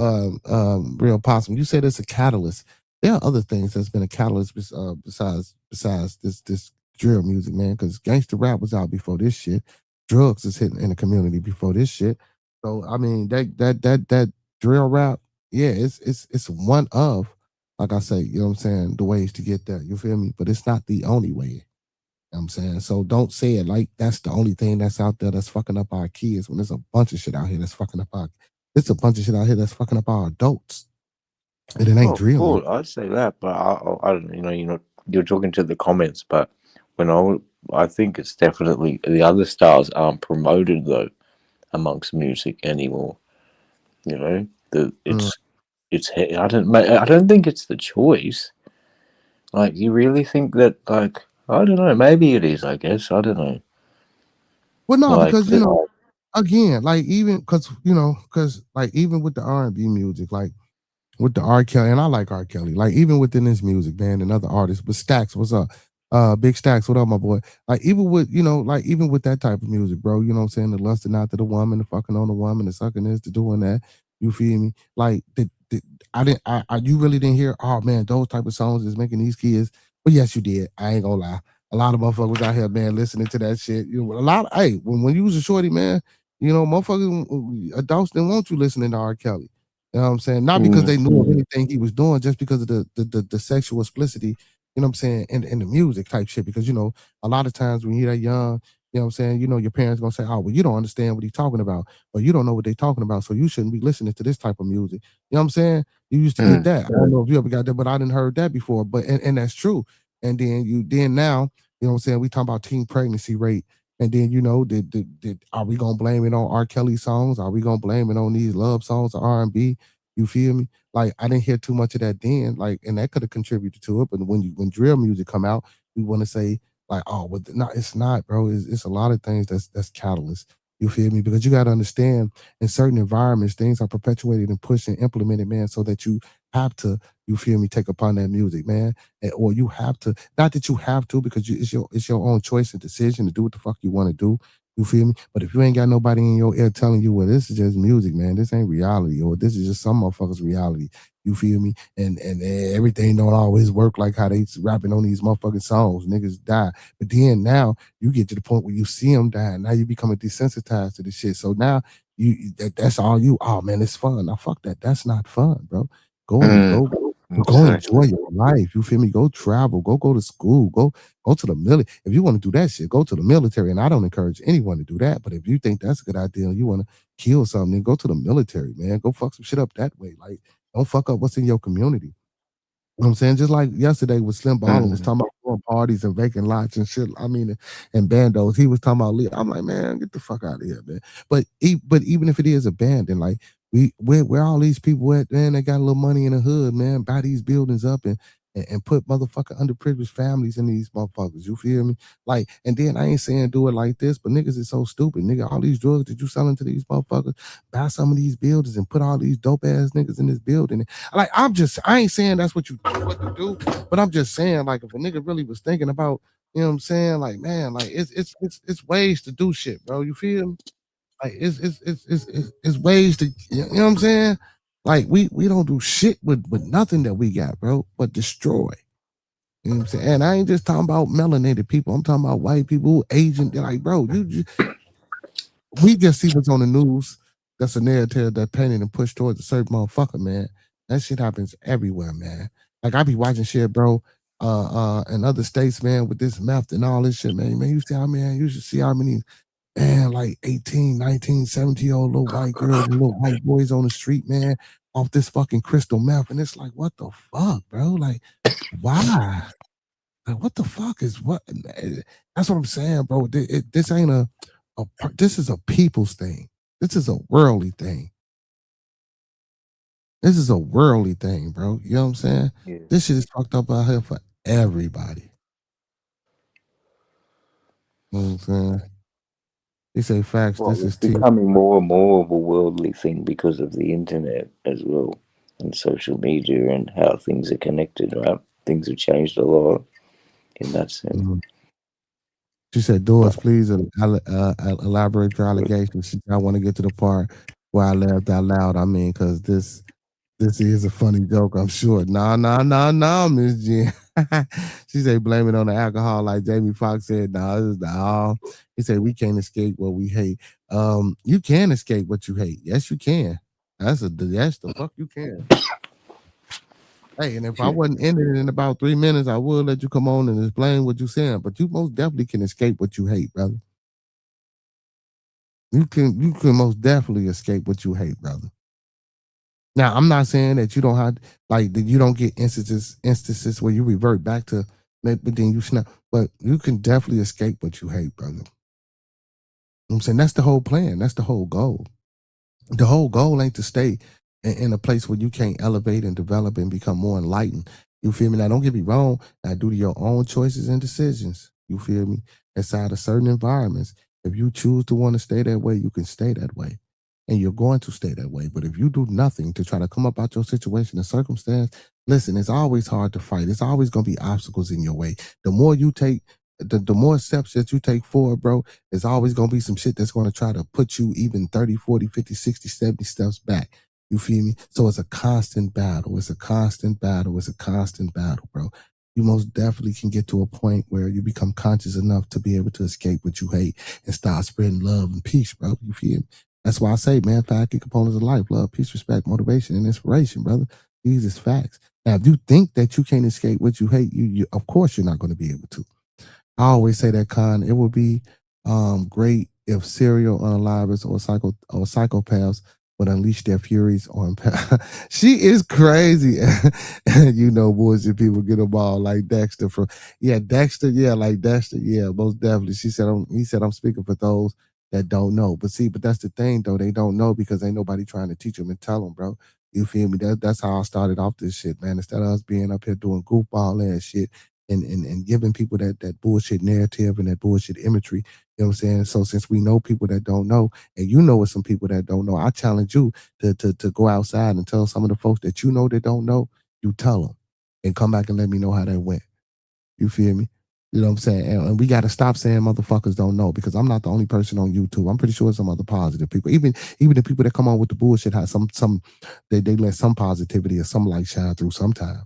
S3: Real Possum. You said it's a catalyst. There are other things that's been a catalyst besides this drill music, man, because gangster rap was out before this shit. Drugs is hitting in the community before this shit. So I mean that drill rap, yeah, it's one of, like I say, you know what I'm saying, the ways to get there. You feel me? But it's not the only way. You know what I'm saying? So don't say it like that's the only thing that's out there that's fucking up our kids when there's a bunch of shit out here that's fucking up our it's a bunch of shit out here that's fucking up our adults. And it ain't
S7: Well,
S3: drill music.
S7: cool. I'd say that, but I don't. You're talking to the comments, but when I think it's definitely the other stars aren't promoted though amongst music anymore. You know,
S3: Mm.
S7: I don't think it's the choice. Like, you really think that? Like, I don't know. Maybe it is. I guess I don't know.
S3: Well, no,
S7: Like
S3: because again, like even because like even with the R&B music, like with the R. Kelly, and I like R. Kelly, like even within this music band and other artists, but Stacks, what's up? Big Stacks, what up, my boy? Like even with like even with that type of music, bro, you know what I'm saying? The lusting after the woman, the fucking on the woman, the sucking this, the doing that. You feel me? Like you really didn't hear, oh man, those type of songs is making these kids. But yes, you did. I ain't gonna lie. A lot of motherfuckers out here, man, listening to that shit. You know, a lot. Hey, when you was a shorty, man, motherfuckers, adults didn't want you listening to R. Kelly. You know what I'm saying? Not because they knew of anything he was doing, just because of the sexual explicitity, you know what I'm saying, in the music type shit. Because, a lot of times when you're that young, you know what I'm saying, your parents gonna say, oh, well, you don't understand what he's talking about, or you don't know what they're talking about, so you shouldn't be listening to this type of music. You know what I'm saying? You used to get that. I don't know if you ever got that, but I didn't heard that before. But and that's true. And then now, you know what I'm saying, we talking about teen pregnancy rate. And then are we gonna blame it on R. Kelly songs? Are we gonna blame it on these love songs or R&B? You feel me? Like I didn't hear too much of that then, like, and that could have contributed to it. But when drill music come out, we want to say like, oh, well, no, it's not, bro. It's a lot of things that's catalyst. You feel me? Because you got to understand, in certain environments, things are perpetuated and pushed and implemented, man, so that you have to, you feel me, take upon that music, man, or you have to. Not that you have to, because it's your own choice and decision to do what the fuck you want to do. You feel me? But if you ain't got nobody in your ear telling you, well, this is just music, man, this ain't reality, or this is just some motherfuckers' reality. You feel me? And everything don't always work like how they rapping on these motherfucking songs. Niggas die. But then now you get to the point where you see them die. Now you becoming desensitized to the shit. So now that's all you. Oh man, it's fun. Now fuck that. That's not fun, bro. Go enjoy
S4: Exactly.
S3: your life. You feel me? Go travel. Go to school. Go to the military. If you want to do that shit, go to the military. And I don't encourage anyone to do that. But if you think that's a good idea and you want to kill something, then go to the military, man. Go fuck some shit up that way. Like, don't fuck up what's in your community. You know what I'm saying? Just like yesterday with Slim Ballin was talking about going parties and vacant lots and shit. I mean, and bandos. He was talking about I'm like, man, get the fuck out of here, man. But even if it is abandoned, like where all these people at, man, they got a little money in the hood, man, buy these buildings up and put motherfucking underprivileged families in these motherfuckers. You feel me? Like, and then I ain't saying do it like this, but niggas is so stupid. Nigga, all these drugs that you selling to these motherfuckers, buy some of these buildings and put all these dope ass niggas in this building. Like, I ain't saying that's what to do, but I'm just saying, like, if a nigga really was thinking about, you know what I'm saying, like, man, like it's ways to do shit, bro. You feel me? Like it's ways to, you know what I'm saying? Like we don't do shit with nothing that we got, bro, but destroy. You know what I'm saying? And I ain't just talking about melanated people. I'm talking about white people who Asian. They're like, bro, we just see what's on the news. That's a narrative that painted and pushed towards a certain motherfucker, man. That shit happens everywhere, man. Like I be watching shit, bro, in other states, man, with this meth and all this shit, man. Man, you should see how many, man, like 18, 19, 17-year-old little white girls and little white boys on the street, man, off this fucking crystal meth. And it's like, what the fuck, bro? Like, why? Like, what the fuck is what? That's what I'm saying, bro. This ain't this is a people's thing. This is a worldly thing. This is a worldly thing, bro. You know what I'm saying?
S7: Yeah.
S3: This shit is fucked up out here for everybody. You know what I'm saying? They say facts.
S7: Well,
S3: This is
S7: it's
S3: T.
S7: becoming more and more of a worldly thing because of the internet as well, and social media and how things are connected. Right? Things have changed a lot in that sense.
S3: Mhm. She said, Doris, please elaborate your allegations. I want to get to the part where I laughed out loud. I mean, because this This is a funny joke, I'm sure. Nah, Miss Jen. She said, blame it on the alcohol, like Jamie Foxx said. No. He said, we can't escape what we hate. You can escape what you hate. Yes, you can. That's the fuck you can. Hey, and if I wasn't ending it in about 3 minutes, I would let you come on and explain what you're saying. But you most definitely can escape what you hate, brother. You can most definitely escape what you hate, brother. Now, I'm not saying that you don't have that you don't get instances where you revert back to maybe then you snap, but you can definitely escape what you hate, brother. You know what I'm saying? That's the whole plan. That's the whole goal. The whole goal ain't to stay in a place where you can't elevate and develop and become more enlightened. You feel me? Now, don't get me wrong. Now, due to your own choices and decisions, you feel me? Inside of certain environments, if you choose to want to stay that way, you can stay that way. And you're going to stay that way. But if you do nothing to try to come up out your situation and circumstance, listen, it's always hard to fight. It's always going to be obstacles in your way. The more you take, the more steps that you take forward, bro, there's always going to be some shit that's going to try to put you even 30, 40, 50, 60, 70 steps back. You feel me? So it's a constant battle. It's a constant battle. It's a constant battle, bro. You most definitely can get to a point where you become conscious enough to be able to escape what you hate and start spreading love and peace, bro. You feel me? That's why I say, man, 5 key components of life: love, peace, respect, motivation, and inspiration, brother. These is facts. Now, if you think that you can't escape what you hate, you of course you're not going to be able to. I always say that, it would be great if serial unalivers or psychopaths would unleash their furies on. She is crazy. You know, bullshit people get them all like Dexter from. Yeah, Dexter. Yeah, like Dexter. Yeah, most definitely. He said, I'm speaking for those that don't know. But that's the thing, though. They don't know because ain't nobody trying to teach them and tell them, bro. You feel me? That's how I started off this shit, man. Instead of us being up here doing goofball ass shit, and giving people that bullshit narrative and that bullshit imagery. You know what I'm saying? So since we know people that don't know, and you know it's some people that don't know, I challenge you to go outside and tell some of the folks that you know that don't know, you tell them and come back and let me know how that went. You feel me? You know what I'm saying? And we got to stop saying motherfuckers don't know, because I'm not the only person on YouTube. I'm pretty sure some other positive people, even the people that come on with the bullshit, have they let some positivity or some light shine through sometime.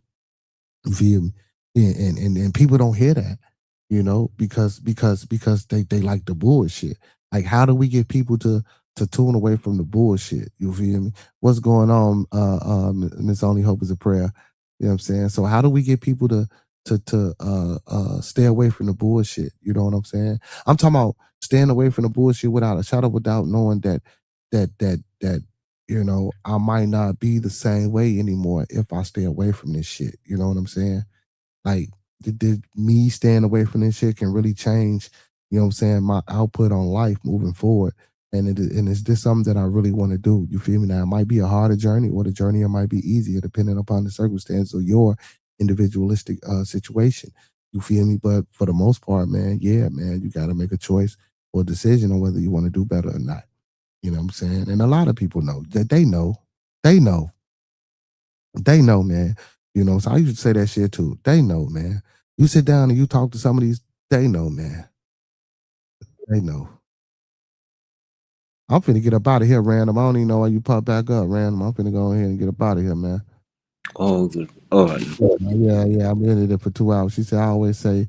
S3: You feel me? Yeah, and people don't hear that, you know, because they like the bullshit. Like, how do we get people to tune away from the bullshit? You feel me? What's going on? Miss Only Hope is a Prayer. You know what I'm saying? So how do we get people to stay away from the bullshit? You know what I'm saying? I'm talking about staying away from the bullshit without a shadow, without knowing that you know, I might not be the same way anymore if I stay away from this shit. You know what I'm saying? Like, did me staying away from this shit can really change, you know what I'm saying, my output on life moving forward. And is this something that I really want to do? You feel me? Now, it might be a harder journey, or the journey it might be easier depending upon the circumstance of your individualistic situation. You feel me? But for the most part, man, yeah, man, you got to make a choice or a decision on whether you want to do better or not. You know what I'm saying? And a lot of people know that they know, man. You know, so I used to say that shit too. They know, man. You sit down and you talk to some of these, they know, man. They know. I'm finna get up out of here, random. I don't even know why you pop back up, random. I'm finna go ahead and get up out of here, man.
S7: Oh, good. All right.
S3: Yeah. I'm in it for 2 hours. She said, I always say,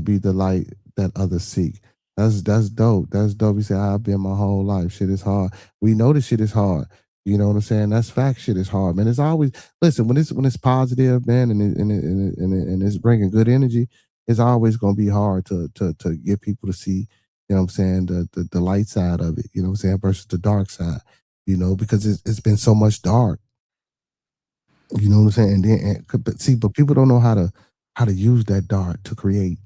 S3: be the light that others seek. That's dope. That's dope. He said, I've been my whole life. Shit is hard. We know this shit is hard. You know what I'm saying? That's fact. Shit is hard, man. It's always, listen, when it's positive, man, and it's bringing good energy, it's always gonna be hard to get people to see, you know what I'm saying, the light side of it. You know what I'm saying, versus the dark side. You know, because it's been so much dark. You know what I'm saying? But people don't know how to use that dark to create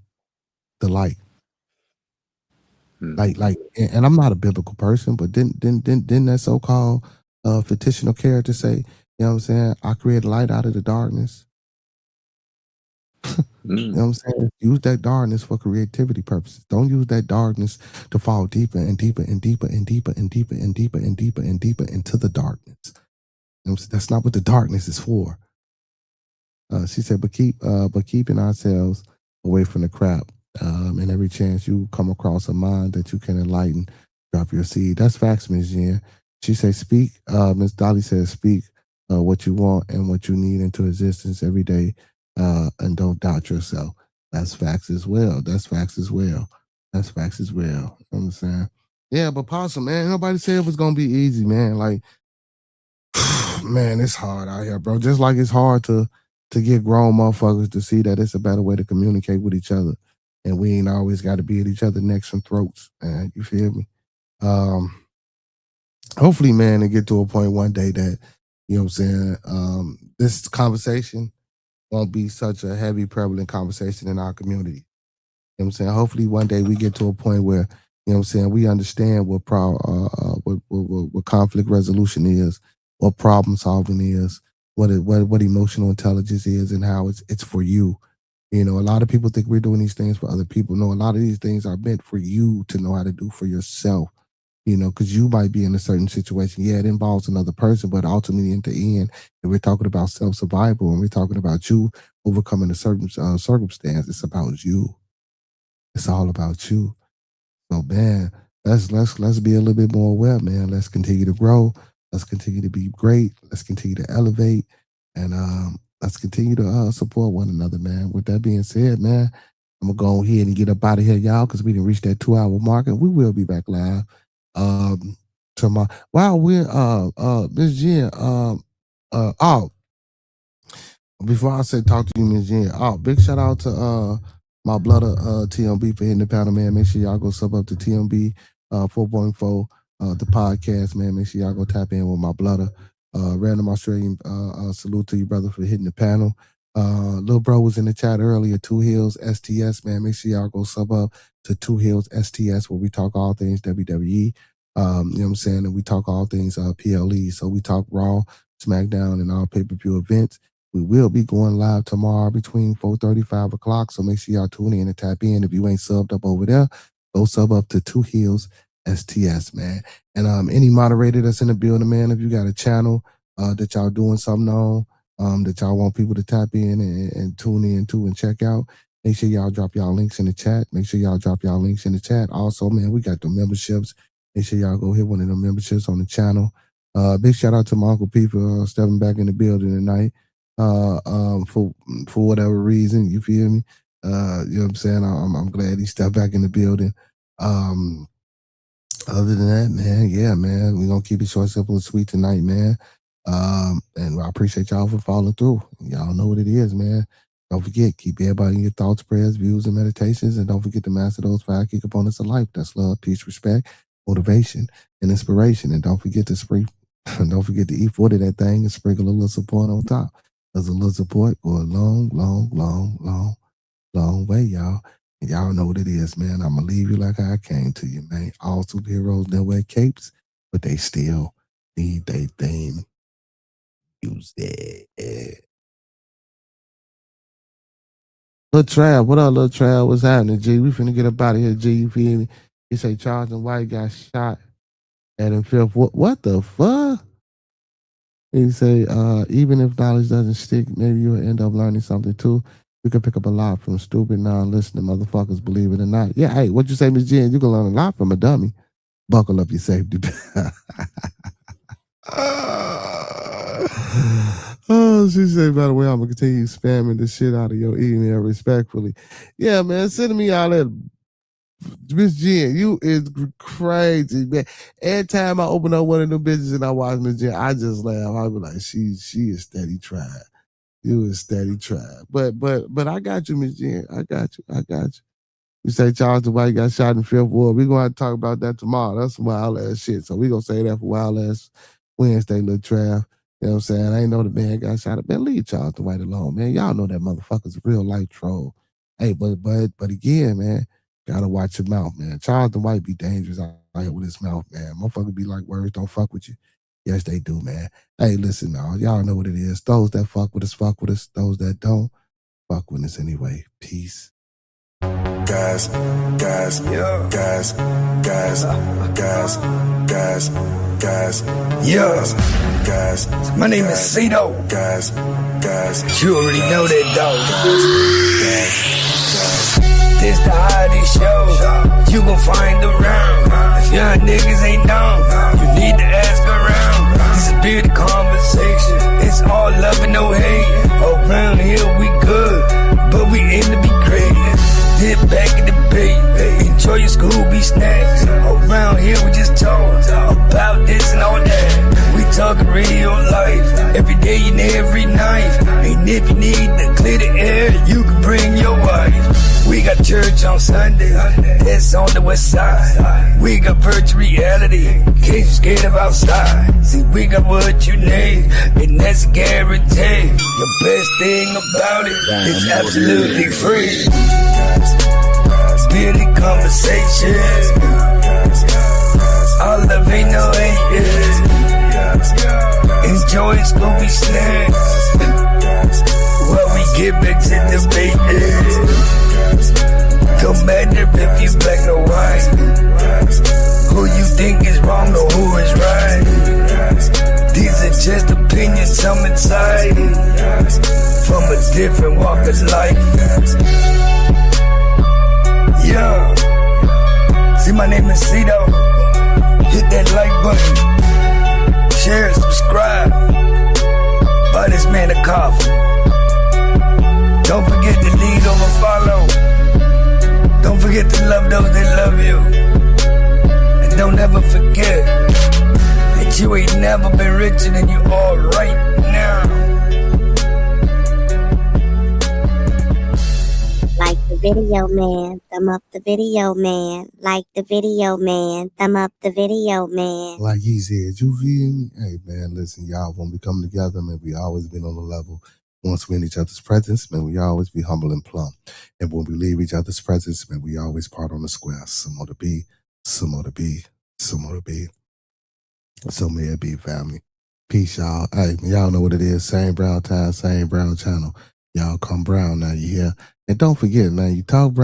S3: the light. And I'm not a biblical person, but didn't that so-called fictional character say, you know what I'm saying, I create light out of the darkness? You know what I'm saying? Use that darkness for creativity purposes. Don't use that darkness to fall deeper and deeper and deeper and deeper and deeper and deeper and deeper and deeper into the darkness. You know what I'm saying? That's not what the darkness is for. She said, but keeping ourselves away from the crap. And every chance you come across a mind that you can enlighten, drop your seed. That's facts, Ms. Jen. She said, speak. Miss Dolly says, speak what you want and what you need into existence every day, and don't doubt yourself. That's facts as well. That's facts as well. That's facts as well. You know what I'm saying? Yeah, but Possum, man, nobody said it was gonna be easy, man. Like, man, it's hard out here, bro. Just like it's hard to get grown motherfuckers to see that it's a better way to communicate with each other, and we ain't always got to be at each other's necks and throats. Man, you feel me? Hopefully, man, it get to a point one day that, you know what I'm saying, this conversation won't be such a heavy, prevalent conversation in our community. You know what I'm saying? Hopefully one day we get to a point where, you know what I'm saying, we understand what conflict resolution is, what problem solving is, what emotional intelligence is, and how it's for you. You know, a lot of people think we're doing these things for other people. No, a lot of these things are meant for you to know how to do for yourself. You know, because you might be in a certain situation. Yeah, it involves another person, but ultimately, in the end, if we're talking about self-survival and we're talking about you overcoming a certain circumstance, it's about you. It's all about you. So, man, let's be a little bit more aware, man. Let's continue to grow. Let's continue to be great. Let's continue to elevate, and let's continue to support one another, man. With that being said, man, I'm gonna go ahead and get up out of here, y'all, because we didn't reach that 2-hour mark, and we will be back live. Tomorrow. Wow, we're Miss Jen. Before I say talk to you, Miss Jen. Big shout out to my brother TMB for hitting the panel, man. Make sure y'all go sub up to TMB 4.4 the podcast, man. Make sure y'all go tap in with my brother. Random Australian salute to you, brother, for hitting the panel. Little bro was in the chat earlier, Two Hills STS, man. Make sure y'all go sub up to Two Hills STS, where we talk all things WWE. You know what I'm saying? And we talk all things PLE. So we talk Raw, SmackDown, and all pay-per-view events. We will be going live tomorrow between 4:30, 5 o'clock. So make sure y'all tune in and tap in. If you ain't subbed up over there, go sub up to Two Hills STS, man. And any moderator that's in the building, man, if you got a channel that y'all doing something on, that y'all want people to tap in and tune in to and check out, make sure y'all drop y'all links in the chat. Make sure y'all drop y'all links in the chat. Also, man, we got the memberships. Make sure y'all go hit one of the memberships on the channel. Big shout out to my Uncle P for stepping back in the building tonight. For whatever reason, you feel me? You know what I'm saying? I'm glad he stepped back in the building. Other than that, man, yeah, man, we're gonna keep it short, simple, and sweet tonight, man. And I appreciate y'all for following through. Y'all know what it is, man. Don't forget, keep everybody in your thoughts, prayers, views, and meditations, and don't forget to master those 5 key components of life. That's love, peace, respect, motivation, and inspiration. And don't forget to don't forget to eat 40 that thing and sprinkle a little support on top. Because a little support go a long, long, long, long, long way, y'all. And y'all know what it is, man. I'm going to leave you like I came to you, man. All superheroes never wear capes, but they still need their theme music. Lil Trav, what up, Lil Trav? What's happening, G? We finna get up out of here, G. You feel me? He say Charles and White got shot at him fifth. What the fuck? He say, even if knowledge doesn't stick, maybe you'll end up learning something too. You can pick up a lot from stupid, non-listening motherfuckers, believe it or not. Yeah, hey, what you say, Miss Jen? You can learn a lot from a dummy. Buckle up your safety. Oh, she said, by the way, I'm going to continue spamming the shit out of your email respectfully. Yeah, man, send me all that. Miss Jen, you is crazy, man. Every time I open up one of them bitches and I watch Miss Jen, I just laugh. I be like, she is steady trying. You is steady trying. But I got you, Miss Jen. I got you. You say Charles the White got shot in Fifth Ward. We're going to talk about that tomorrow. That's some wild ass shit. So we're going to say that for wild ass Wednesday, little Trav. You know what I'm saying? I ain't know the man got shot up. Man, leave Charles the White alone, man. Y'all know that motherfucker's a real life troll. Hey, but again, man, gotta watch your mouth, man. Charles the White be dangerous out here with his mouth, man. Motherfucker be like, words don't fuck with you. Yes, they do, man. Hey, listen, y'all know what it is. Those that fuck with us. Those that don't, fuck with us anyway. Peace.
S9: Guys, yeah. My name is Cito. You already know that, dog. This the hottest show you gon' find around. If young niggas ain't known, you need to ask around. This is beer conversation. day and every night. And if you need to clear the air, you can bring your wife. We got church on Sunday, that's on the west side. We got virtual reality, in case you're scared of outside. See, we got what you need, and that's a guarantee. The best thing about it, it's absolutely free. Building conversations, all love ain't no haters. Enjoy Scooby snacks while we get back to the business. Don't matter if you black or white, who you think is wrong or who is right. These are just opinions, some inside from a different walk of life. Yeah, see, my name is Cito. Hit that like button, share, subscribe, buy this man a coffee. Don't forget to lead over follow. Don't forget to love those that love you. And don't ever forget that you ain't never been richer than you are right now.
S8: Like the video, man. Thumb up the video, man. Like the video, man. Thumb up the video, man.
S3: Like he said, you feel me? Hey, man, listen, y'all, when we come together, man, we always been on the level. Once we're in each other's presence, man, we always be humble and plumb. And when we leave each other's presence, man, we always part on the square. Some more to be, some more to be, some more to be. So may it be, family. Peace, y'all. Hey, man, y'all know what it is. Same brown time, same brown channel. Y'all come brown now, you hear? And don't forget, man, you talk brown.